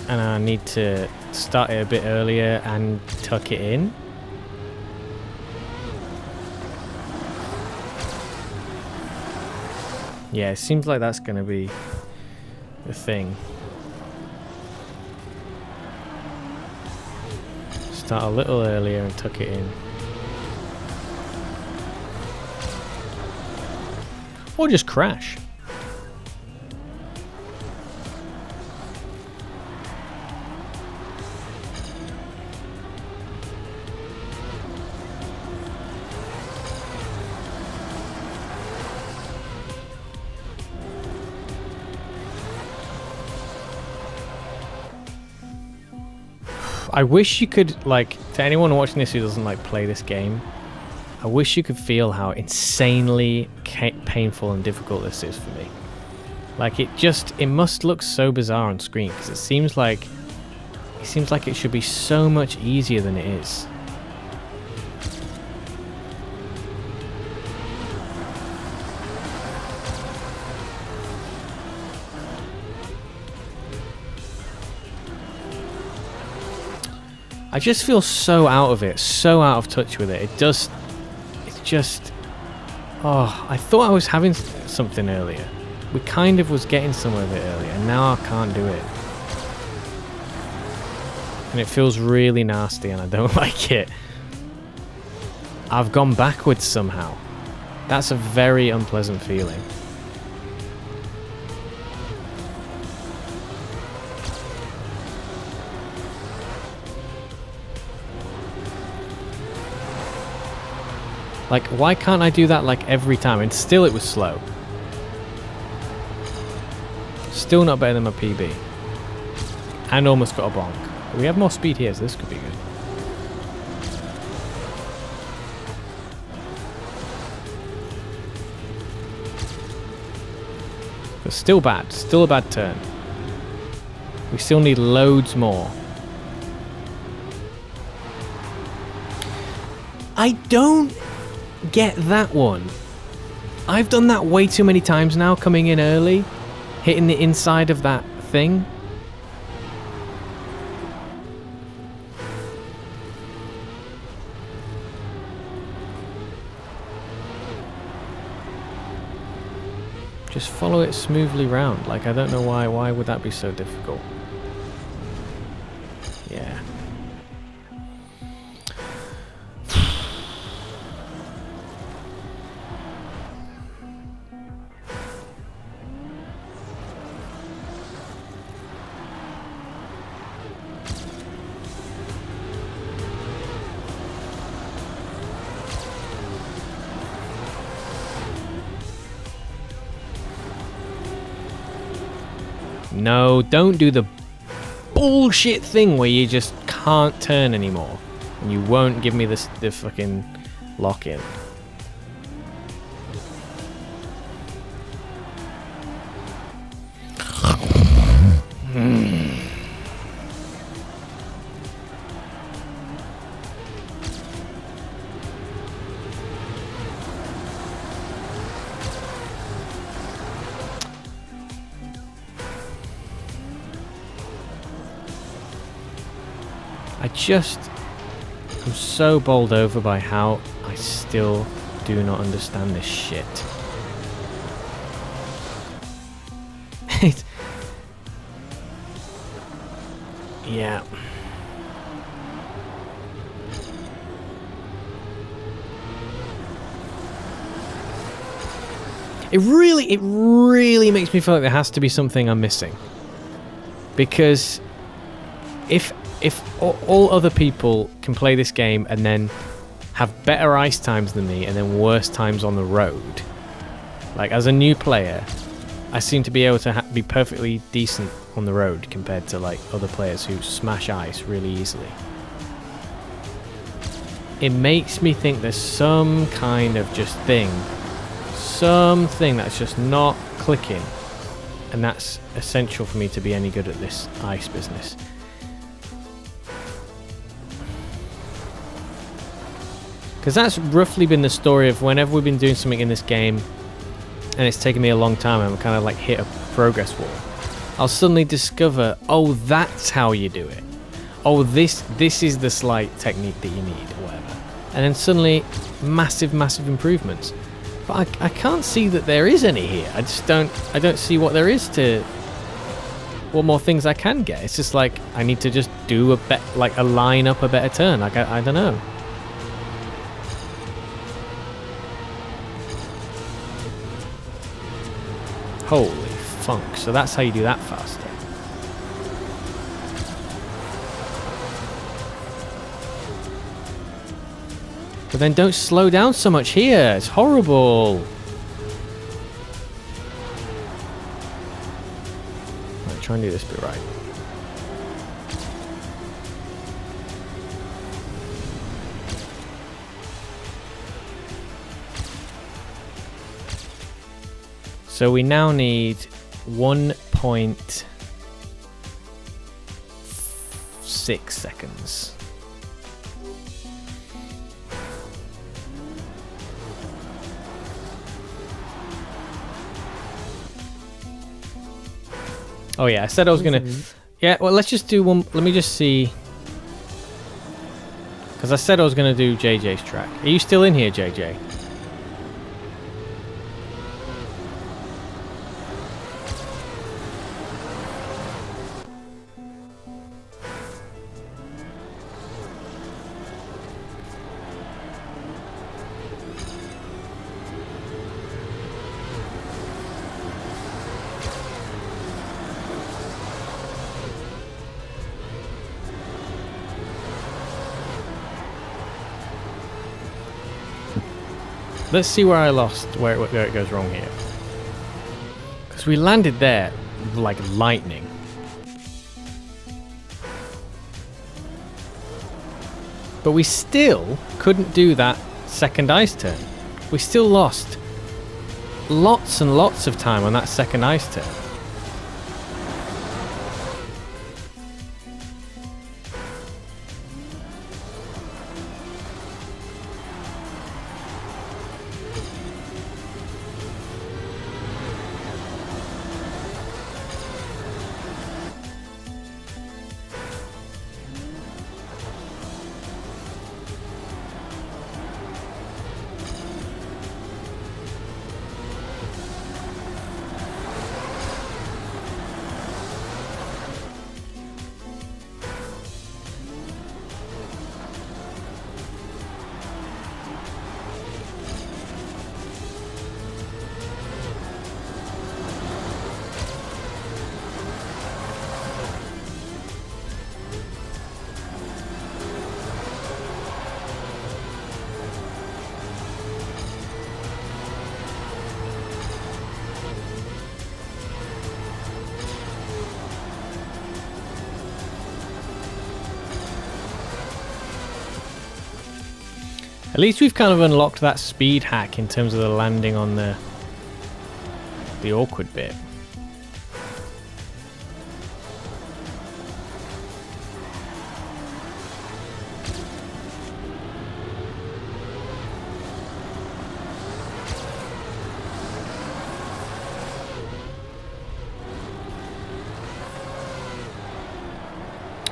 And I need to start it a bit earlier and tuck it in. Yeah, it seems like that's going to be the thing. Just start a little earlier and tuck it in. Or just crash. I wish you could, like, to anyone watching this who doesn't like play this game, I wish you could feel how insanely painful and difficult this is for me. Like, it must look so bizarre on screen because it seems like it should be so much easier than it is. I just feel so out of it, so out of touch with it. It's just, oh, I thought I was having something earlier. We kind of was getting somewhere with it earlier, and now I can't do it. And it feels really nasty, and I don't like it. I've gone backwards somehow. That's a very unpleasant feeling. Like, why can't I do that, like, every time? And still it was slow. Still not better than my PB. And almost got a bonk. We have more speed here, so this could be good. But still bad. Still a bad turn. We still need loads more. I don't get that one. I've done that way too many times now, coming in early, hitting the inside of that thing. Just follow it smoothly round. Like, I don't know why would that be so difficult? Yeah. No, don't do the bullshit thing where you just can't turn anymore. And you won't give me the fucking lock-in. I'm so bowled over by how I still do not understand this shit. Yeah. It really makes me feel like there has to be something I'm missing. Because if all other people can play this game and then have better ice times than me and then worse times on the road, like, as a new player, I seem to be able to be perfectly decent on the road compared to, like, other players who smash ice really easily. It makes me think there's some kind of just something that's just not clicking, and that's essential for me to be any good at this ice business. Because that's roughly been the story of whenever we've been doing something in this game and it's taken me a long time and I'm kind of like hit a progress wall, I'll suddenly discover, oh, that's how you do it. Oh, this is the slight technique that you need, or whatever. And then suddenly, massive improvements. But I can't see that there is any here. I don't see what there is to what more things I can get. It's just like I need to just do a line up a better turn. Like I don't know. Holy funk! So that's how you do that faster. But then don't slow down so much here. It's horrible. Right, try and do this bit right. So we now need 1.6 seconds. Oh yeah, I said I was gonna... Yeah, well let's just do one... Let me just see... Because I said I was gonna do JJ's track. Are you still in here, JJ? Let's see where I lost, where it goes wrong here. Because we landed there like lightning. But we still couldn't do that second ice turn. We still lost lots and lots of time on that second ice turn. At least we've kind of unlocked that speed hack in terms of the landing on the awkward bit.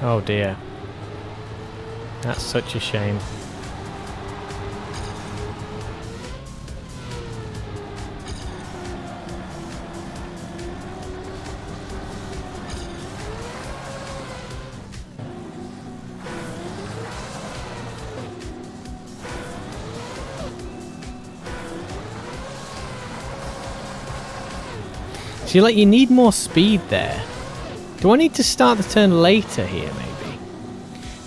Oh dear. That's such a shame. See, like, you need more speed there. Do I need to start the turn later here, maybe?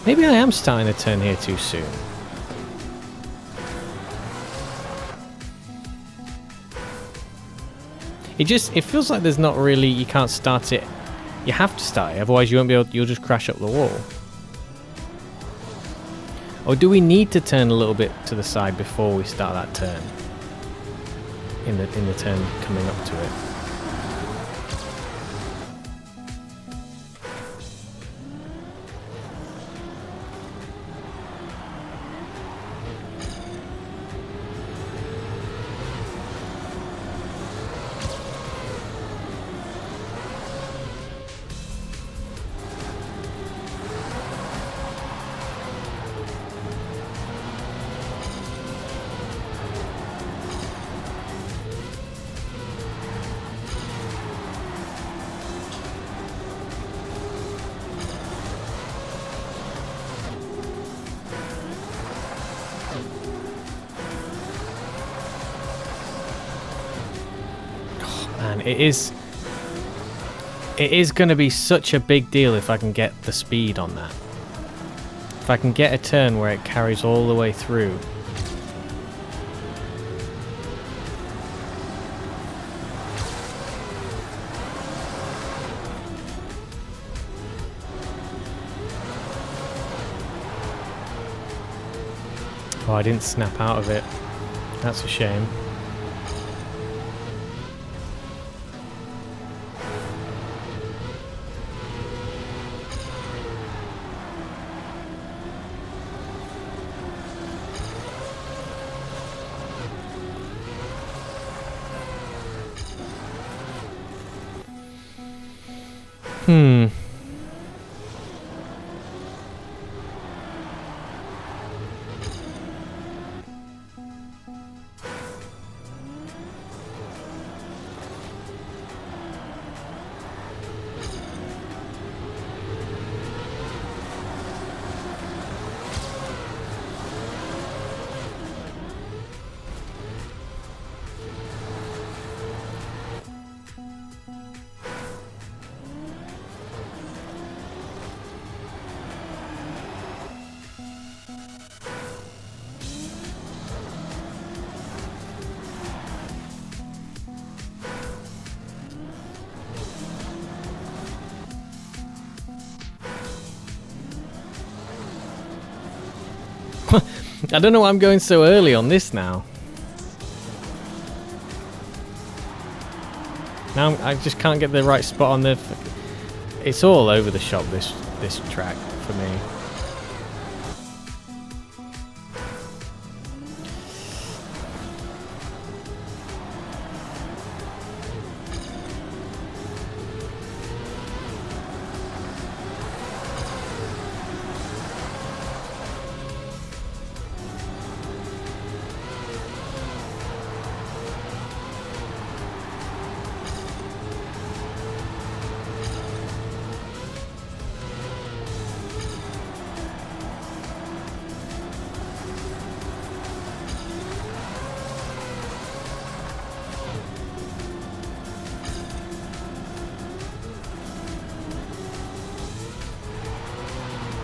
Maybe I am starting the turn here too soon. It feels like there's not really, you can't start it. You have to start it, otherwise you won't be able, you'll just crash up the wall. Or do we need to turn a little bit to the side before we start that turn? In the turn coming up to it. man. It is going to be such a big deal if I can get the speed on that. If I can get a turn where it carries all the way through. Oh, I didn't snap out of it. That's a shame. I don't know why I'm going so early on this now. Now I just can't get the right spot on the... It's all over the shop, this track, for me.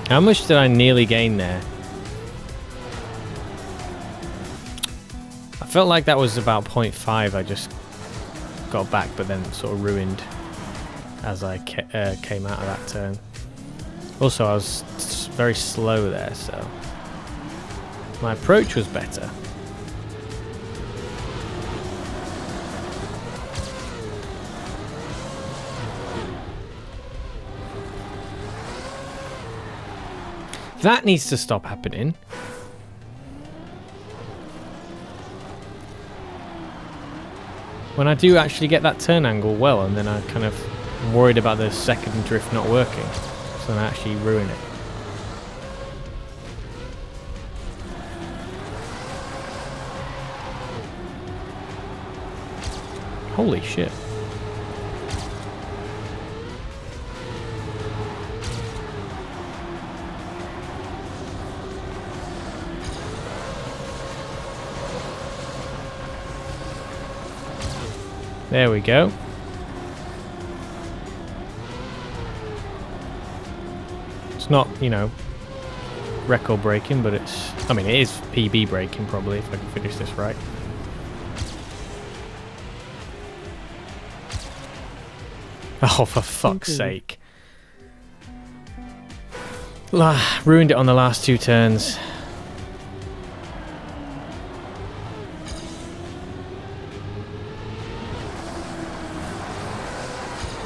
How much did I nearly gain there? I felt like that was about 0.5. I just got back, but then sort of ruined as I came out of that turn. Also, I was very slow there, so my approach was better. That needs to stop happening. When I do actually get that turn angle well, and then I kind of am worried about the second drift not working, so then I actually ruin it. Holy shit. There we go. It's not, you know, record breaking, but it's... I mean, it is PB breaking, probably, if I can finish this right. Oh, for fuck's sake. Ruined it on the last two turns.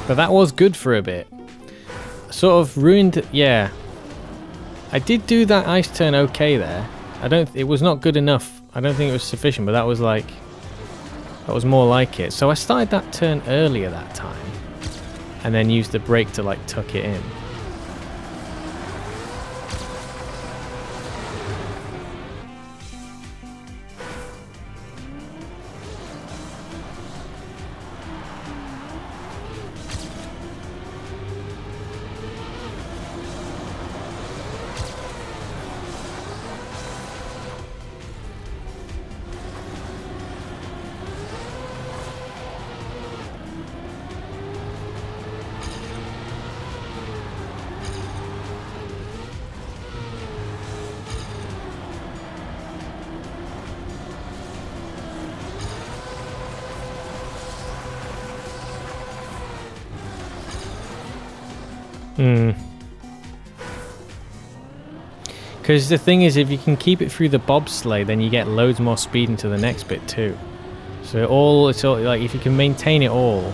But that was good for a bit. Sort of ruined, yeah. I did do that ice turn okay there. It was not good enough. I don't think it was sufficient, but that was like, that was more like it. So I started that turn earlier that time, and then used the brake to like tuck it in. Because the thing is, if you can keep it through the bobsleigh, then you get loads more speed into the next bit too. So it's all like if you can maintain it all.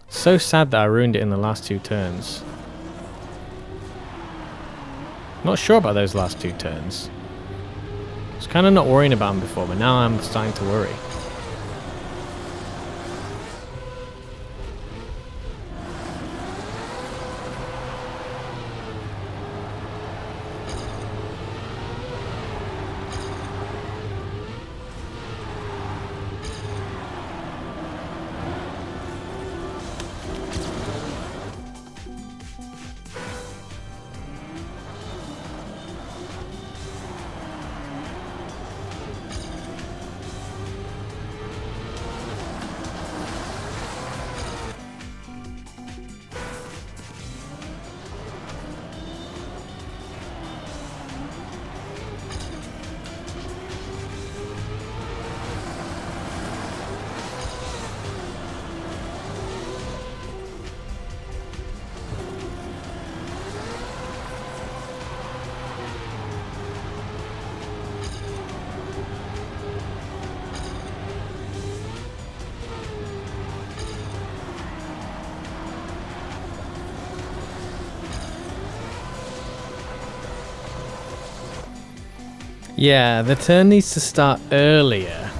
So sad that I ruined it in the last 2 turns. Not sure about those last 2 turns. I was kind of not worrying about them before, but now I'm starting to worry. Yeah, the turn needs to start earlier.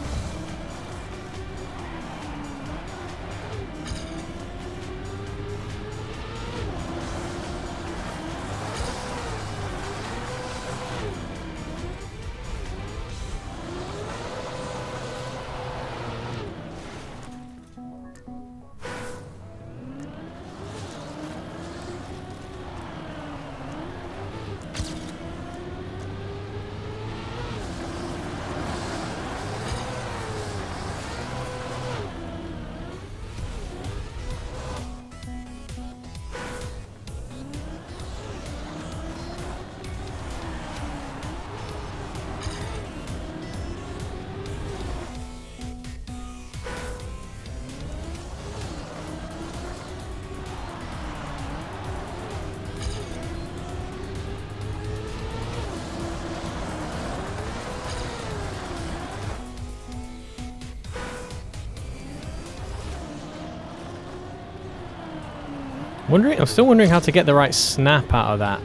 I'm still wondering how to get the right snap out of that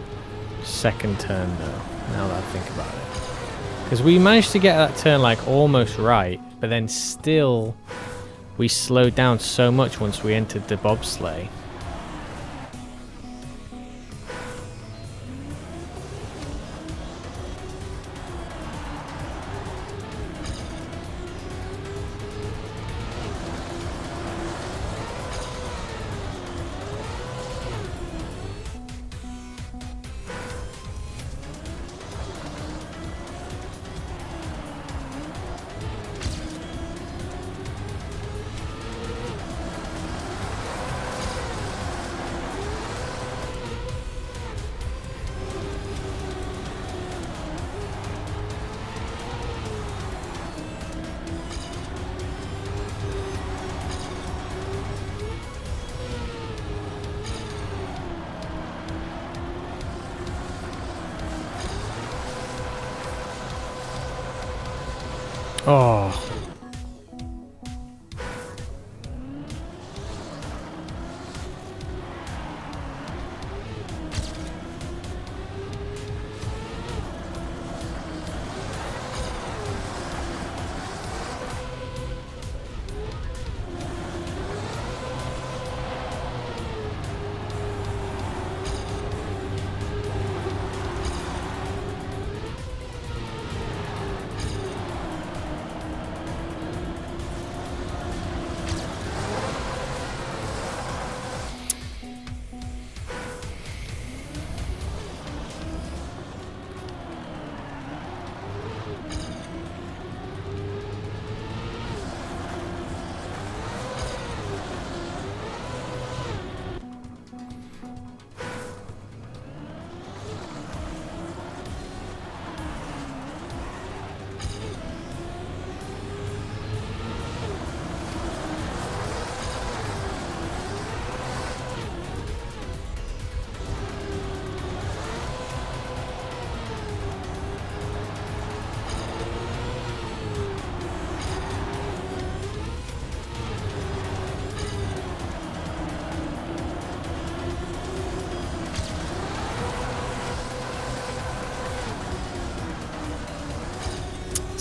second turn though, now that I think about it. Because we managed to get that turn like almost right, but then still we slowed down so much once we entered the bobsleigh. Oh.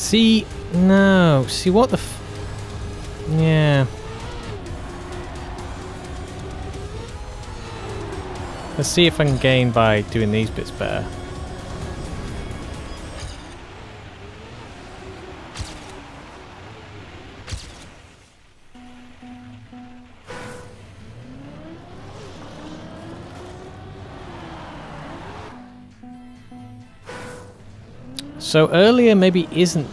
See, no. See what the yeah. Let's see if I can gain by doing these bits better. So earlier maybe isn't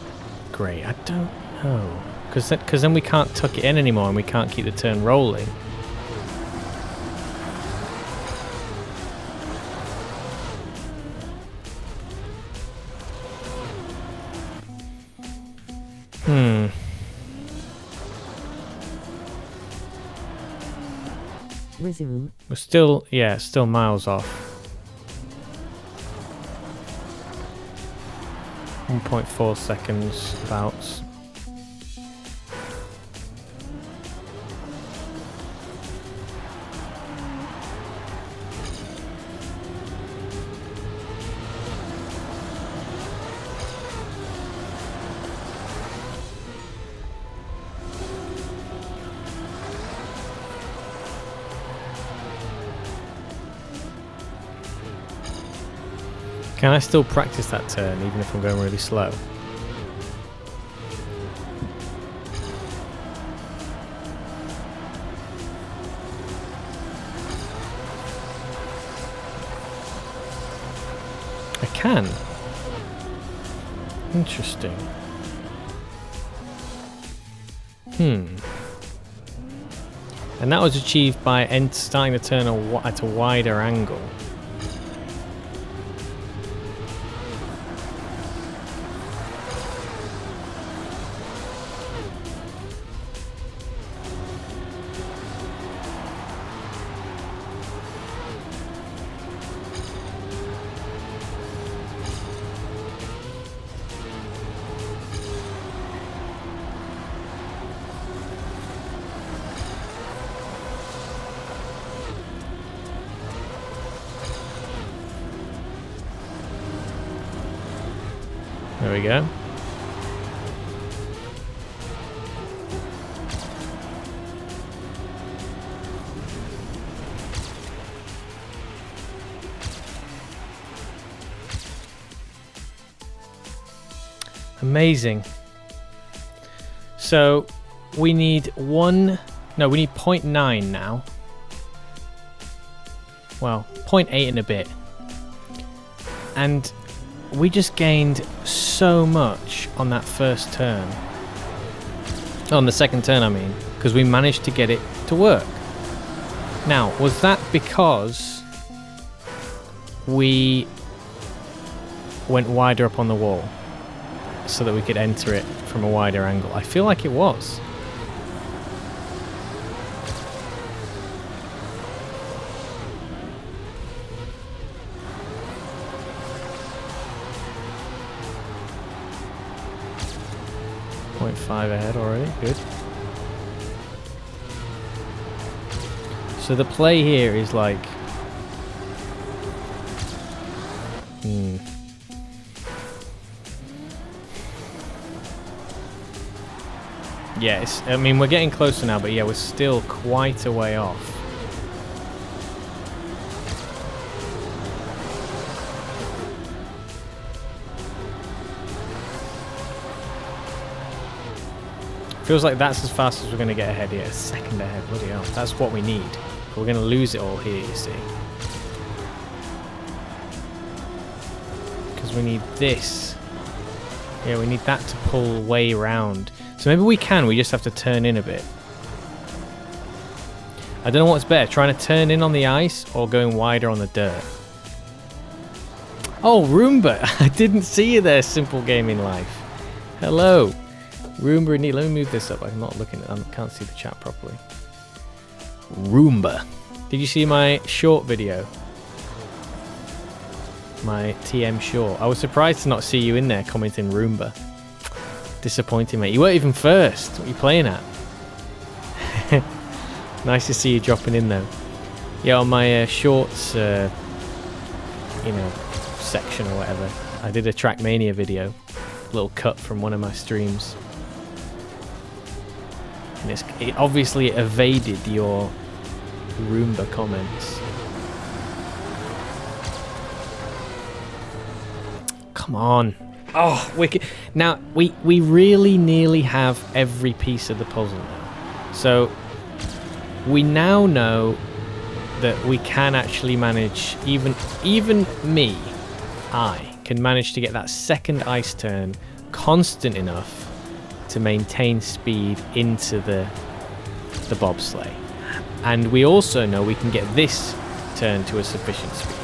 great. I don't know. Because then we can't tuck it in anymore and we can't keep the turn rolling. Resume. We're still, yeah, still miles off. 1.4 seconds about. Can I still practice that turn even if I'm going really slow? I can. Interesting. And that was achieved by starting the turn at a wider angle. There we go. Amazing. So we need we need 0.9 now. Well, 0.8 and a bit. And we just gained so much on that first turn. On the second turn, I mean, because we managed to get it to work. Now, was that because we went wider up on the wall so that we could enter it from a wider angle? I feel like it was. .5 ahead already, good. So the play here is like... Yes, I mean, we're getting closer now, but yeah, we're still quite a way off. Feels like that's as fast as we're going to get ahead here. A second ahead, bloody hell. That's what we need. But we're going to lose it all here, you see. Because we need this. Yeah, we need that to pull way round. So maybe we can, we just have to turn in a bit. I don't know what's better, trying to turn in on the ice or going wider on the dirt. Oh, Roomba! I didn't see you there, Simple Gaming Life. Hello. Roomba and let me move this up. I'm not looking at I can't see the chat properly. Roomba. Did you see my short video? My TM short. I was surprised to not see you in there commenting Roomba. Disappointing, mate. You weren't even first. What are you playing at? Nice to see you dropping in though. Yeah, on my shorts, section or whatever, I did a Trackmania video. little cut from one of my streams. And it obviously evaded your Roomba comments. Come on. Oh, wicked. Now, we really nearly have every piece of the puzzle now. So, we now know that we can actually manage, even I can manage to get that second ice turn constant enough to maintain speed into the bobsleigh. And we also know we can get this turn to a sufficient speed.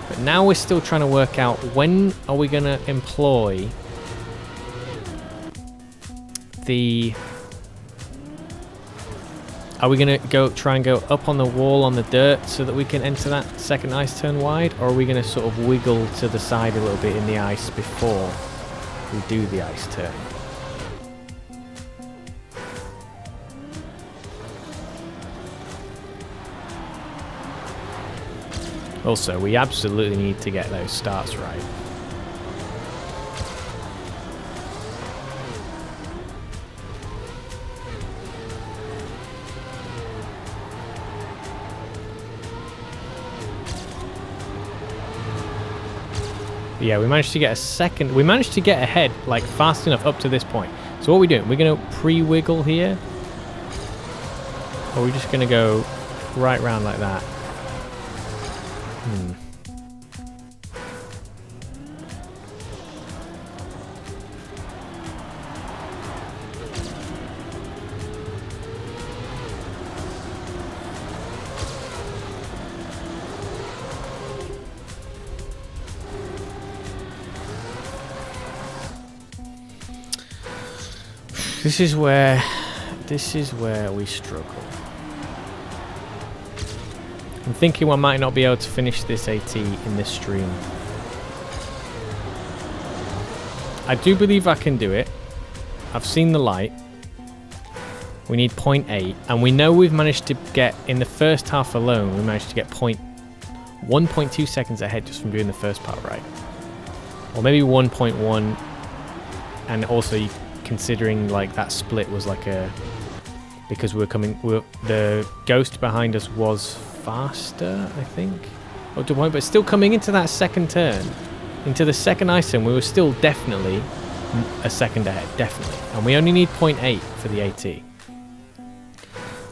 But now we're still trying to work out when are we going to employ the... Are we going to try and go up on the wall on the dirt so that we can enter that second ice turn wide? Or are we going to sort of wiggle to the side a little bit in the ice before we do the ice turn? Also, we absolutely need to get those starts right. But yeah, we managed to get a second. We managed to get ahead, like, fast enough up to this point. So what are we doing? We're going to pre-wiggle here? Or are we just going to go right round like that? This is where we struggle. I'm thinking I might not be able to finish this AT in this stream. I do believe I can do it. I've seen the light. We need 0.8, and we know we've managed to get, in the first half alone, we managed to get 1.2 seconds ahead just from doing the first part right. Or maybe 1.1, and also considering like that split was like a... Because the ghost behind us was faster, I think, up to a point, but still coming into that second turn, into the second ice turn, we were still definitely a second ahead, definitely, and we only need 0.8 for the AT.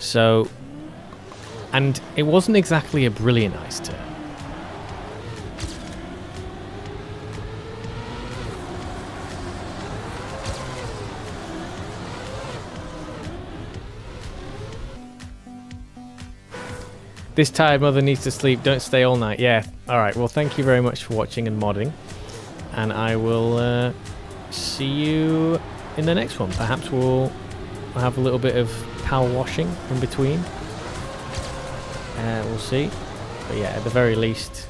So, and it wasn't exactly a brilliant ice turn. This tired mother needs to sleep. Don't stay all night. Yeah. All right. Well, thank you very much for watching and modding. And I will see you in the next one. Perhaps we'll have a little bit of power washing in between. We'll see. But yeah, at the very least,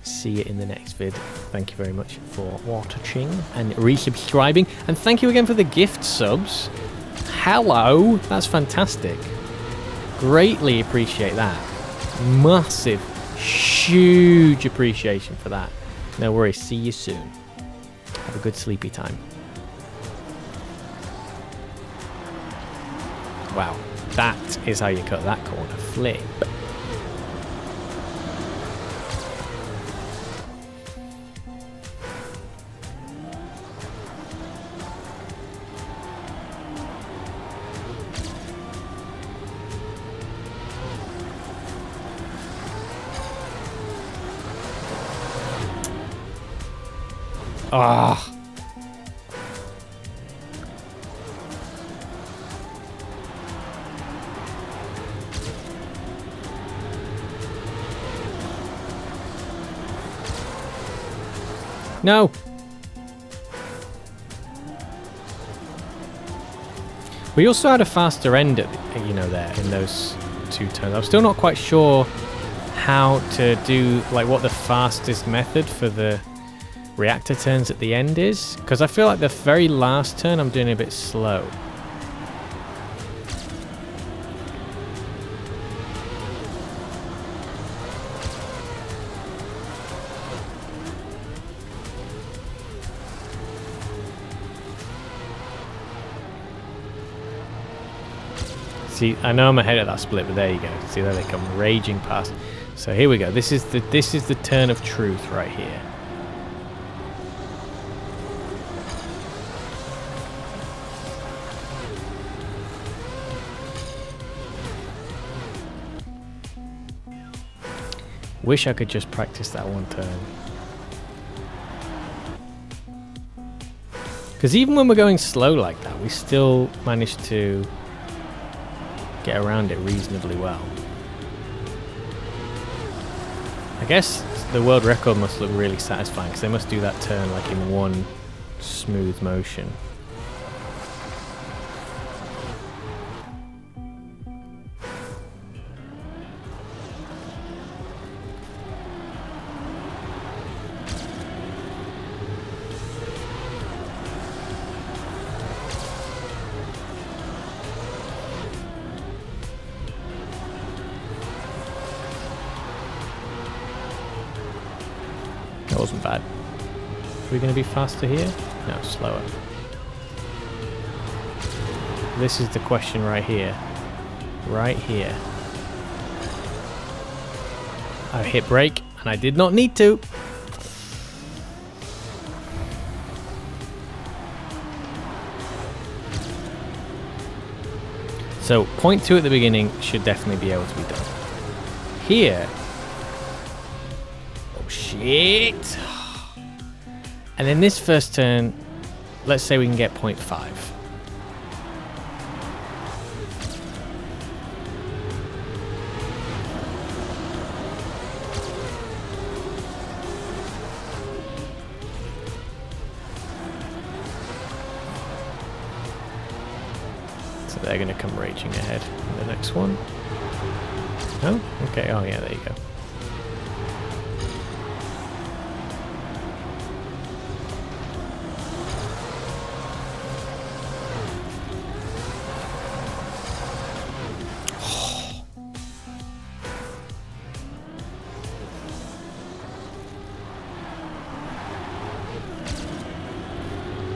see you in the next vid. Thank you very much for watching and resubscribing. And thank you again for the gift subs. Hello. That's fantastic. Greatly appreciate that. Massive, huge appreciation for that. No worries. See you soon. Have a good sleepy time. Wow. That is how you cut that corner. Flip. Ah. No. We also had a faster end at, there in those two turns. I'm still not quite sure how to do, like, what the fastest method for the reactor turns at the end is, because I feel like the very last turn I'm doing a bit slow. See, I know I'm ahead of that split, but there you go. See, there they come raging past. So here we go. This is the turn of truth right here. Wish I could just practice that one turn. Because even when we're going slow like that, we still manage to get around it reasonably well. I guess the world record must look really satisfying because they must do that turn like in one smooth motion. That wasn't bad. Are we going to be faster here? No, slower. This is the question right here. Right here. I hit brake, and I did not need to. So, point 2 at the beginning should definitely be able to be done. Here... Shit. And then this first turn, let's say we can get 0.5. So they're going to come raging ahead in the next one. Oh, okay. Oh, yeah, there you go.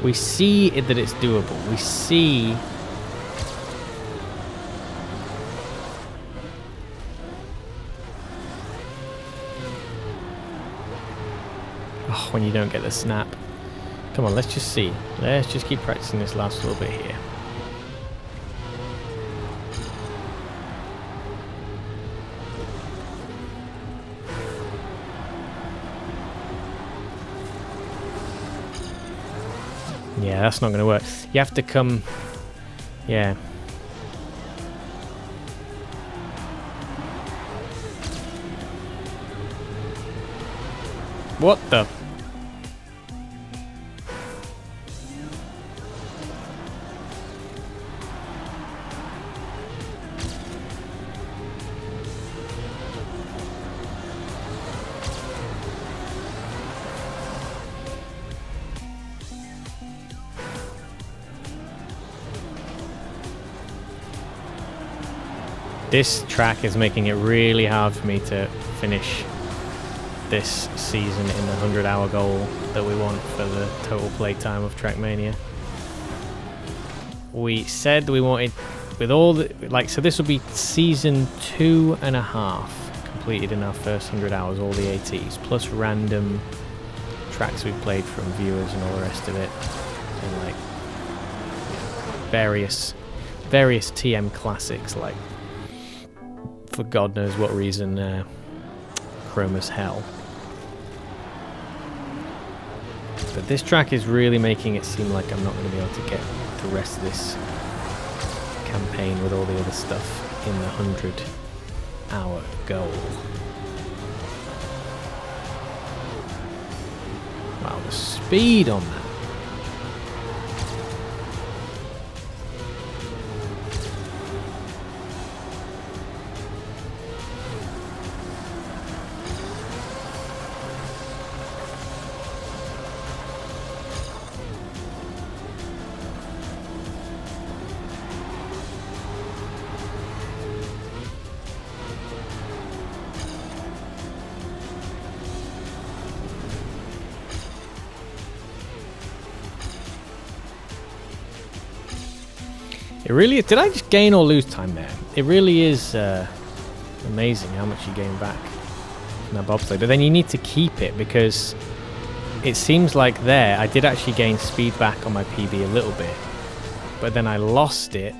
We see that it's doable. We see... Oh, when you don't get the snap. Come on, let's just see. Let's just keep practicing this last little bit here. Yeah, that's not going to work. You have to come... Yeah. What the... This track is making it really hard for me to finish this season in the 100-hour goal that we want for the total playtime of Trackmania. We said we wanted, with all the, like, so this will be season 2.5 completed in our first 100 hours, all the ATs, plus random tracks we've played from viewers and all the rest of it, and like various TM classics, like for God knows what reason, Chrome as Hell. But this track is really making it seem like I'm not going to be able to get the rest of this campaign with all the other stuff in the 100-hour goal. Wow, the speed on that. It really... Did I just gain or lose time there? It really is amazing how much you gain back from that bobsleigh. But then you need to keep it because it seems like there I did actually gain speed back on my PB a little bit. But then I lost it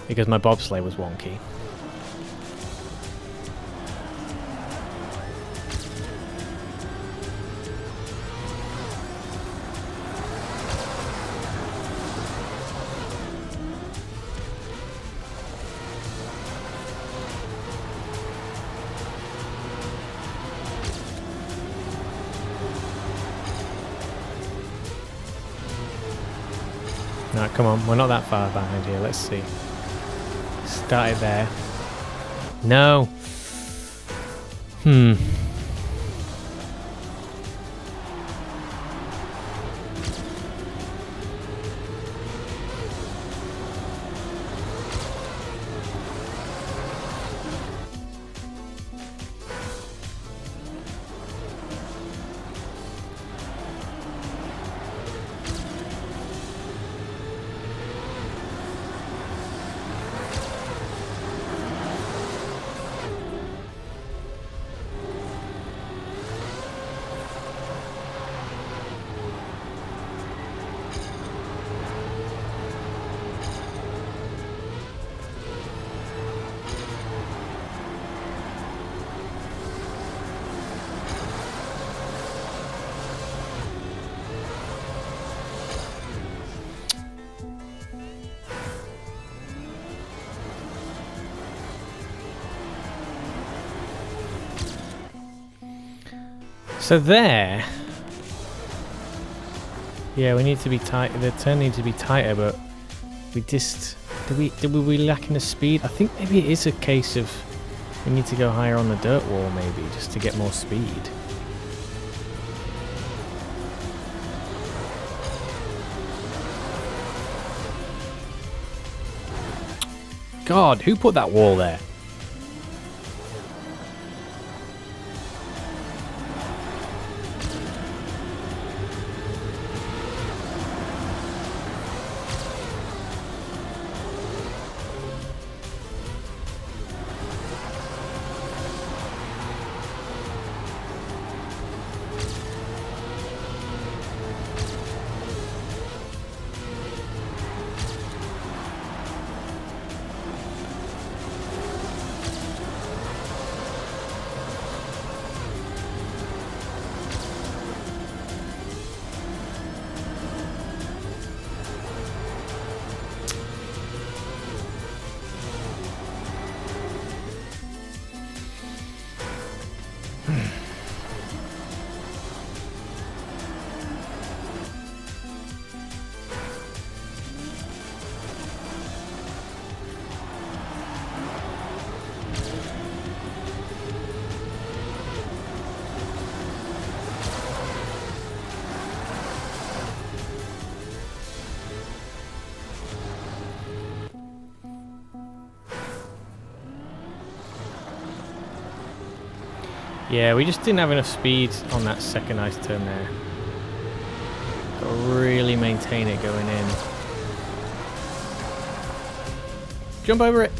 because my bobsleigh was wonky. No, come on, we're not that far behind here. Let's see. Started there. No. So there, yeah, we need to be tight. The turn needs to be tighter, but we just did we lacking the speed? I think maybe it is a case of we need to go higher on the dirt wall, maybe just to get more speed. God, who put that wall there? Yeah, we just didn't have enough speed on that second ice turn there. Got to really maintain it going in. Jump over it!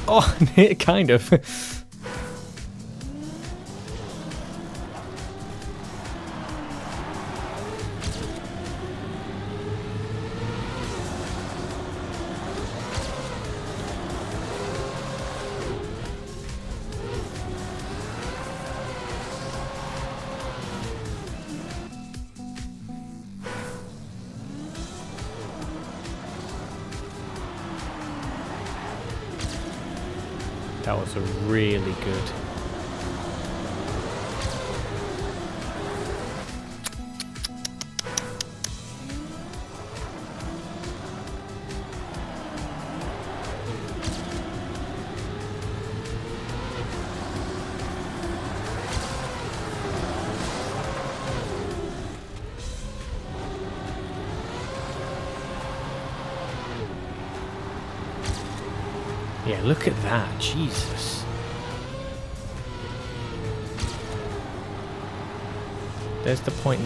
Oh, kind of. That was a really good. Yeah, look at that, Jesus. There's the 0.9.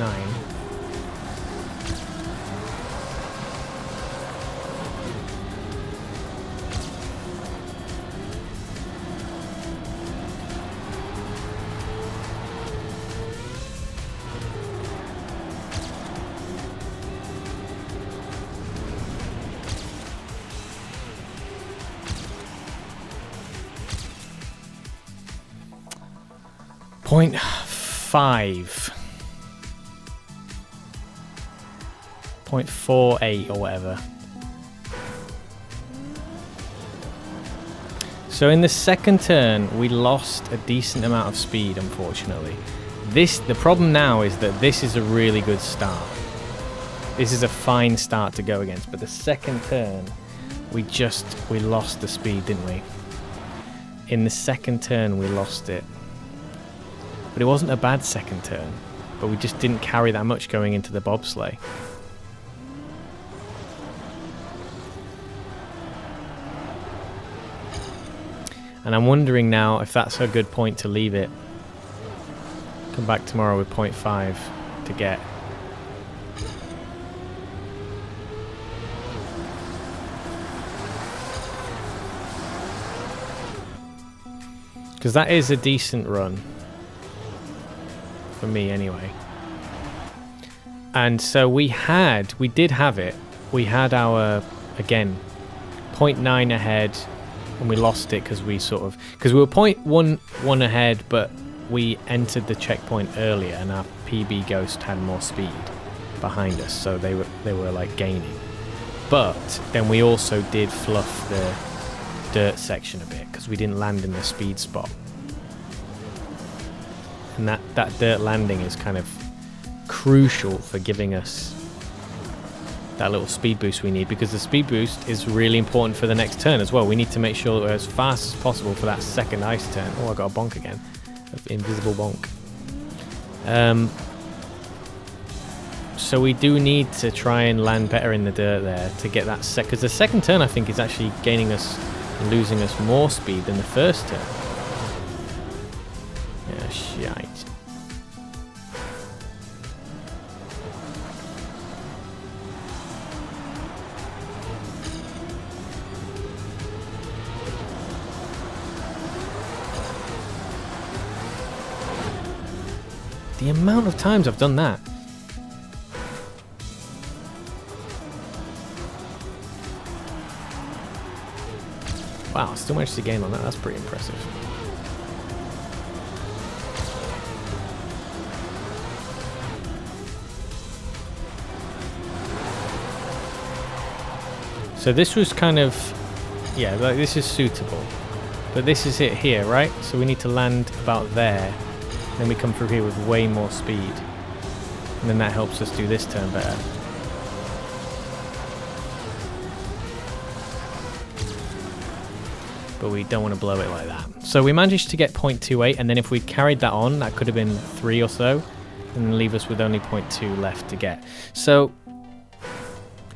0.5. 0.48 or whatever. So in the second turn, we lost a decent amount of speed, unfortunately. The problem now is that this is a really good start. This is a fine start to go against, but the second turn, we lost the speed, didn't we? In the second turn, we lost it. But it wasn't a bad second turn, but we just didn't carry that much going into the bobsleigh. And I'm wondering now if that's a good point to leave it. Come back tomorrow with 0.5 to get. Because that is a decent run. For me anyway. And so we did have it. We had our, again, 0.9 ahead. And we lost it because we were 0.11 ahead, but we entered the checkpoint earlier and our PB Ghost had more speed behind us, so they were like gaining. But then we also did fluff the dirt section a bit because we didn't land in the speed spot. And that dirt landing is kind of crucial for giving us that little speed boost we need, because the speed boost is really important for the next turn as well. We need to make sure that we're as fast as possible for that second ice turn. Oh, I got a bonk again. Invisible bonk. So we do need to try and land better in the dirt there to get that because the second turn I think is actually gaining us and losing us more speed than the first turn. Yeah, shite. The amount of times I've done that. Wow, still managed to gain on that. That's pretty impressive. So this was kind of, yeah, like this is suitable. But this is it here, right? So we need to land about there. Then we come through here with way more speed. And then that helps us do this turn better. But we don't want to blow it like that. So we managed to get 0.28, and then if we carried that on, that could have been 3 or so, and leave us with only 0.2 left to get. So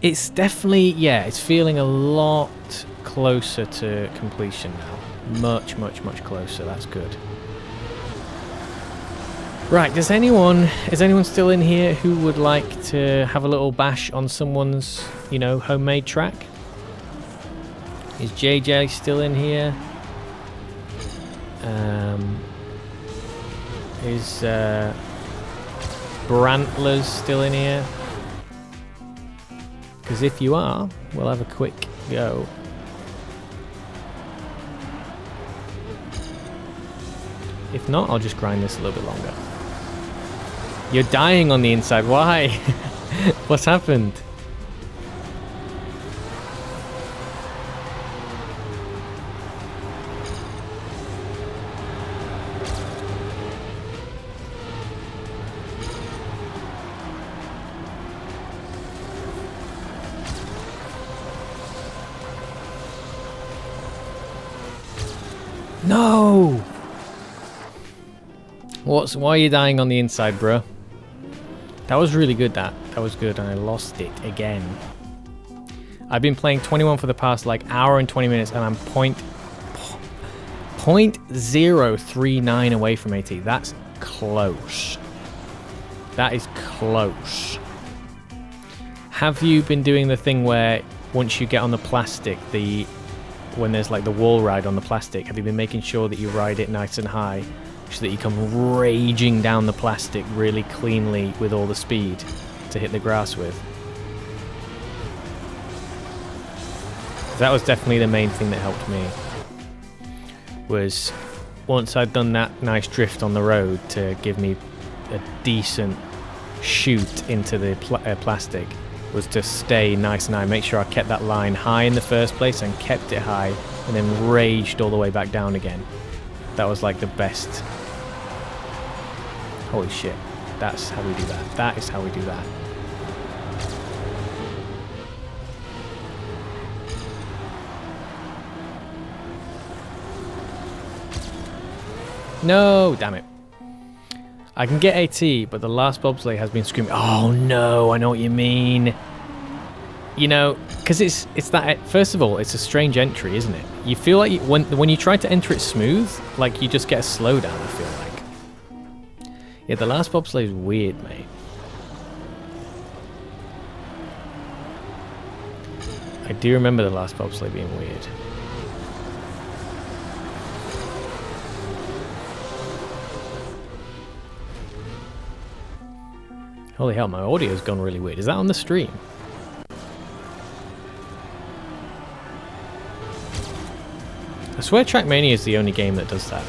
it's definitely, yeah, it's feeling a lot closer to completion now. Much, much, much closer. That's good. Right, is anyone still in here who would like to have a little bash on someone's, you know, homemade track? Is JJ still in here? Is Brantler's still in here? Because if you are, we'll have a quick go. If not, I'll just grind this a little bit longer. You're dying on the inside. Why? What's happened? No! Why are you dying on the inside, bro? That was really good, that was good, and I lost it again. I've been playing 21 for the past like hour and 20 minutes, and I'm 0.039 away from 80. That's close. That is close. Have you been doing the thing where once you get on the plastic, when there's like the wall ride on the plastic, have you been making sure that you ride it nice and high so that you come raging down the plastic really cleanly with all the speed to hit the grass with? That was definitely the main thing that helped me, was once I'd done that nice drift on the road to give me a decent shoot into the plastic, was to stay nice and high, make sure I kept that line high in the first place and kept it high, and then raged all the way back down again. That was like the best. Holy shit, that's how we do that. That is how we do that. No, damn it. I can get AT, but the last bobsleigh has been screaming. Oh no, I know what you mean. You know, because it's that. First of all, it's a strange entry, isn't it? You feel like when you try to enter it smooth, like you just get a slowdown. I feel like. Yeah, the last bobsleigh is weird, mate. I do remember the last bobsleigh being weird. Holy hell, my audio's gone really weird. Is that on the stream? I swear Trackmania is the only game that does that.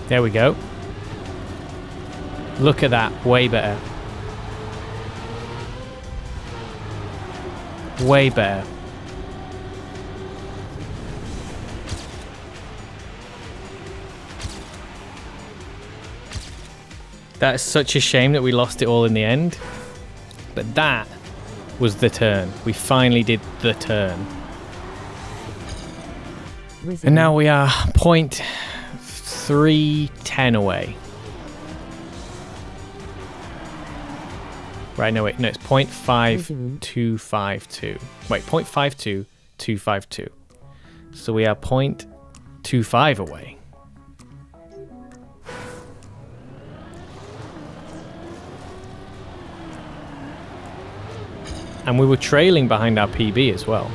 There we go. Look at that. Way better. Way better. That's such a shame that we lost it all in the end. But that was the turn. We finally did the turn. And now we are 0.310 away. Right, no, wait, no, it's 0.5252. Wait, 0.52252. So we are 0.25 away. And we were trailing behind our PB as well.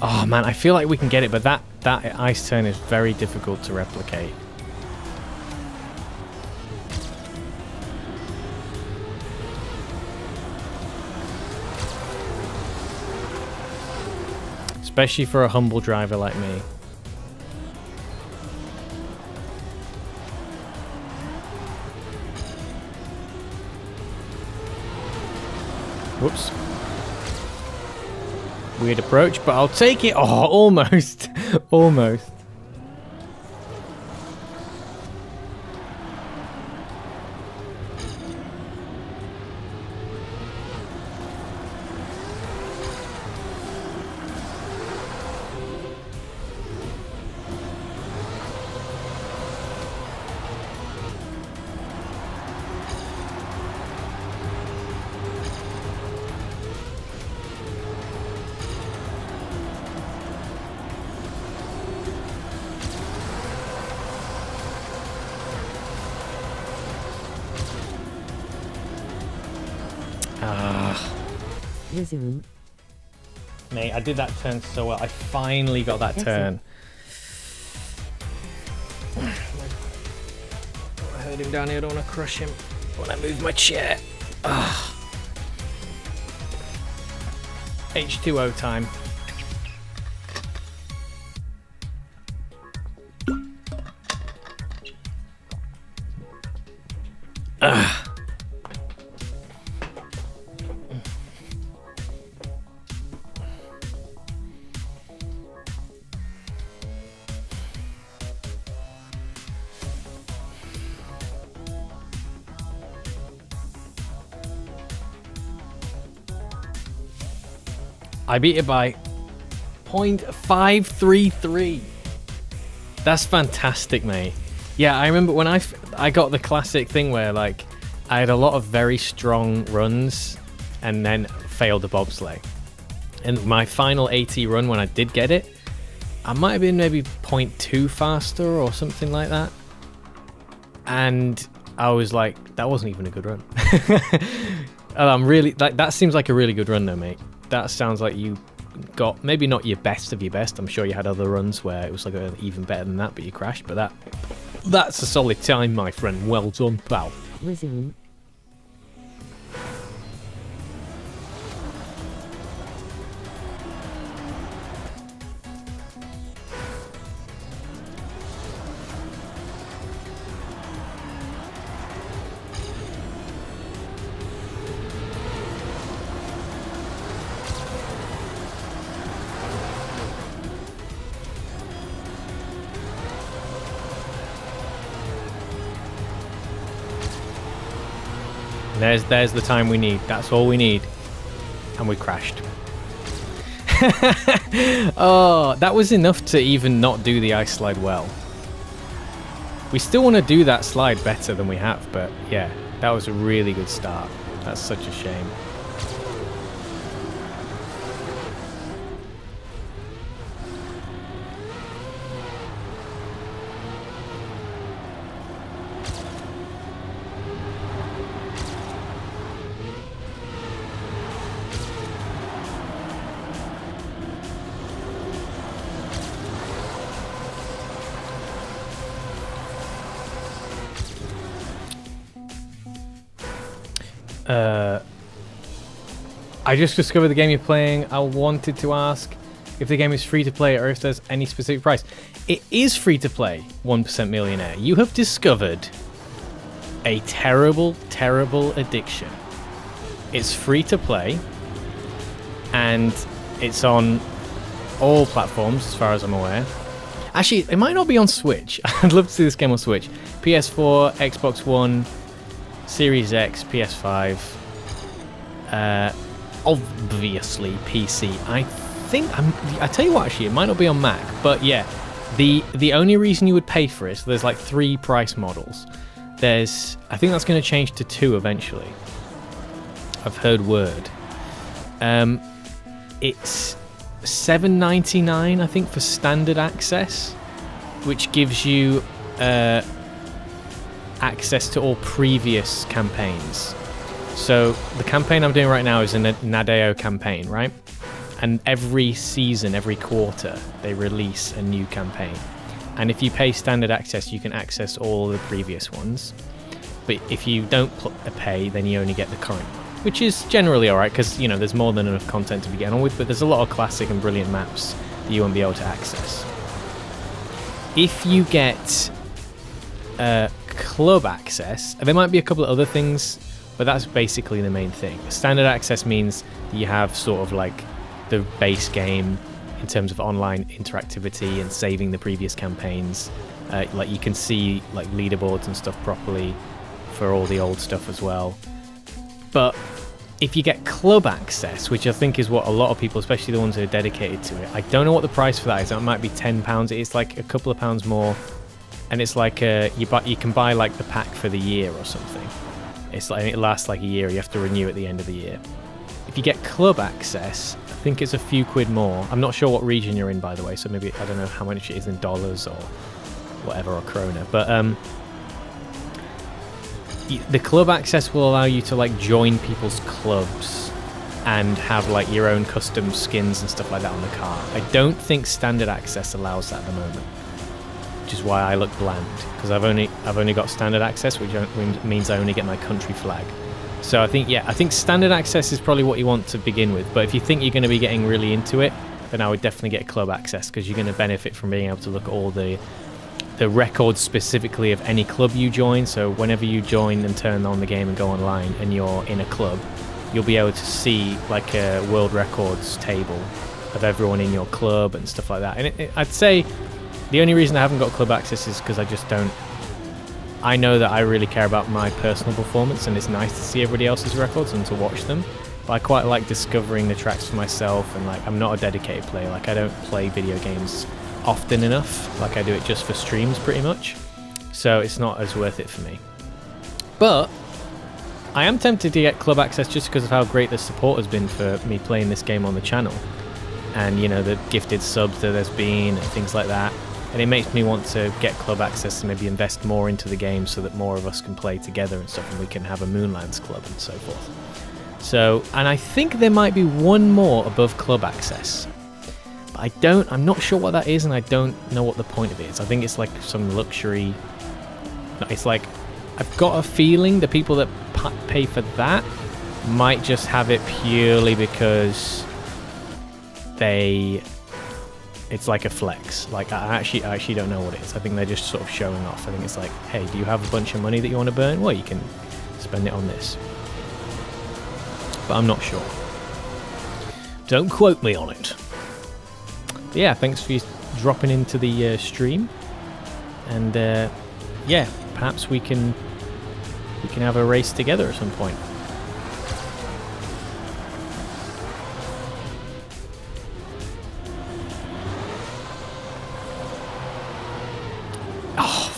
Oh man, I feel like we can get it, but that ice turn is very difficult to replicate. Especially for a humble driver like me. Whoops. Weird approach, but I'll take it. Oh, almost. Almost. Resume. Mate, I did that turn so well. I finally got that turn. I heard him down here. I don't want to crush him when I move my chair. H2O time. I beat it by 0.533. That's fantastic, mate. Yeah, I remember when I got the classic thing where like I had a lot of very strong runs and then failed the bobsleigh. And my final AT run when I did get it, I might have been maybe 0.2 faster or something like that. And I was like, that wasn't even a good run. I'm really, like, that seems like a really good run though, mate. That sounds like you got, maybe not your best of your best. I'm sure you had other runs where it was like even better than that, but you crashed. But that's a solid time, my friend. Well done, pal. Resume. There's the time we need. That's all we need. And we crashed. Oh, that was enough to even not do the ice slide well. We still want to do that slide better than we have, but yeah, that was a really good start. That's such a shame. I just discovered the game you're playing. I wanted to ask if the game is free to play or if there's any specific price. It is free to play, 1% Millionaire. You have discovered a terrible, terrible addiction. It's free to play and it's on all platforms as far as I'm aware. Actually, it might not be on Switch. I'd love to see this game on Switch. PS4, Xbox One, Series X, PS5, obviously PC. I tell you what, actually, it might not be on Mac, but yeah, the only reason you would pay for it, so there's like 3 price models. I think that's going to change to 2 eventually. I've heard word. It's $7.99, I think, for standard access, which gives you access to all previous campaigns. So the campaign I'm doing right now is a Nadeo campaign, right? And every season, every quarter, they release a new campaign. And if you pay standard access, you can access all the previous ones. But if you don't pay, then you only get the current one, which is generally alright, because, you know, there's more than enough content to be getting on with, but there's a lot of classic and brilliant maps that you won't be able to access. If you get club access, there might be a couple of other things, but that's basically the main thing. Standard access means that you have sort of like the base game in terms of online interactivity and saving the previous campaigns. Like you can see like leaderboards and stuff properly for all the old stuff as well. But if you get club access, which I think is what a lot of people, especially the ones who are dedicated to it, I don't know what the price for that is. It might be £10. It's like a couple of pounds more, and it's like you can buy like the pack for the year or something. It's like it lasts like a year. You have to renew at the end of the year. If you get club access, I think it's a few quid more. I'm not sure what region you're in, by the way, so maybe I don't know how much it is in dollars or whatever, or krona. But the club access will allow you to like join people's clubs and have like your own custom skins and stuff like that on the car. I don't think standard access allows that at the moment, which is why I look bland, because I've only got standard access, which means I only get my country flag. So I think standard access is probably what you want to begin with. But if you think you're going to be getting really into it, then I would definitely get club access, because you're going to benefit from being able to look at all the records specifically of any club you join. So whenever you join and turn on the game and go online and you're in a club, you'll be able to see like a world records table of everyone in your club and stuff like that. And I'd say the only reason I haven't got club access is because I know that I really care about my personal performance, and it's nice to see everybody else's records and to watch them. But I quite like discovering the tracks for myself, and like I'm not a dedicated player. Like I don't play video games often enough. Like I do it just for streams pretty much. So it's not as worth it for me. But I am tempted to get club access just because of how great the support has been for me playing this game on the channel. and you know, the gifted subs that there's been and things like that. And it makes me want to get club access and maybe invest more into the game so that more of us can play together and stuff, and we can have a Moonlands club and so forth. So, and I think there might be one more above club access. But I'm not sure what that is, and I don't know what the point of it is. I think it's like some luxury. It's like, I've got a feeling the people that pay for that might just have it purely because it's like a flex. Like, I actually don't know what it is. I think they're just sort of showing off. I think it's like, hey, do you have a bunch of money that you want to burn? Well, you can spend it on this. But I'm not sure. Don't quote me on it. But yeah, thanks for dropping into the stream. And yeah, perhaps we can have a race together at some point.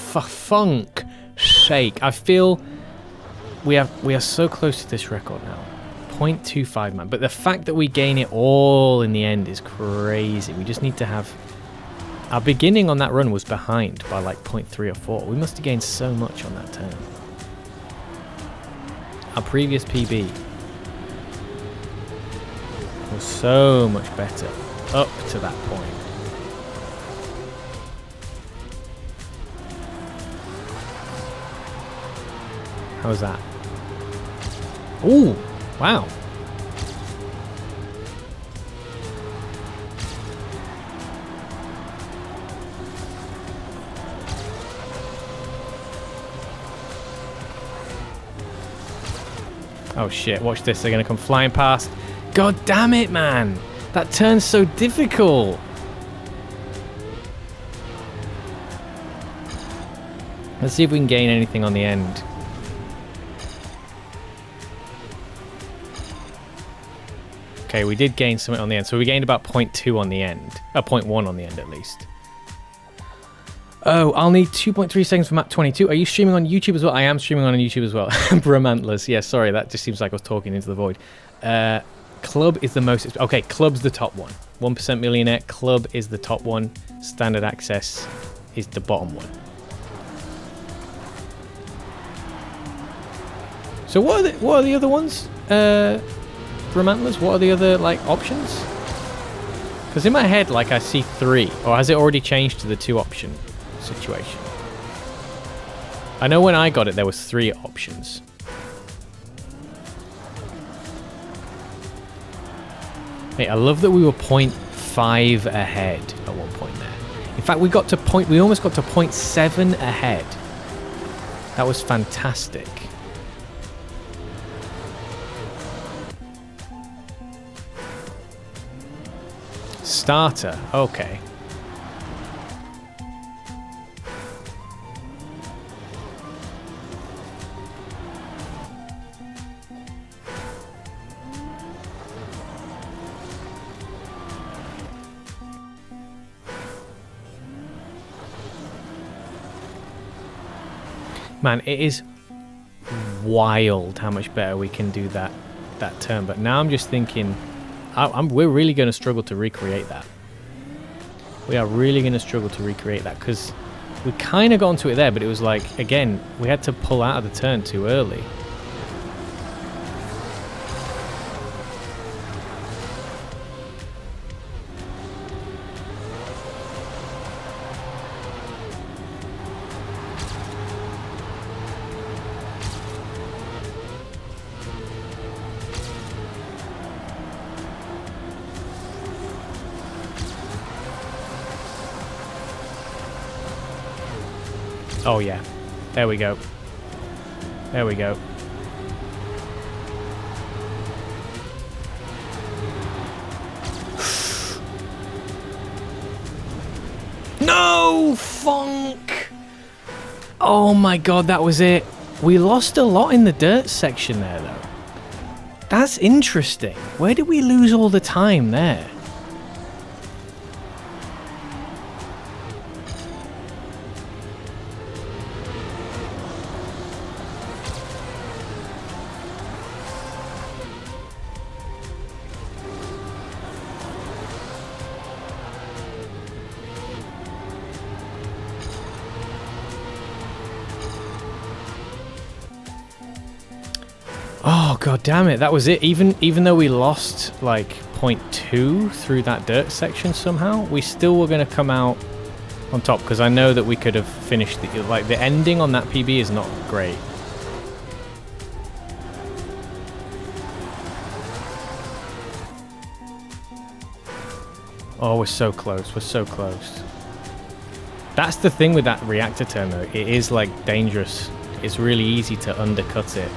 For funk's sake, I feel we are so close to this record now. 0.25, man. But the fact that we gain it all in the end is crazy. We just need to have... Our beginning on that run was behind by like 0.3 or 4. We must have gained so much on that turn. Our previous PB was so much better up to that point. How was that? Ooh, wow. Oh shit, watch this. They're going to come flying past. God damn it, man. That turn's so difficult. Let's see if we can gain anything on the end. Okay, we did gain something on the end. So we gained about 0.2 on the end. 0.1 on the end, at least. Oh, I'll need 2.3 seconds for map 22. Are you streaming on YouTube as well? I am streaming on YouTube as well. Bramantlers. Yeah, sorry. That just seems like I was talking into the void. Club is the most... Okay, Club's the top one. 1% Millionaire. Club is the top one. Standard Access is the bottom one. So what are the other ones? Bramantlers? What are the other, like, options? Because in my head, like, I see 3. Or has it already changed to the 2 option situation? I know when I got it, there was 3 options. Hey, I love that we were 0.5 ahead at one point there. In fact, we almost got to 0.7 ahead. That was fantastic. Starter, okay. Man, it is wild how much better we can do that turn. But now I'm just thinking, we're really going to struggle to recreate that. We are really going to struggle to recreate that because we kind of got onto it there, but it was like, again, we had to pull out of the turn too early. Oh yeah, there we go. There we go. No, funk! Oh my god, that was it. We lost a lot in the dirt section there though. That's interesting. Where did we lose all the time there? God damn it, that was it. Even though we lost like 0.2 through that dirt section somehow, we still were going to come out on top, because I know that we could have finished the, like, the ending on that PB is not great. Oh, we're so close. We're so close. That's the thing with that reactor turn, though. It is, like, dangerous. It's really easy to undercut it.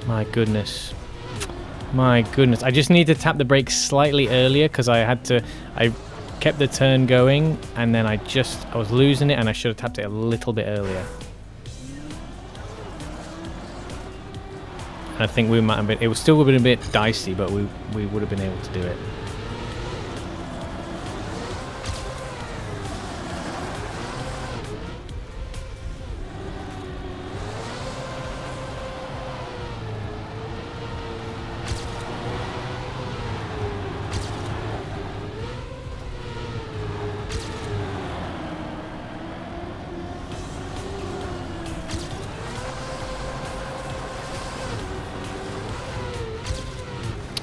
My goodness. My goodness. I just need to tap the brakes slightly earlier because I kept the turn going and then I was losing it and I should have tapped it a little bit earlier. And I think we might have been, it was still would have been a bit dicey, but we would have been able to do it.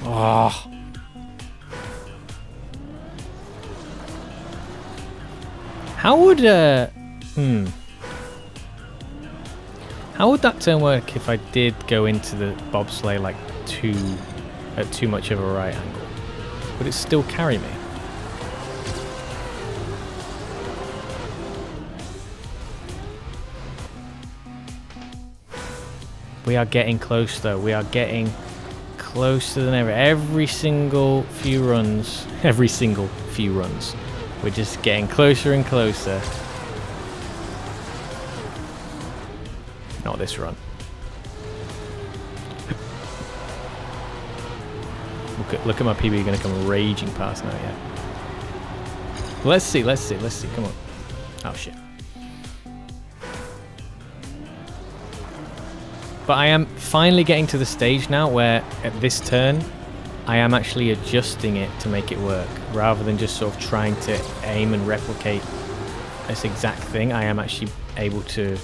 Oh. How would how would that turn work if I did go into the bobsleigh like at too much of a right angle? Would it still carry me? We are getting close though. We are getting closer than ever. Every single few runs, we're just getting closer and closer. Not this run. Look at my PB going to come raging past now, yeah. Let's see, come on. Oh shit. But I am finally getting to the stage now where at this turn I am actually adjusting it to make it work rather than just sort of trying to aim and replicate this exact thing. I am actually able to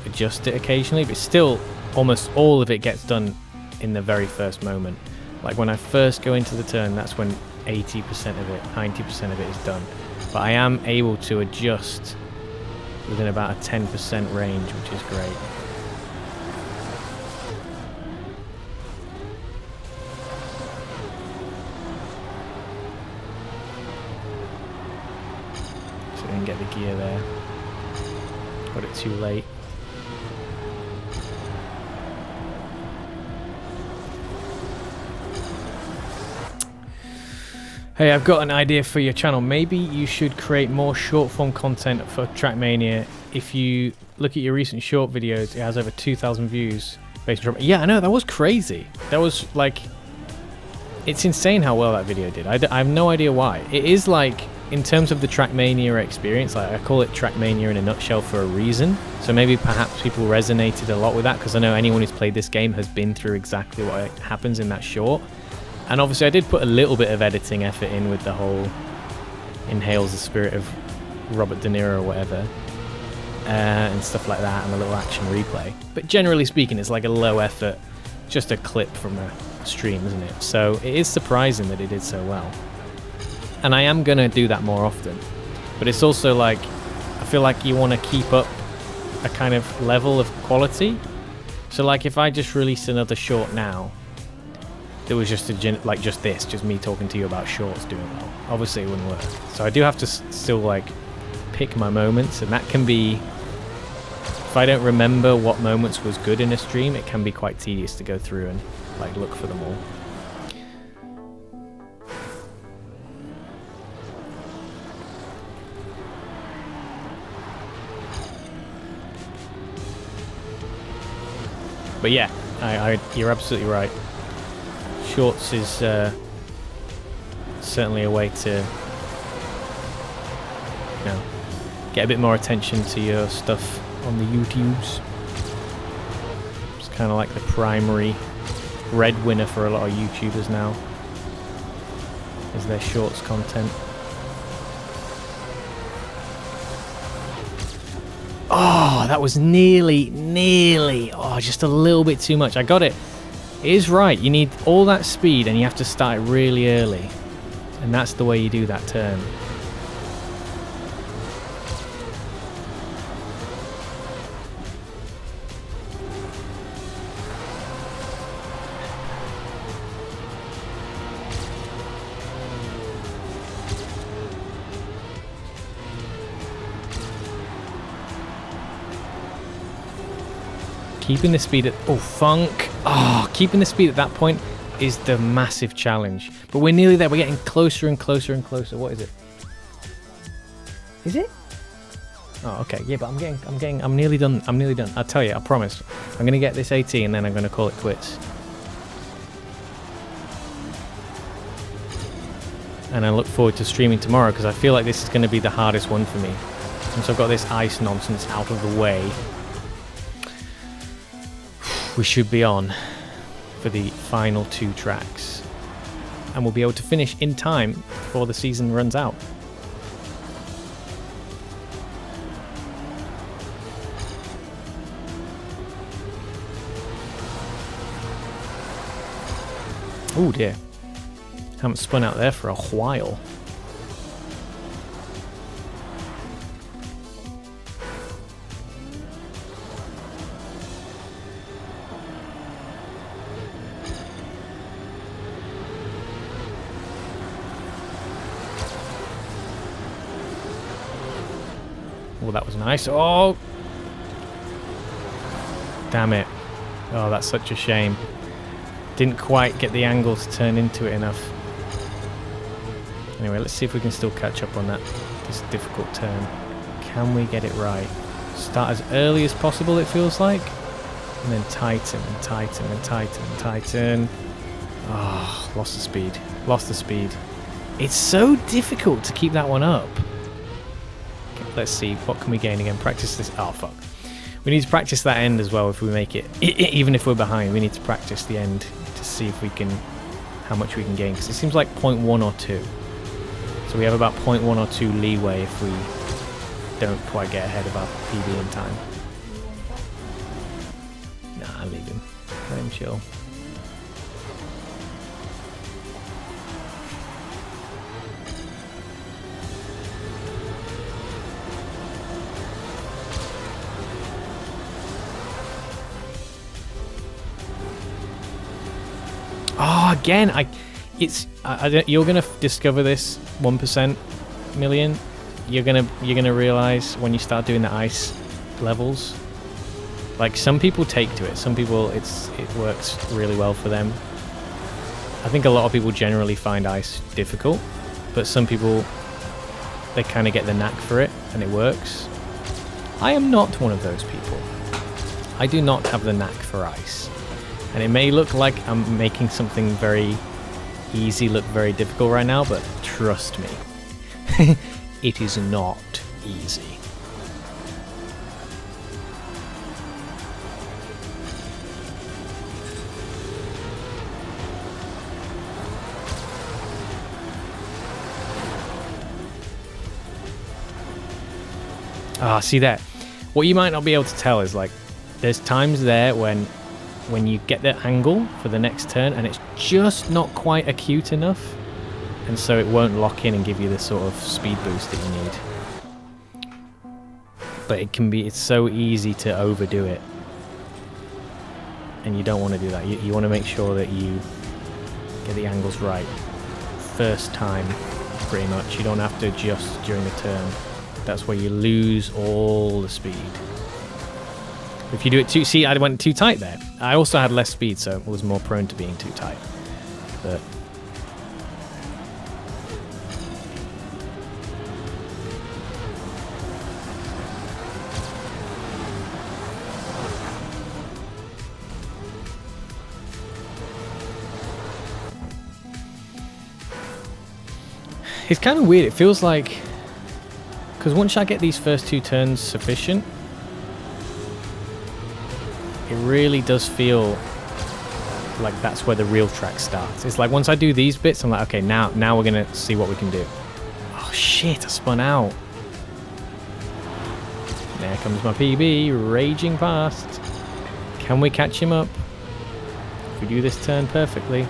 adjust it occasionally, but still almost all of it gets done in the very first moment. Like when I first go into the turn, that's when 80% of it, 90% of it is done. But I am able to adjust within about a 10% range, which is great. Get the gear there. Got it too late. Hey, I've got an idea for your channel. Maybe you should create more short form content for Trackmania. If you look at your recent short videos, it has over 2,000 views based on... Yeah, I know, that was crazy. That was like... It's insane how well that video did. I have no idea why. It is like... In terms of the Trackmania experience, like I call it Trackmania in a nutshell for a reason. So maybe perhaps people resonated a lot with that because I know anyone who's played this game has been through exactly what happens in that short. And obviously I did put a little bit of editing effort in with the whole inhales the spirit of Robert De Niro or whatever. And stuff like that, and a little action replay. But generally speaking, it's like a low effort, just a clip from a stream, isn't it? So it is surprising that it did so well. And I am going to do that more often. But it's also like, I feel like you want to keep up a kind of level of quality. So like if I just released another short now, that was just just me talking to you about shorts doing well, obviously it wouldn't work. So I do have to still like pick my moments, and that can be, if I don't remember what moments was good in a stream, it can be quite tedious to go through and like look for them all. But yeah, you're absolutely right. Shorts is certainly a way to, you know, get a bit more attention to your stuff on the YouTubes. It's kind of like the primary breadwinner for a lot of YouTubers now, is their shorts content. Oh, that was nearly, oh, just a little bit too much. I got it. It is right. You need all that speed and you have to start it really early. And that's the way you do that turn. Keeping the speed at... Oh, funk. Oh, keeping the speed at that point is the massive challenge. But we're nearly there. We're getting closer and closer and closer. What is it? Is it? Oh, okay. Yeah, but I'm nearly done. I'm nearly done. I'll tell you, I promise. I'm going to get this 18 and then I'm going to call it quits. And I look forward to streaming tomorrow because I feel like this is going to be the hardest one for me. Since I've got this ice nonsense out of the way, we should be on for the final 2 tracks. And we'll be able to finish in time before the season runs out. Oh dear. Haven't spun out there for a while. Oh, that was nice. Oh! Damn it. Oh, that's such a shame. Didn't quite get the angle to turn into it enough. Anyway, let's see if we can still catch up on this difficult turn. Can we get it right? Start as early as possible, it feels like. And then tighten and tighten and tighten and tighten. Oh, lost the speed. Lost the speed. It's so difficult to keep that one up. Let's see, what can we gain again? Practice this. Oh, fuck. We need to practice that end as well if we make it. Even if we're behind, we need to practice the end to see if we can, how much we can gain. Because it seems like 0.1 or 2. So we have about 0.1 or 2 leeway if we don't quite get ahead of our PB in time. Nah, leave him. Let him chill. Oh, again, you're gonna discover this 1% million. You're gonna realize when you start doing the ice levels. Like, some people take to it. Some people it works really well for them. I think a lot of people generally find ice difficult, but some people, they kind of get the knack for it and it works. I am not one of those people. I do not have the knack for ice. And it may look like I'm making something very easy look very difficult right now, but trust me, it is not easy. Ah, see that? What you might not be able to tell is, like, there's times there when you get the angle for the next turn and it's just not quite acute enough, and so it won't lock in and give you the sort of speed boost that you need. But it's so easy to overdo it, and you don't want to do that. You want to make sure that you get the angles right first time, pretty much. You don't have to adjust during the turn. That's where you lose all the speed. If you do it too... See, I went too tight there. I also had less speed, so it was more prone to being too tight. But... It's kind of weird. It feels like... Because once I get these first 2 turns sufficient, it really does feel like that's where the real track starts. It's like once I do these bits, I'm like, okay, now we're going to see what we can do. Oh, shit, I spun out. There comes my PB, raging past. Can we catch him up? If we do this turn perfectly.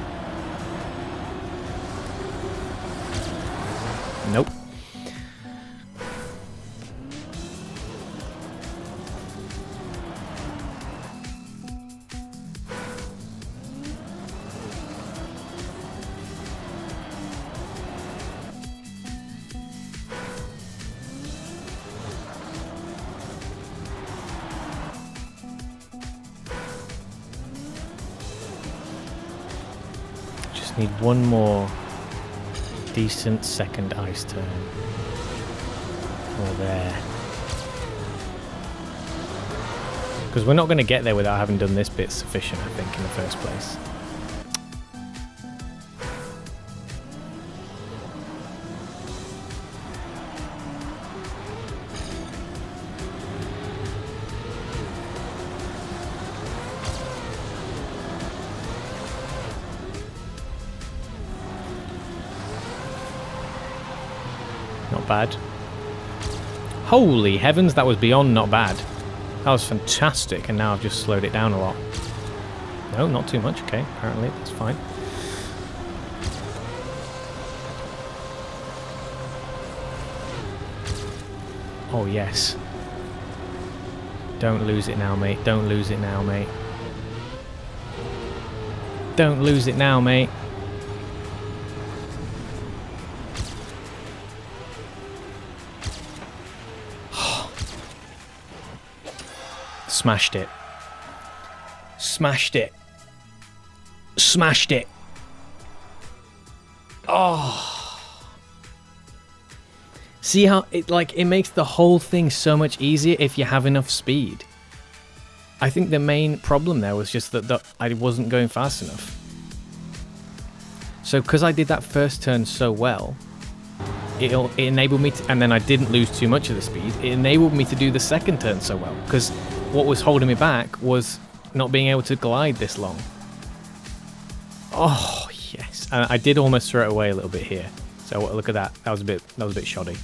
Nope. Just need one more decent second ice turn. Or there. Because we're not going to get there without having done this bit sufficient, I think, in the first place. Not bad. Holy heavens, that was beyond not bad. That was fantastic, and now I've just slowed it down a lot. No, not too much. Okay, apparently that's fine. Oh, yes. Don't lose it now, mate. Don't lose it now, mate. Don't lose it now, mate. Smashed it. Smashed it. Smashed it. Oh. See how it makes the whole thing so much easier if you have enough speed. I think the main problem there was just that I wasn't going fast enough. So because I did that first turn so well, it enabled me to, and then I didn't lose too much of the speed, it enabled me to do the second turn so well, because what was holding me back was not being able to glide this long. Oh yes, and I did almost throw it away a little bit here. So look at that. That was a bit shoddy.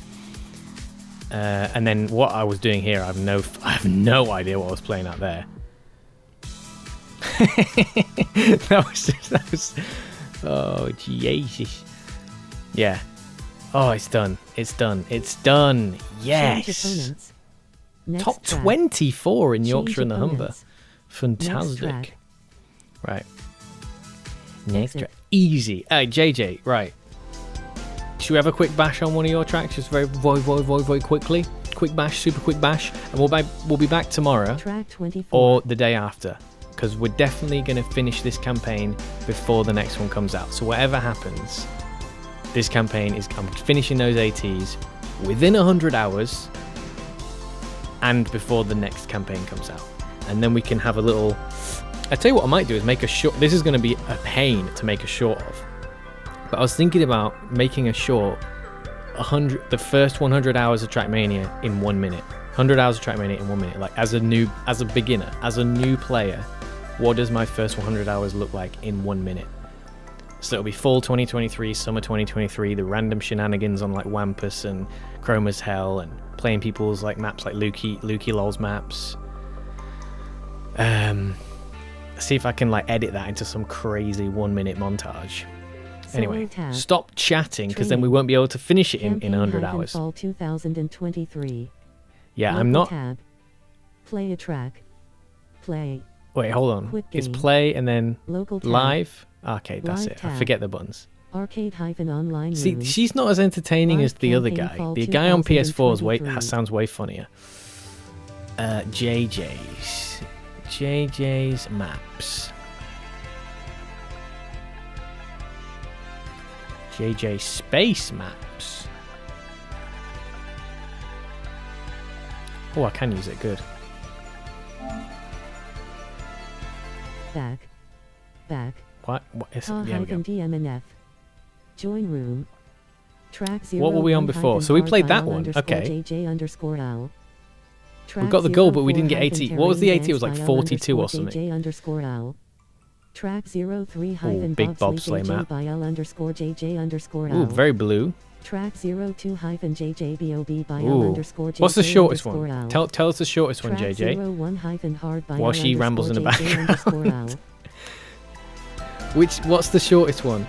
And then what I was doing here, I have no idea what I was playing at there. that was. Oh Jesus. Yeah. Oh, it's done. It's done. It's done. Yes. Top 24 in Yorkshire and the Humber. Fantastic. Right. Next track. Easy. JJ, right. Should we have a quick bash on one of your tracks? Just very quickly. Quick bash, super quick bash. And we'll be back tomorrow. Track 24. Or the day after. Because we're definitely going to finish this campaign before the next one comes out. So whatever happens, this campaign I'm finishing those ATs within 100 hours and before the next campaign comes out. And then we can have a little... I tell you what I might do is make a short... This is going to be a pain to make a short of. But I was thinking about making a short the first 100 hours of Trackmania in 1 minute. 100 hours of Trackmania in 1 minute. Like as a beginner, as a new player, what does my first 100 hours look like in 1 minute? So it'll be fall 2023, summer 2023, the random shenanigans on like Wampus and Chroma's Hell, and playing people's like maps like Lukey Lol's maps. See if I can like edit that into some crazy 1 minute montage. Anyway, stop chatting because then we won't be able to finish it in 100 hours. Fall 2023. Yeah, Local I'm not. Tab. Play a track. Play. Wait, hold on. Quick It's game. play and then Local tab. live. Okay, that's Live it. I tab. forget the buttons. Arcade-online See, rooms. she's not as entertaining Live as the other campaign guy. fall The guy on PS4 2023. sounds way funnier. JJ's maps. JJ Space Maps. Oh, I can use it. Good. Back. What is it? Yeah, we go. DMNF. Join room. Track What were we on before? So we played that one. Okay. JJ_L. We got the gold, but we didn't get 80. What was the 80? It was like 42 or something. JJ_L. Track 03 Ooh, big bobsleigh map. by L_JJ_L. Ooh, very blue. Track 02 JJBOB by Ooh. L_JJ. What's the shortest one? Tell us the shortest one, JJ. 01 hard by While she rambles in the background. What's the shortest one?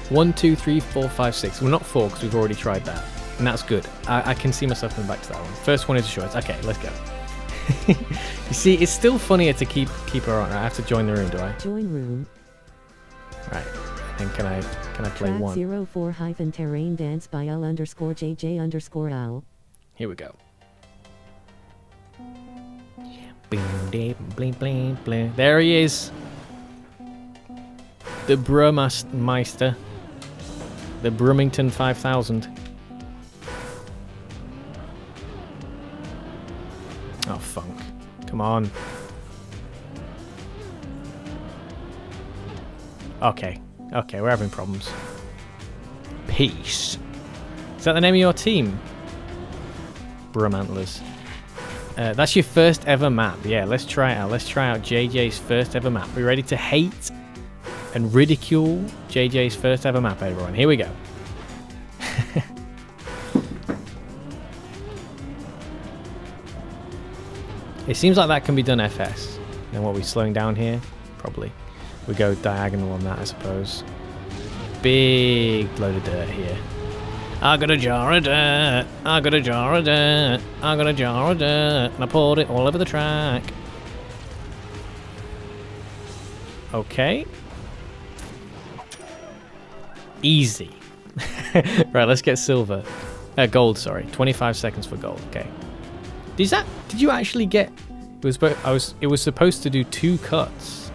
1, 2, 3, 4, 5, 6. Well, not 4 because we've already tried that. And that's good. I can see myself coming back to that one. First one is the shortest. Okay, let's go. You see, it's still funnier to keep her on. I have to join the room, do I? Join room. Right. And can I play Track one? 04 terrain dance by L_JJ_L. Here we go. Bling, bling, bling, bling. There he is. The Brumeister. The Brummington 5000. Oh, funk. Come on. Okay. Okay, we're having problems. Peace. Is that the name of your team? Brumantlers. That's your first ever map. Yeah, let's try it out. Let's try out JJ's first ever map. We ready to hate and ridicule JJ's first ever map, everyone? Here we go. It seems like that can be done FS. And what are we slowing down here? Probably. We go diagonal on that, I suppose. Big load of dirt here. I got a jar of dirt. I got a jar of dirt. I got a jar of dirt. And I poured it all over the track. Okay. Easy. Right, let's get silver. Gold, sorry. 25 seconds for gold. Okay. Did you actually get? It was supposed to do 2 cuts.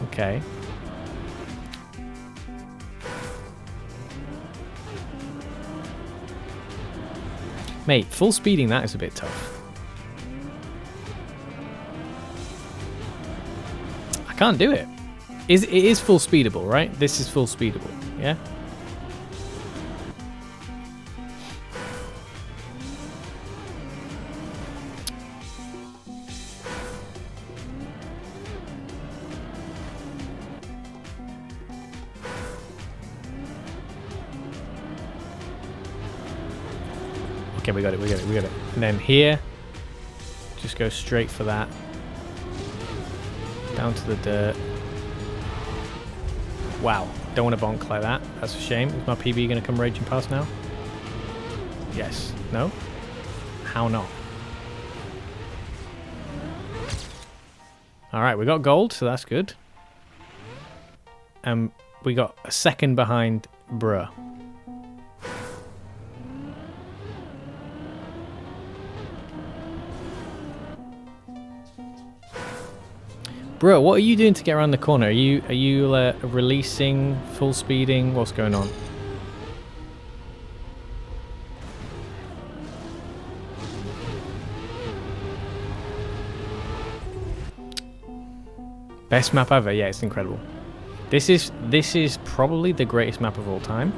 Okay. Mate, full speeding that is a bit tough. I can't do it. It is full speedable, right? This is full speedable, yeah? Okay, we got it. And then here, just go straight for that. Down to the dirt. Wow, don't want to bonk like that. That's a shame. Is my PB going to come raging past now? Yes. No? How not? Alright, we got gold, so that's good. We got a second behind Bruh. Bro, what are you doing to get around the corner? Are you releasing, full speeding? What's going on? Best map ever. Yeah, it's incredible. This is probably the greatest map of all time.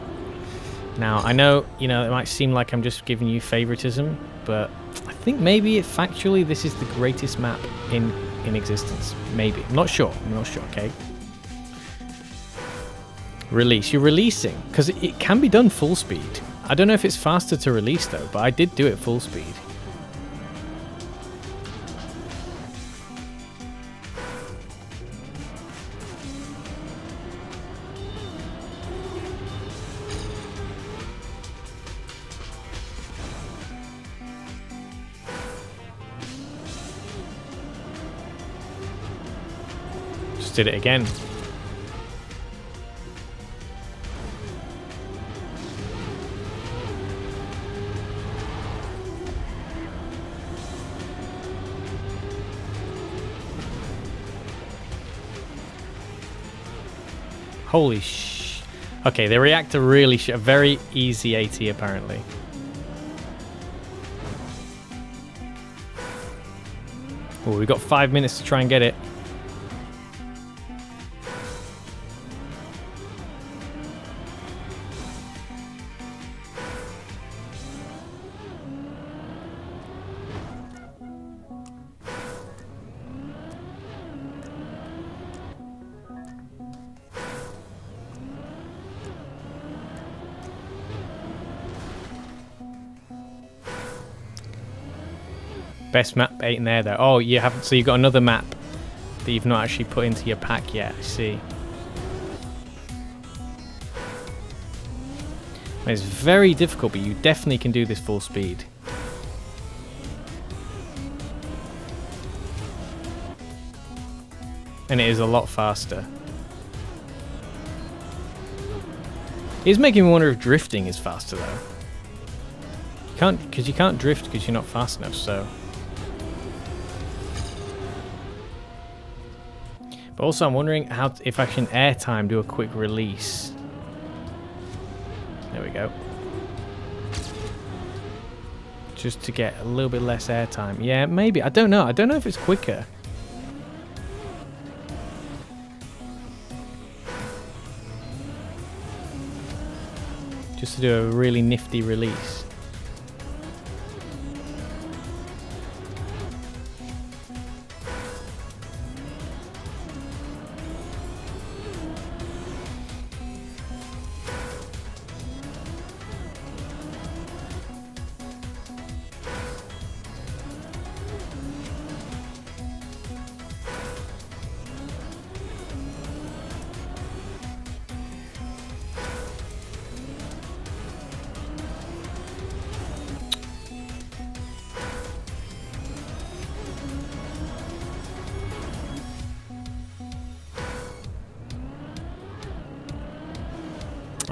Now, I know, it might seem like I'm just giving you favoritism, but I think maybe factually this is the greatest map in existence. Maybe. I'm not sure, okay? Release. You're releasing, because it can be done full speed. I don't know if it's faster to release though, but I did do it full speed. Did it again. Holy sh... Okay, the reactor really a very easy AT apparently. Oh, we've got 5 minutes to try and get it. Best map ain't there though. Oh, you haven't. So you've got another map that you've not actually put into your pack yet. I see. It's very difficult, but you definitely can do this full speed. And it is a lot faster. It's making me wonder if drifting is faster though. You can't drift because you're not fast enough, so. But also I'm wondering if I can airtime do a quick release. There we go. Just to get a little bit less airtime. Yeah, maybe. I don't know. I don't know if it's quicker. Just to do a really nifty release.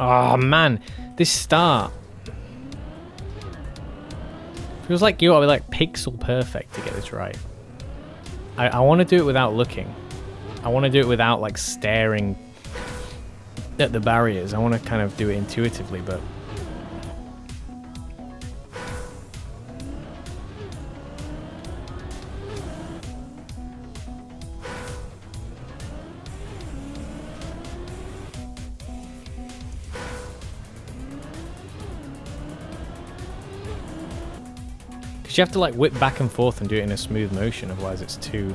Oh man, this start feels like you gotta be like pixel perfect to get this right. I want to do it without looking. I want to do it without like staring at the barriers. I want to kind of do it intuitively, but you have to like whip back and forth and do it in a smooth motion, otherwise it's too...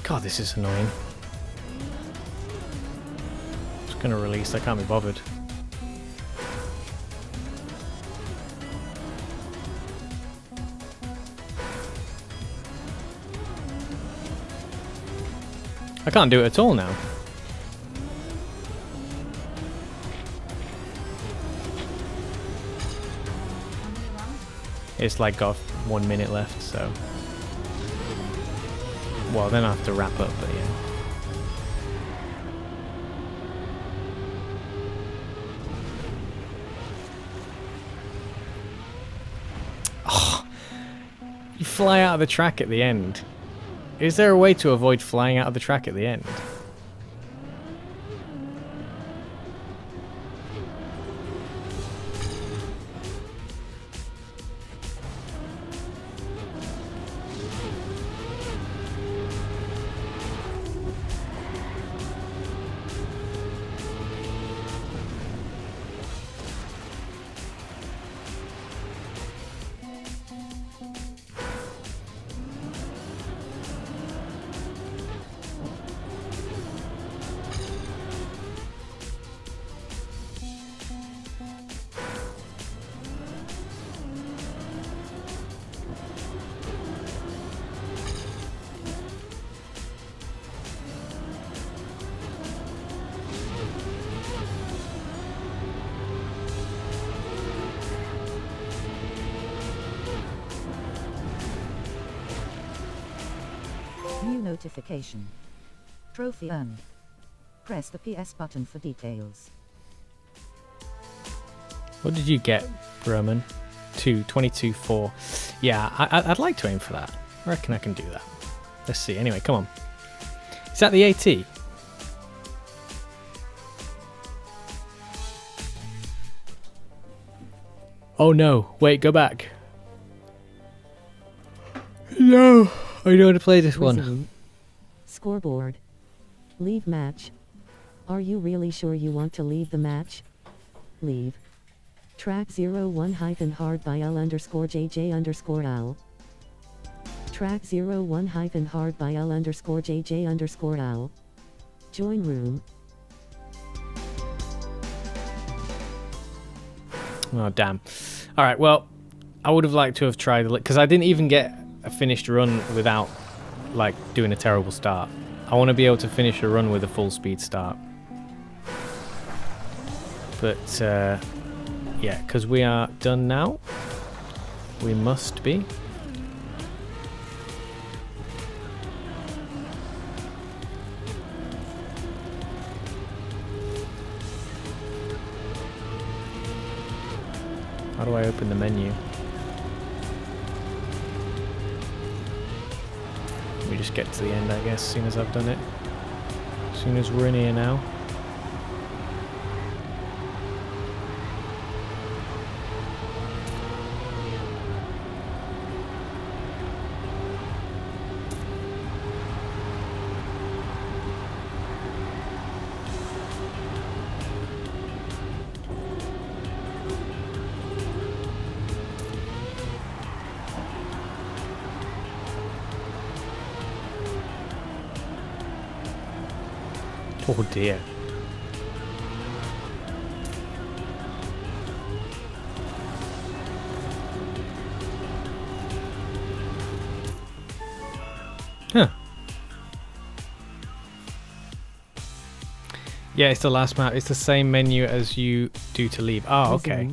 God, this is annoying. Just gonna release, I can't be bothered. I can't do it at all now. It's like got 1 minute left, so... Well, then I have to wrap up, but yeah. Oh, you fly out of the track at the end. Is there a way to avoid flying out of the track at the end? New notification. Trophy earned. Press the PS button for details. What did you get, Roman? 22-4. Yeah, I'd like to aim for that. I reckon I can do that. Let's see. Anyway, come on. Is that the AT? Oh no, wait, go back. No, I don't want to play this one. Resume. Scoreboard. Leave match. Are you really sure you want to leave the match? Leave. Track 01-hard by L_JJ_Al. Track 01-hard by L_JJ_Al. Join room. Oh, damn. Alright, well, I would have liked to have tried, because I didn't even get a finished run without, like, doing a terrible start. I want to be able to finish a run with a full speed start. But, yeah, because we are done now. We must be. How do I open the menu? Let me just get to the end, I guess, as soon as I've done it. As soon as we're in here now. Oh dear. Huh. Yeah, it's the last map. It's the same menu as you do to leave. Oh, okay.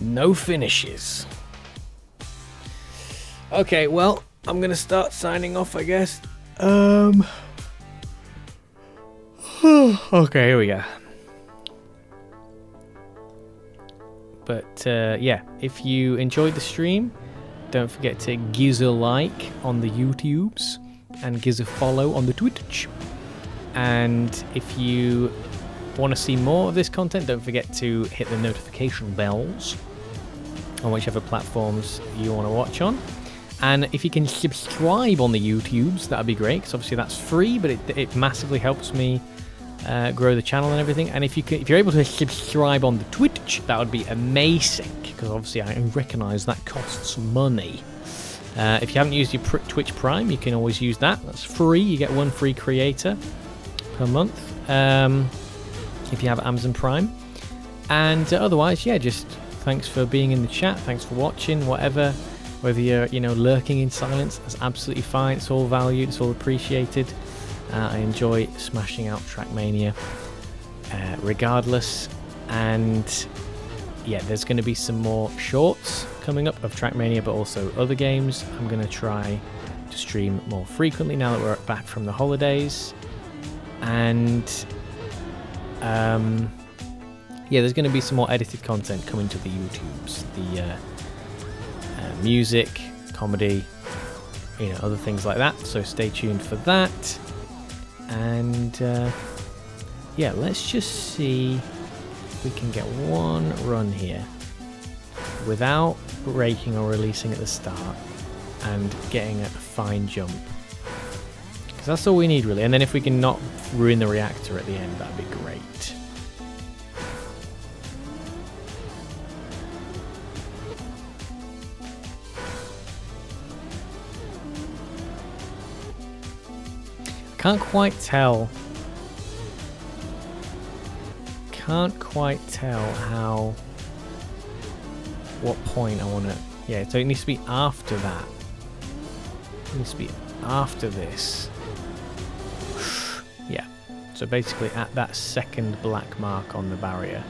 No finishes. Okay, well, I'm gonna start signing off, I guess. Okay, here we go. But yeah, if you enjoyed the stream, don't forget to give a like on the YouTubes and give a follow on the Twitch. And if you want to see more of this content, don't forget to hit the notification bells on whichever platforms you want to watch on. And if you can subscribe on the YouTubes, that'd be great, because obviously that's free, but it massively helps me grow the channel and everything. And if you're able to subscribe on the Twitch, that would be amazing, because obviously I recognise that costs money. If you haven't used your Twitch Prime, you can always use that. That's free. You get one free creator per month if you have Amazon Prime. And otherwise, yeah, just thanks for being in the chat. Thanks for watching, whatever. Whether you're, lurking in silence, that's absolutely fine. It's all valued. It's all appreciated. I enjoy smashing out Trackmania regardless. And yeah, there's going to be some more shorts coming up of Trackmania, but also other games. I'm going to try to stream more frequently now that we're back from the holidays. And yeah, there's going to be some more edited content coming to the YouTubes. The music, comedy, other things like that. So stay tuned for that. And yeah, let's just see if we can get one run here without breaking or releasing at the start and getting a fine jump, because that's all we need really. And then if we can not ruin the reactor at the end, that'd be great. Can't quite tell how, what point I want to, yeah, so it needs to be after that. It needs to be after this. Yeah, so basically at that second black mark on the barrier,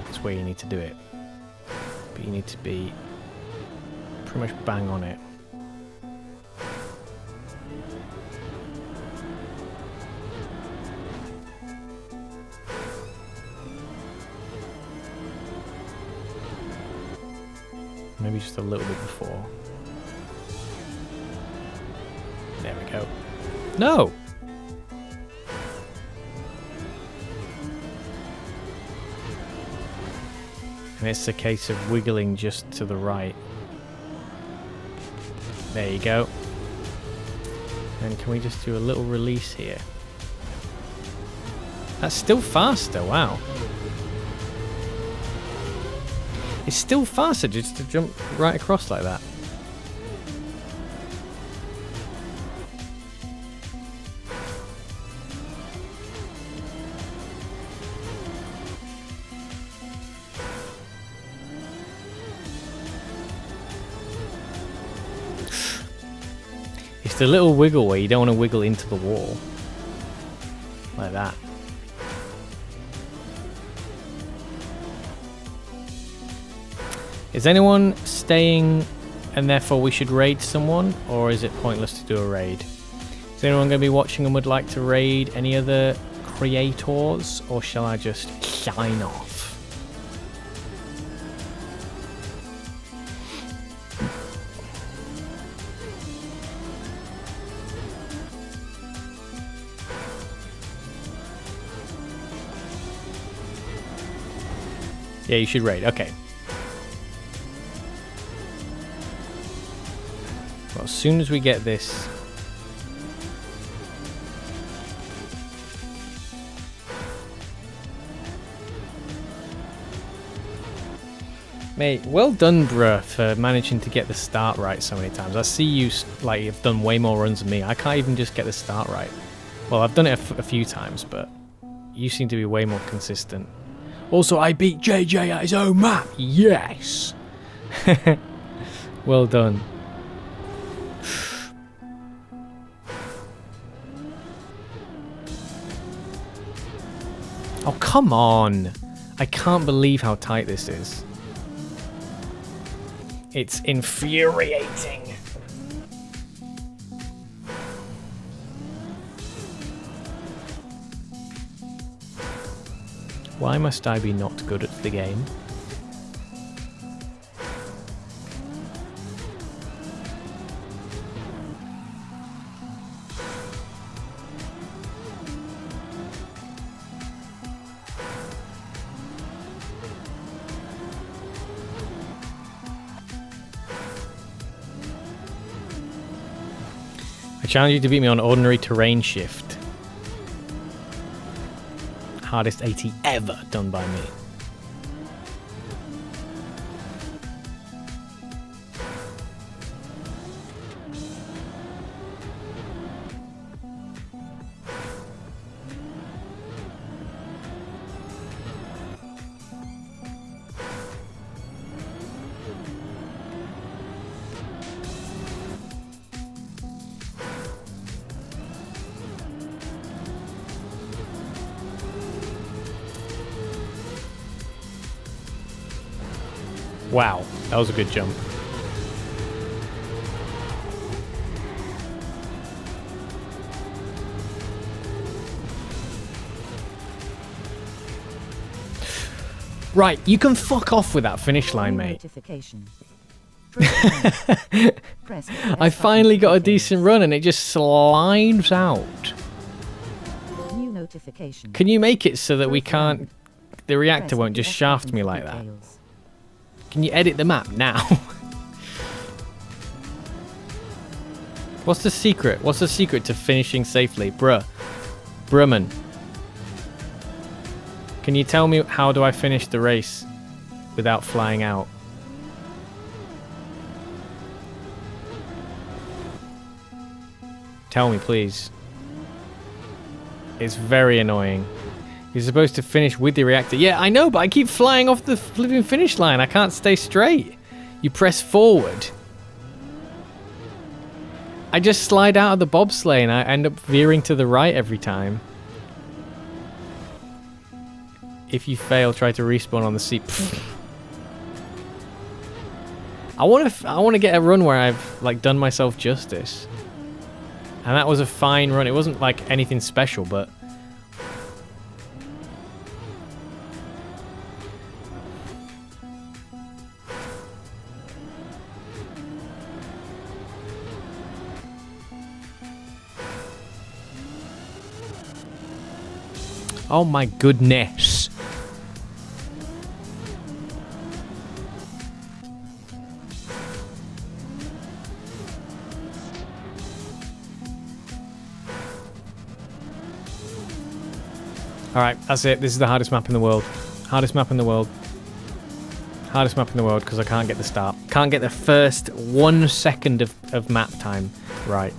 that's where you need to do it. But you need to be pretty much bang on it. Maybe just a little bit before. There we go. No! And it's a case of wiggling just to the right. There you go. And can we just do a little release here? That's still faster, wow. It's still faster just to jump right across like that. It's the little wiggle where you don't want to wiggle into the wall. Like that. Is anyone staying and therefore we should raid someone? Or is it pointless to do a raid? Is anyone going to be watching and would like to raid any other creators? Or shall I just sign off? Yeah, you should raid. Okay. Well, as soon as we get this... Mate, well done, bruh, for managing to get the start right so many times. I see you, like, you've done way more runs than me. I can't even just get the start right. Well, I've done it a few times, but you seem to be way more consistent. Also, I beat JJ at his own map. Yes! Well done. Oh, come on. I can't believe how tight this is. It's infuriating. Why must I be not good at the game? I challenge you to beat me on ordinary terrain shift. Hardest 80 ever done by me. Wow, that was a good jump. Right, you can fuck off with that finish line, mate. I finally got a decent run and it just slides out. New notification. Can you make it so that we can't... The reactor won't just shaft me like that? Can you edit the map now? What's the secret? What's the secret to finishing safely? Brumman. Can you tell me how do I finish the race without flying out? Tell me, please. It's very annoying. You're supposed to finish with the reactor. Yeah, I know, but I keep flying off the flipping finish line. I can't stay straight. You press forward. I just slide out of the bobsleigh and I end up veering to the right every time. If you fail, try to respawn on the seat. I want to get a run where I've like done myself justice. And that was a fine run. It wasn't like anything special, but oh my goodness. Alright, that's it. This is the hardest map in the world. Hardest map in the world. Hardest map in the world because I can't get the start. Can't get the first 1 second of map time right.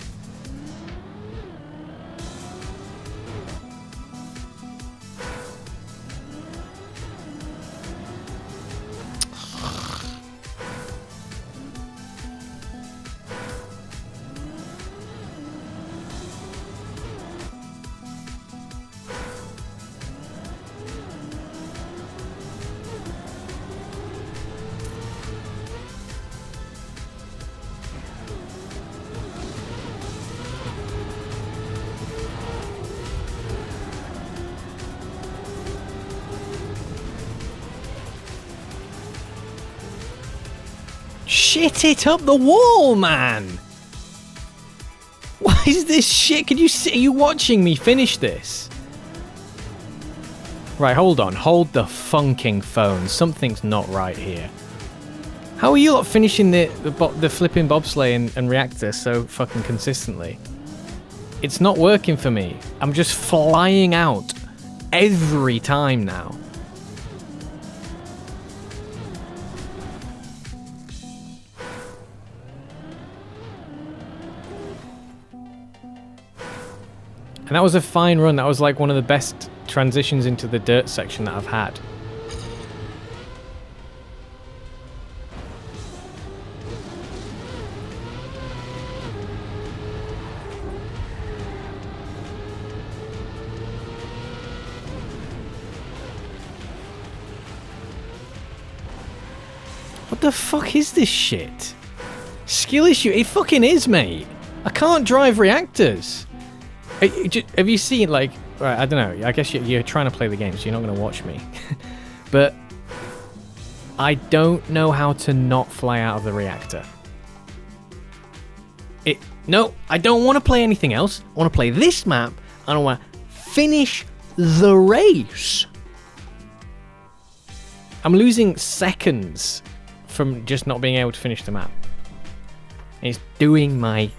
Shit it up the wall, man! What is this shit? Can you see? Are you watching me finish this? Right, hold on. Hold the funking phone. Something's not right here. How are you lot finishing the flipping bobsleigh and reactor so fucking consistently? It's not working for me. I'm just flying out every time now. And that was a fine run. That was like one of the best transitions into the dirt section that I've had. What the fuck is this shit? Skill issue? It fucking is, mate. I can't drive reactors. Have you seen, like, right, I don't know, I guess you're trying to play the game, so you're not going to watch me. But I don't know how to not fly out of the reactor. No, I don't want to play anything else. I want to play this map. I don't want to finish the race. I'm losing seconds from just not being able to finish the map. It's doing my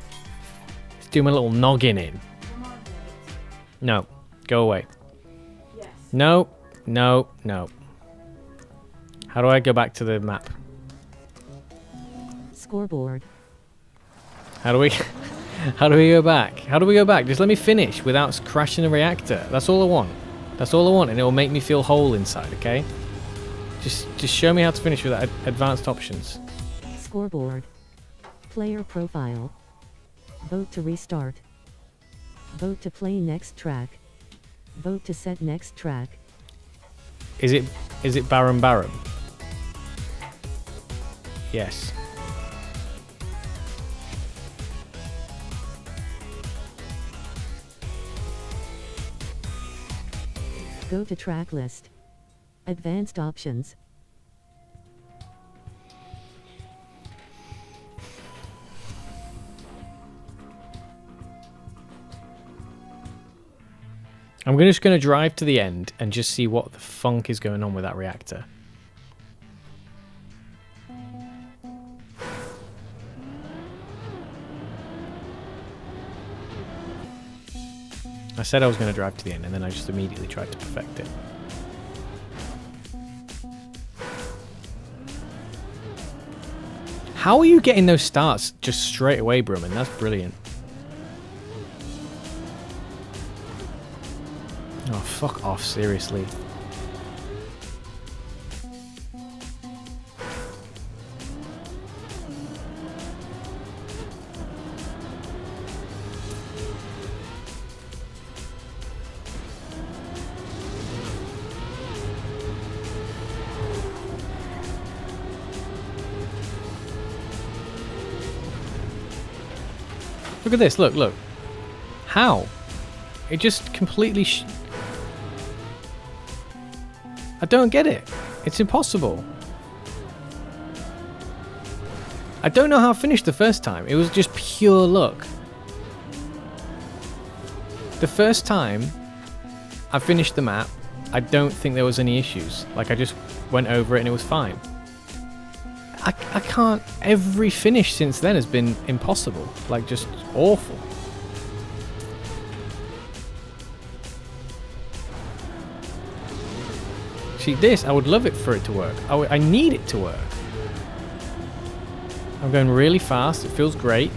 little noggin in. No, go away. Yes. No, no, no. How do I go back to the map? Scoreboard. How do we go back? How do we go back? Just let me finish without crashing the reactor. That's all I want. That's all I want, and it will make me feel whole inside, okay? Just show me how to finish with advanced options. Scoreboard. Player profile. Vote to restart. Vote to play next track. Vote to set next track. Is it Baron? Yes. Go to track list. Advanced options. I'm just going to drive to the end and just see what the funk is going on with that reactor. I said I was going to drive to the end and then I just immediately tried to perfect it. How are you getting those starts just straight away, Brumman? That's brilliant. Oh, fuck off, seriously. Look at this, look. How? It just completely I don't get it. It's impossible. I don't know how I finished the first time. It was just pure luck. The first time I finished the map, I don't think there was any issues. Like, I just went over it and it was fine. I can't... Every finish since then has been impossible. Like, just awful. actually, this, I would love it for it to work. I need it to work. I'm going really fast. It feels great.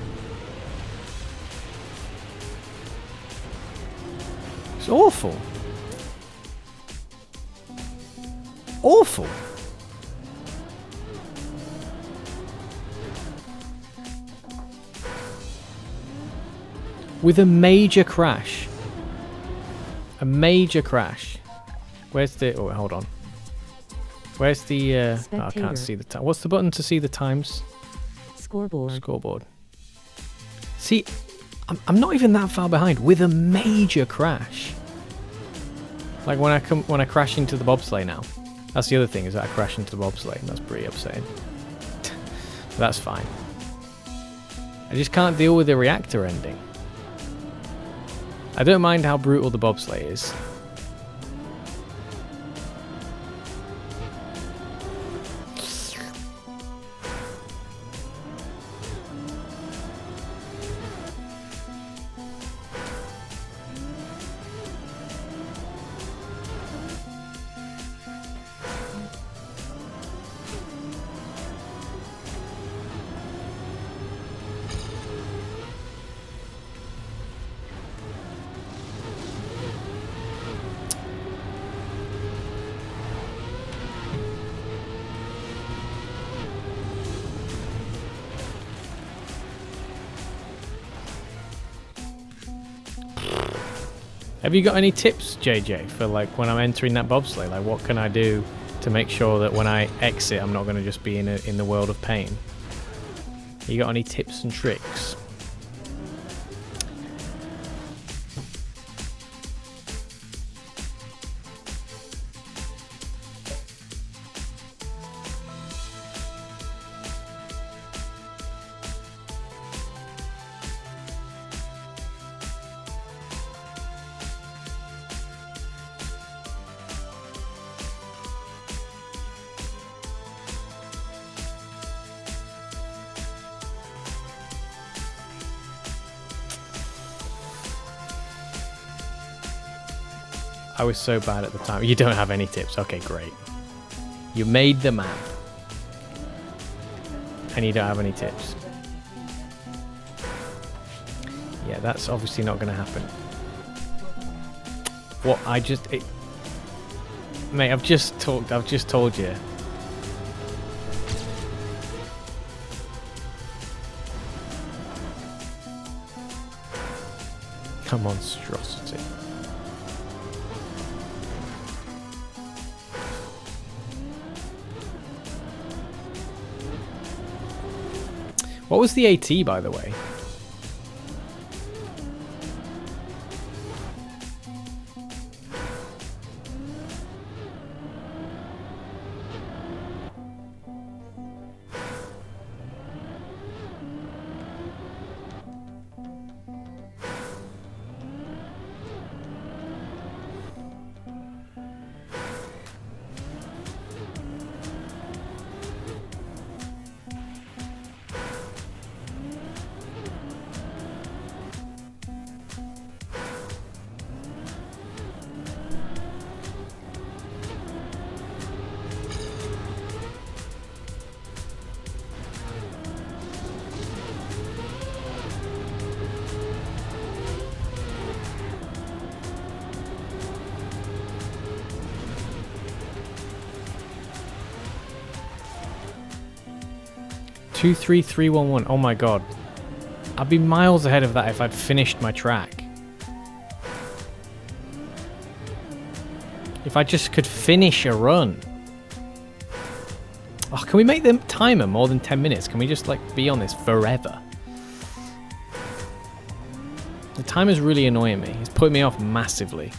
It's awful. Awful. With a major crash. A major crash. Where's the... Oh, hold on. Where's the... Oh, I can't see the time. What's the button to see the times? Scoreboard. Scoreboard. See, I'm not even that far behind with a major crash. Like when I crash into the bobsleigh now. That's the other thing, is that I crash into the bobsleigh. That's pretty upsetting. That's fine. I just can't deal with the reactor ending. I don't mind how brutal the bobsleigh is. Have you got any tips, JJ, for like when I'm entering that bobsleigh? Like, what can I do to make sure that when I exit, I'm not going to just be in the world of pain? You got any tips and tricks? I was so bad at the time. You don't have any tips. Okay, great. You made the map. And you don't have any tips. Yeah, that's obviously not going to happen. What? Mate, I've just told you. A monstrosity. What was the AT, by the way? Two, 3, 3, 1, 1. Oh my god. I'd be miles ahead of that if I'd finished my track. If I just could finish a run. Oh, can we make the timer more than 10 minutes? Can we just like be on this forever? The timer's really annoying me. It's putting me off massively.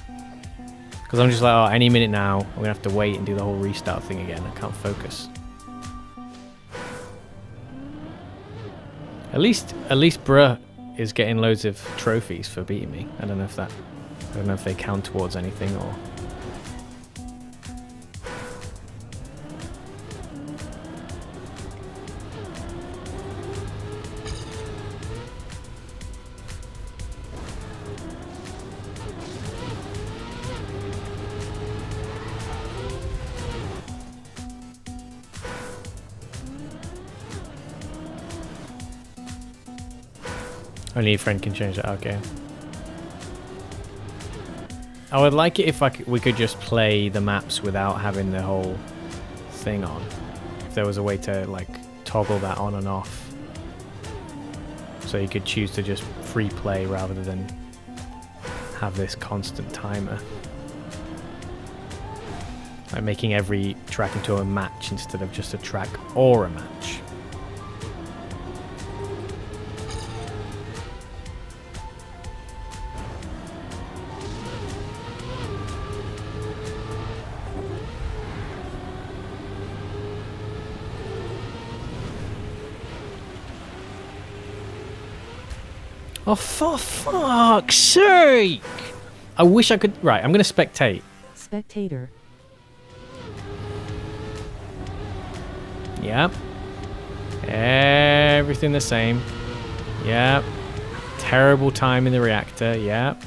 Because I'm just like, oh, any minute now, I'm going to have to wait and do the whole restart thing again. I can't focus. At least Bruh is getting loads of trophies for beating me. I don't know if they count towards anything or... Only your friend can change that. Okay. I would like it if we could just play the maps without having the whole thing on. If there was a way to like toggle that on and off, so you could choose to just free play rather than have this constant timer. Like making every track into a match instead of just a track or a match. Oh, for fuck's sake! I wish I could... Right, I'm going to spectate. Spectator. Yep. Everything the same. Yep. Terrible time in the reactor. Yep.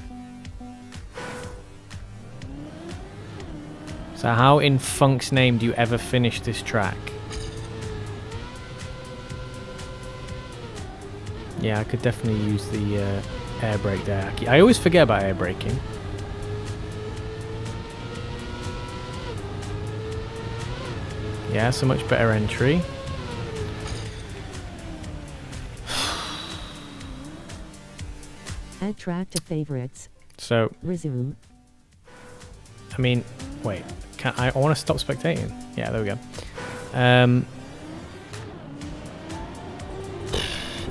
So how in funk's name do you ever finish this track? Yeah, I could definitely use the air brake there. I always forget about air braking. Yeah, so much better entry. Add track to favorites. So, Resume. I mean, wait. I want to stop spectating. Yeah, there we go.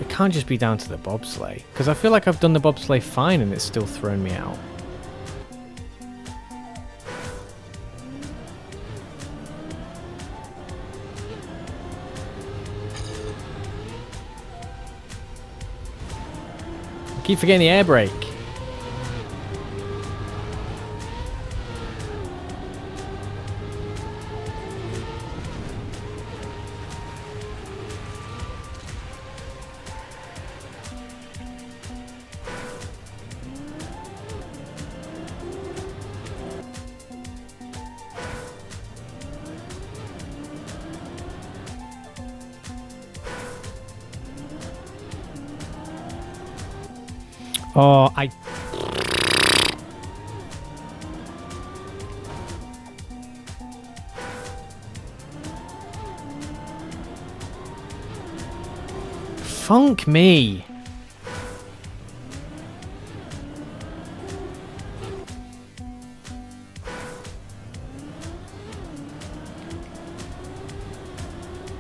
It can't just be down to the bobsleigh, because I feel like I've done the bobsleigh fine and it's still thrown me out. I keep forgetting the air brake. Oh, Funk me.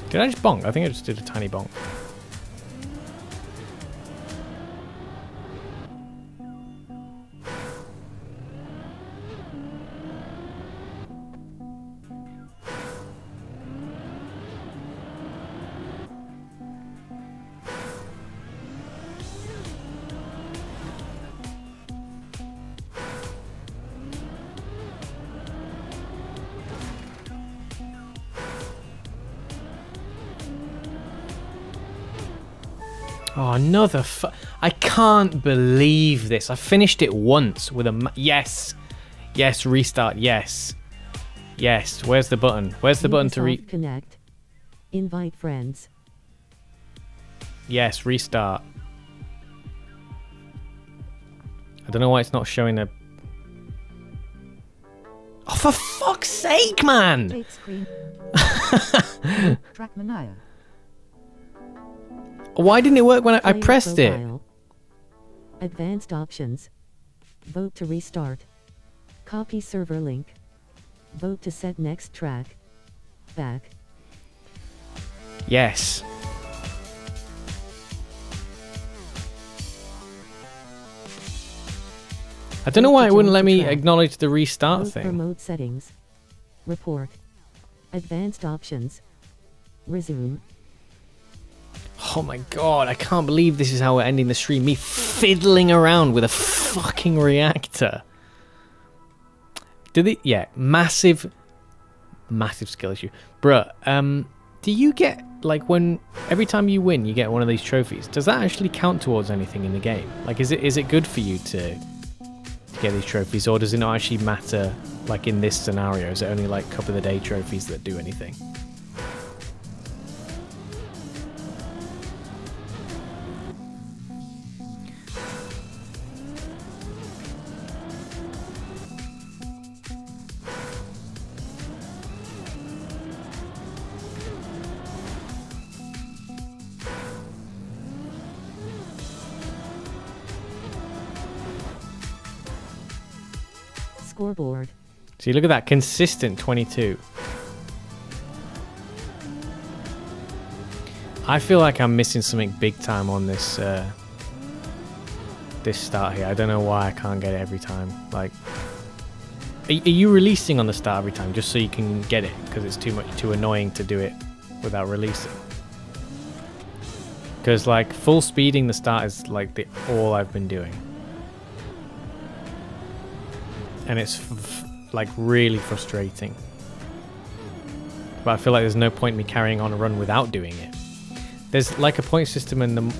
Did I just bonk? I think I just did a tiny bonk. Oh, another I can't believe this. I finished it once with a... Yes. Yes, restart. Yes. Yes. Where's the button? Where's the button to connect? Invite friends. Yes, restart. I don't know why it's not showing a... Oh, for fuck's sake, man! Take screen. Trackmania. Why didn't it work when I pressed profile. It? Advanced options. Vote to restart. Copy server link. Vote to set next track. Back. Yes. I don't know why it wouldn't let me acknowledge the restart thing. Remote settings. Report. Advanced options. Resume. Oh my god, I can't believe this is how we're ending the stream. Me fiddling around with a fucking reactor. Yeah, massive skill issue. Bruh, do you get, like, when every time you win, you get one of these trophies? Does that actually count towards anything in the game? Like, is it good for you to get these trophies, or does it not actually matter, like in this scenario? Is it only like cup of the day trophies that do anything? Scoreboard. See, look at that. Consistent 22. I feel like I'm missing something big time on this this start here. I don't know why I can't get it every time. Like, are you releasing on the start every time just so you can get it? Because it's too annoying to do it without releasing. Because like full speeding the start is like all I've been doing, and it's like really frustrating. But I feel like there's no point in me carrying on a run without doing it. There's like a point system, and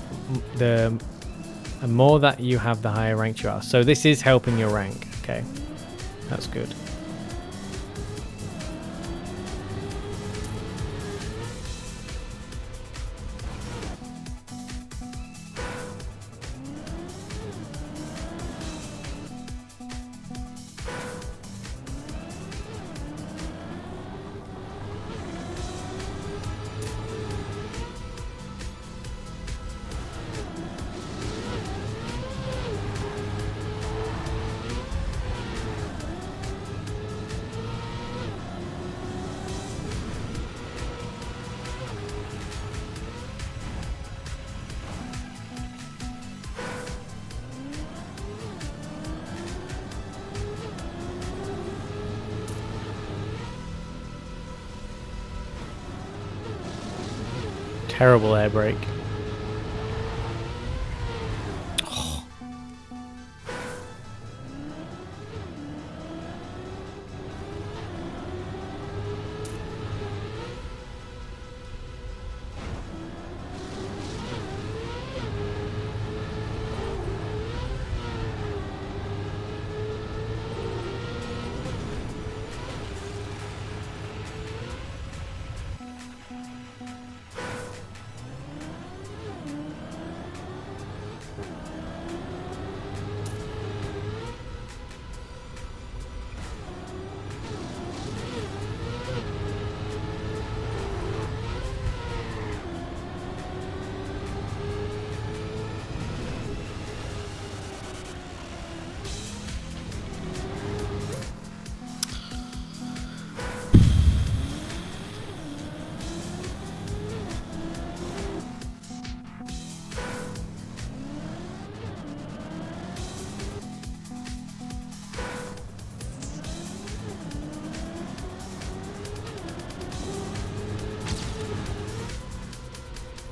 the more that you have, the higher ranked you are. So this is helping your rank. Okay, that's good. Terrible air brake. Oh.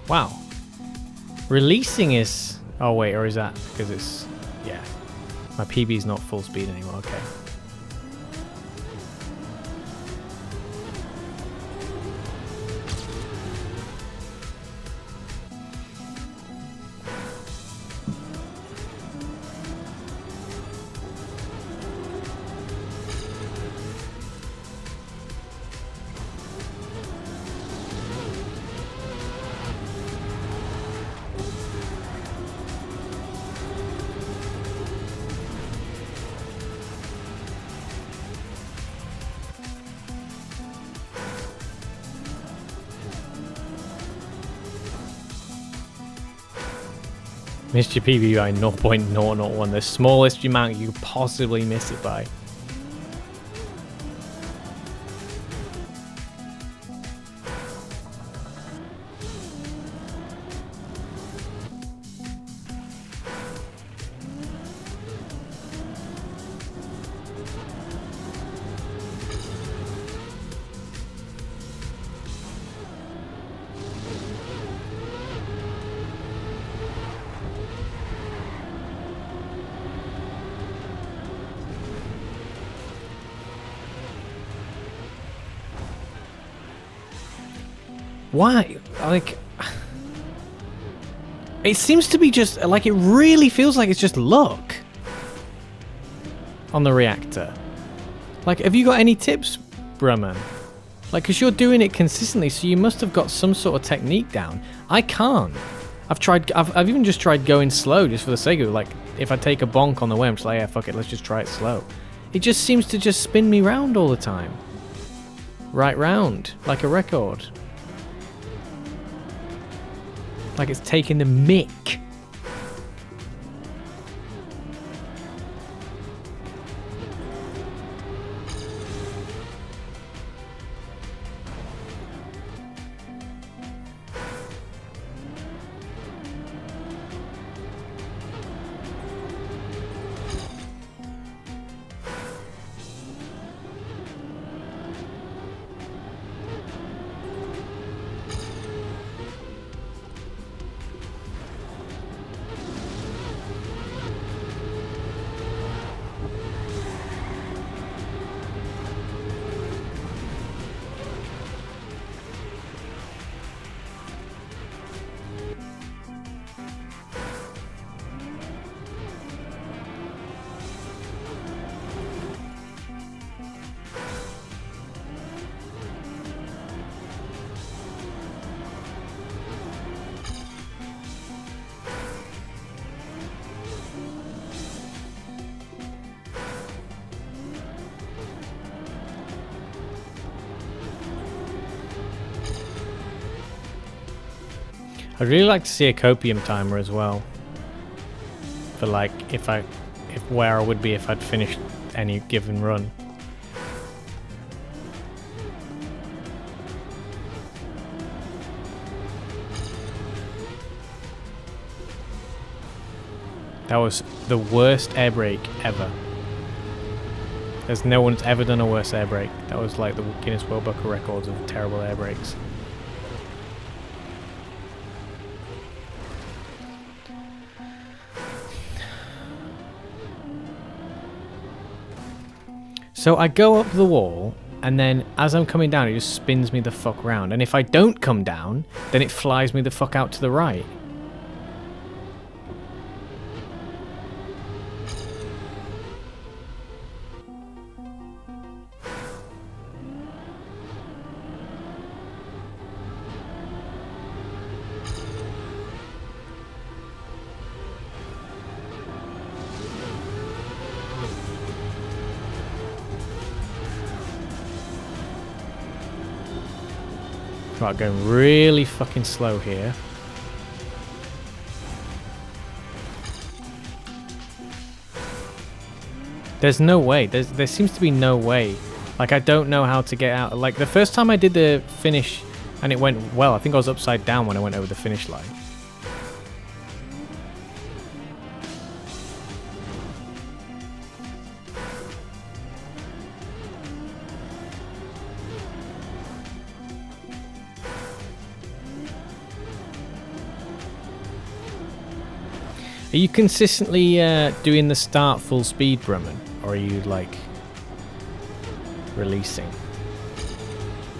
Wow. Releasing is... Oh, wait, or is that because it's... Yeah. My PB's not full speed anymore. Okay. Missed your PB by 0.001, the smallest amount you could possibly miss it by. Why? Like, it seems to be just, like, it really feels like it's just luck on the reactor. Like, have you got any tips, Brahman? Like, because you're doing it consistently, so you must have got some sort of technique down. I can't. I've even just tried going slow just for the sake of it. Like, if I take a bonk on the way, I'm just like, yeah, fuck it, let's just try it slow. It just seems to just spin me round all the time. Right round, like a record. Like it's taking the mick. I'd really like to see a copium timer as well. For like, where I would be if I'd finished any given run. That was the worst air brake ever. There's no one's ever done a worse air brake. That was like the Guinness World Book of Records of terrible air brakes. So I go up the wall, and then as I'm coming down, it just spins me the fuck round. And if I don't come down, then it flies me the fuck out to the right. Right, going really fucking slow here. There's no way. There seems to be no way. Like, I don't know how to get out. Like, the first time I did the finish and it went well, I think I was upside down when I went over the finish line. Are you consistently doing the start full speed, Brumman? Or are you, like, releasing?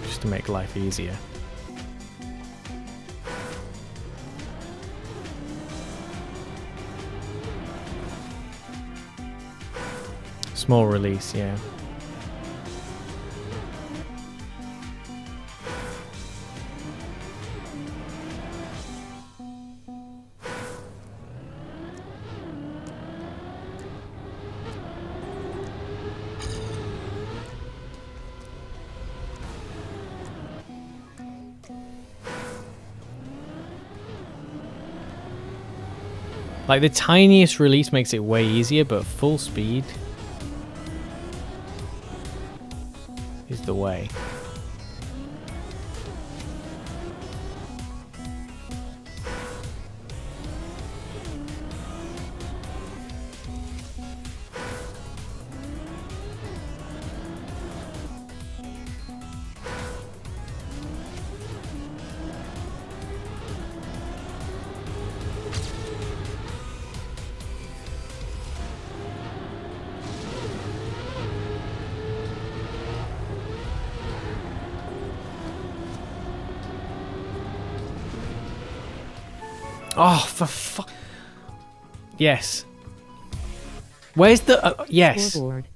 Just to make life easier. Small release, yeah. Like, the tiniest release makes it way easier, but full speed is the way. Oh, for fuck. Yes. Where's the... yes. Scoreboard.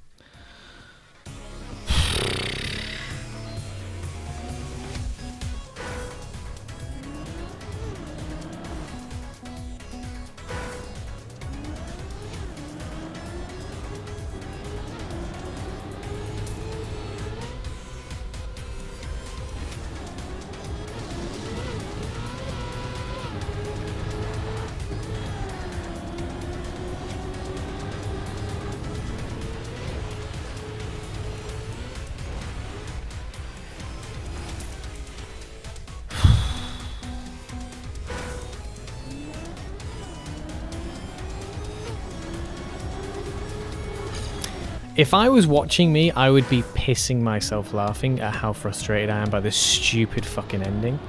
If I was watching me, I would be pissing myself laughing at how frustrated I am by this stupid fucking ending.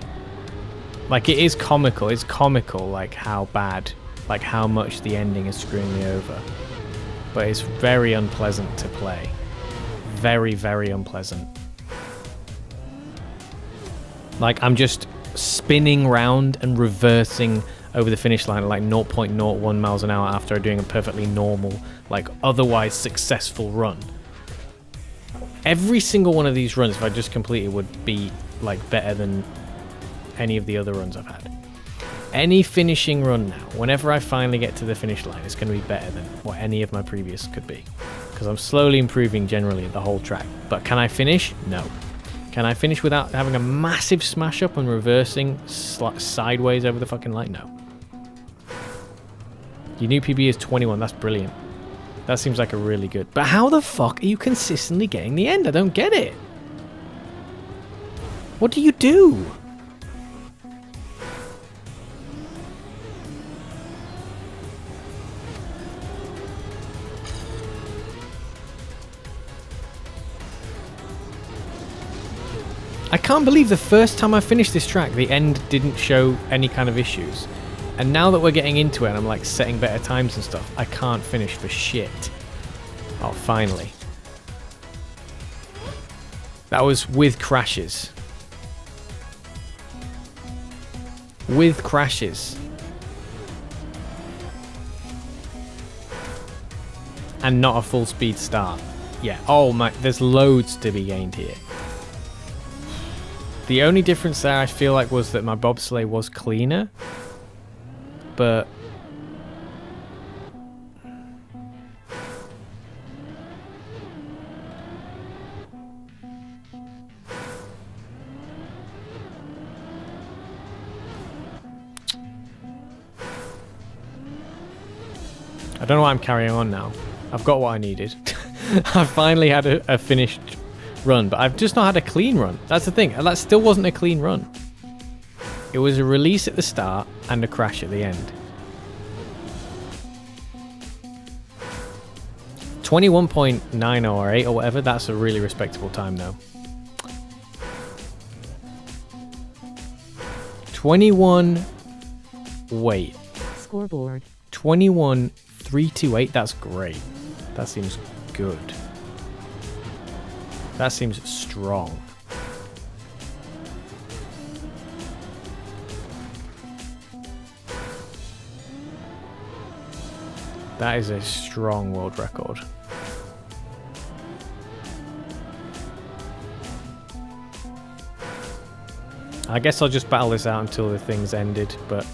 Like, it is comical. It's comical, like, how bad, like, how much the ending is screwing me over. But it's very unpleasant to play. Very, very unpleasant. Like, I'm just spinning round and reversing over the finish line at like 0.01 miles an hour after doing a perfectly normal, like, otherwise successful run. Every single one of these runs, if I just completed, would be like better than any of the other runs I've had. Any finishing run now, whenever I finally get to the finish line, it's going to be better than what any of my previous could be. Because I'm slowly improving generally the whole track. But can I finish? No. Can I finish without having a massive smash up and reversing sideways over the fucking light? No. Your new PB is 21. That's brilliant. That seems like a really good... But how the fuck are you consistently getting the end? I don't get it. What do you do? I can't believe the first time I finished this track, the end didn't show any kind of issues. And now that we're getting into it and I'm like setting better times and stuff, I can't finish for shit. Oh, finally. That was with crashes. With crashes. And not a full speed start. Yeah, oh my, there's loads to be gained here. The only difference there I feel like was that my bobsleigh was cleaner. But I don't know why I'm carrying on now. I've got what I needed. I finally had a finished run, but I've just not had a clean run. That's the thing. That still wasn't a clean run. It was a release at the start and a crash at the end. 21.90 or 8 or whatever, that's a really respectable time though. 21... Wait. Scoreboard. 21.328, that's great. That seems good. That seems strong. That is a strong world record. I guess I'll just battle this out until the thing's ended, but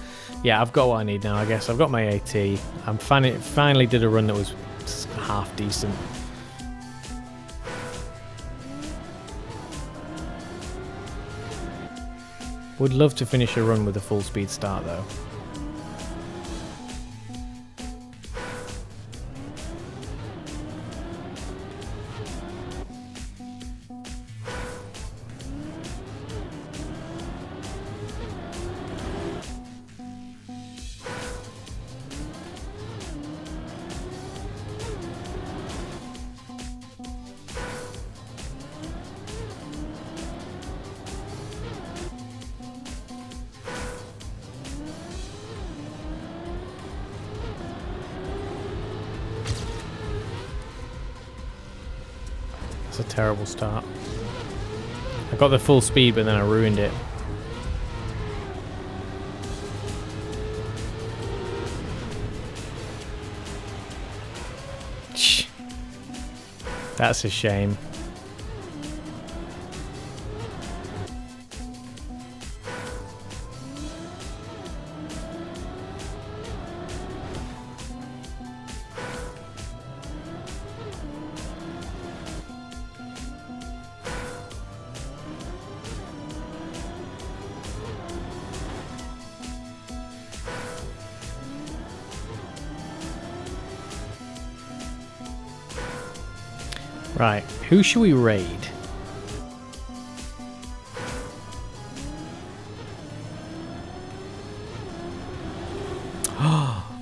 yeah, I've got what I need now, I guess. I've got my AT. I'm finally did a run that was half decent. Would love to finish a run with a full speed start though. It's a terrible start. I got the full speed, but then I ruined it. That's a shame. Right, who should we raid?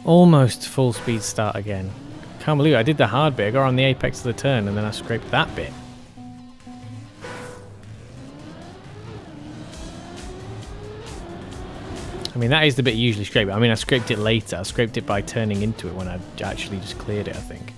Almost full speed start again. Can't believe it. I did the hard bit. I got on the apex of the turn and then I scraped that bit. I mean, that is the bit you usually scrape. I mean, I scraped it later. I scraped it by turning into it when I actually just cleared it, I think.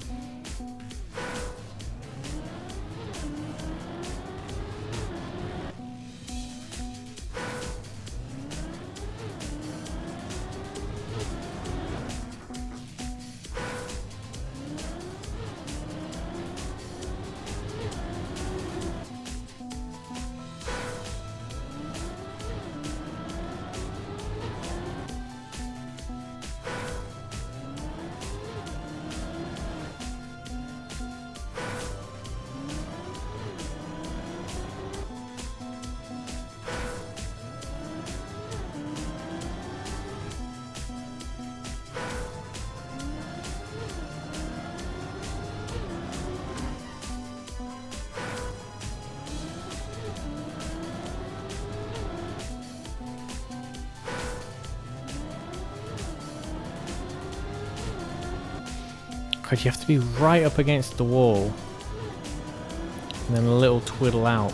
God, you have to be right up against the wall. And then a little twiddle out.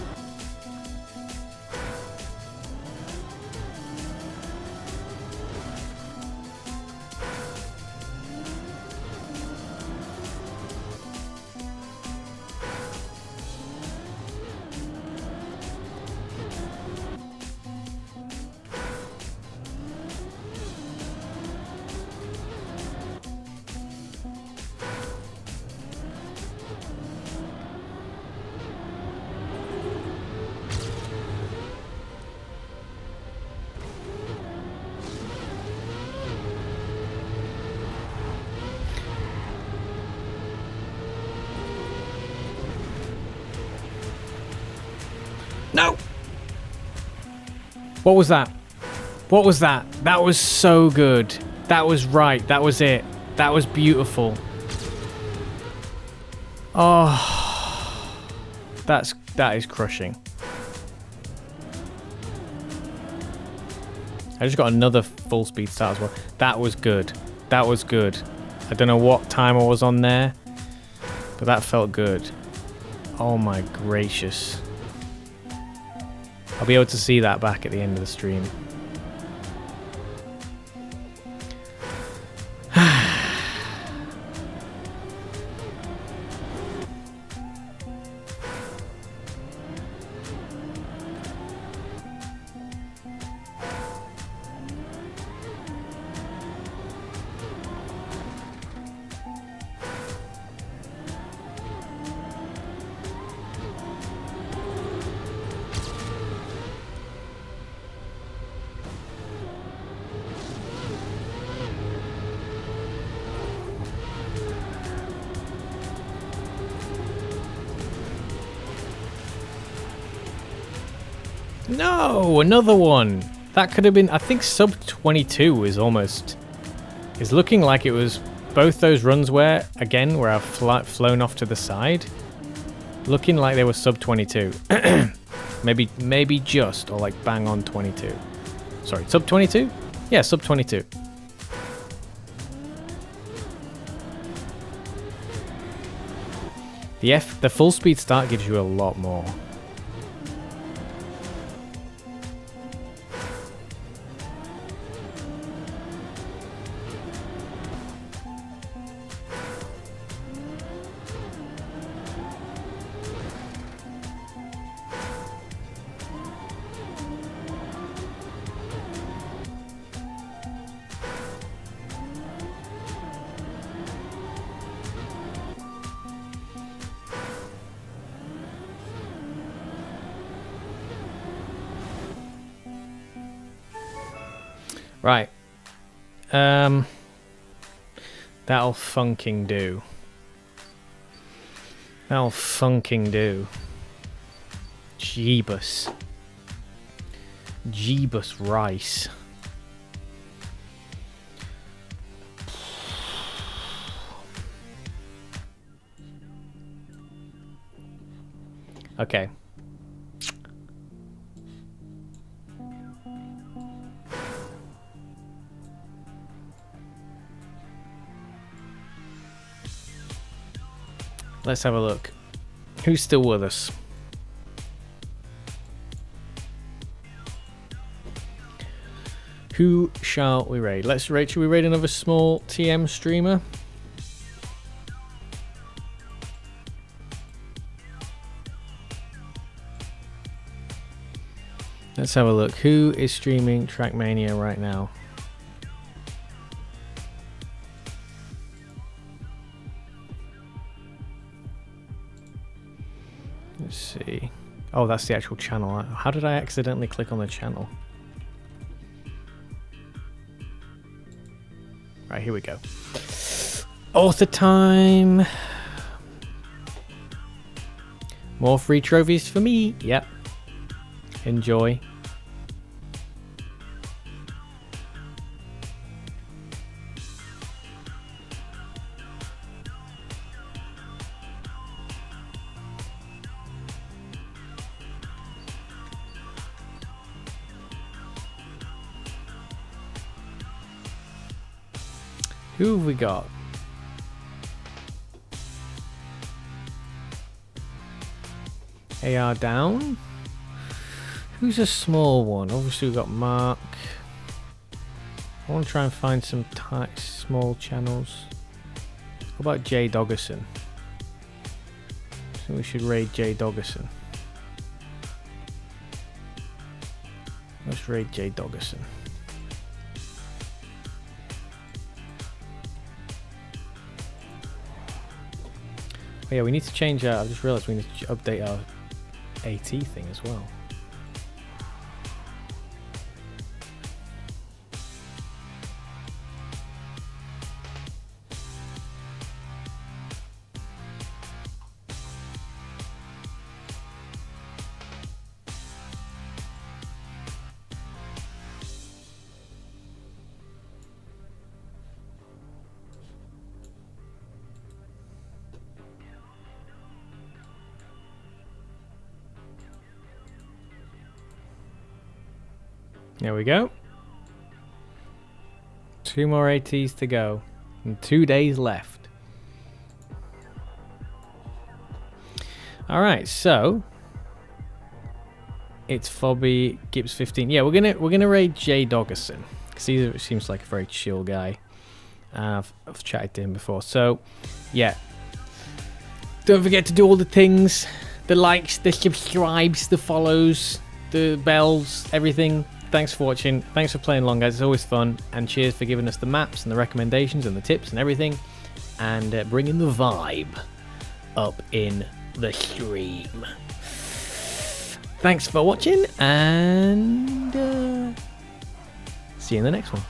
No! What was that? What was that? That was so good. That was right. That was it. That was beautiful. Oh, that is crushing. I just got another full speed start as well. That was good. That was good. I don't know what time I was on there, but that felt good. Oh my gracious. I'll be able to see that back at the end of the stream. No, another one. That could have been, I think sub 22 is almost, is looking like it was both those runs where, again, where I've flown off to the side, looking like they were sub 22. maybe just, or like bang on 22. Sorry, sub 22? Yeah, sub 22. The full speed start gives you a lot more. Right. That'll funking do. That'll funking do. Jeebus. Jeebus rice. Okay. Let's have a look. Who's still with us? Who shall we raid? Should we raid another small TM streamer? Let's have a look. Who is streaming Trackmania right now? Let's see. Oh, that's the actual channel. How did I accidentally click on the channel? Right, here we go. Author time. More free trophies for me. Yep. Enjoy. Who have we got? AR down. Who's a small one? Obviously we've got Mark. I want to try and find some tight, small channels. What about Jay Doggerson? I think we should raid Jay Doggerson. Let's raid Jay Doggerson. Oh yeah, we need to change our... I just realised we need to update our AT thing as well. There we go. 2 more ATs to go. And 2 days left. Alright, so it's Fobby Gibbs 15. Yeah, we're gonna raid Jay Doggerson. Because he seems like a very chill guy. I've chatted to him before. So yeah. Don't forget to do all the things. The likes, the subscribes, the follows, the bells, everything. Thanks for watching. Thanks for playing along, guys. It's always fun. And cheers for giving us the maps and the recommendations and the tips and everything. And bringing the vibe up in the stream. Thanks for watching. And see you in the next one.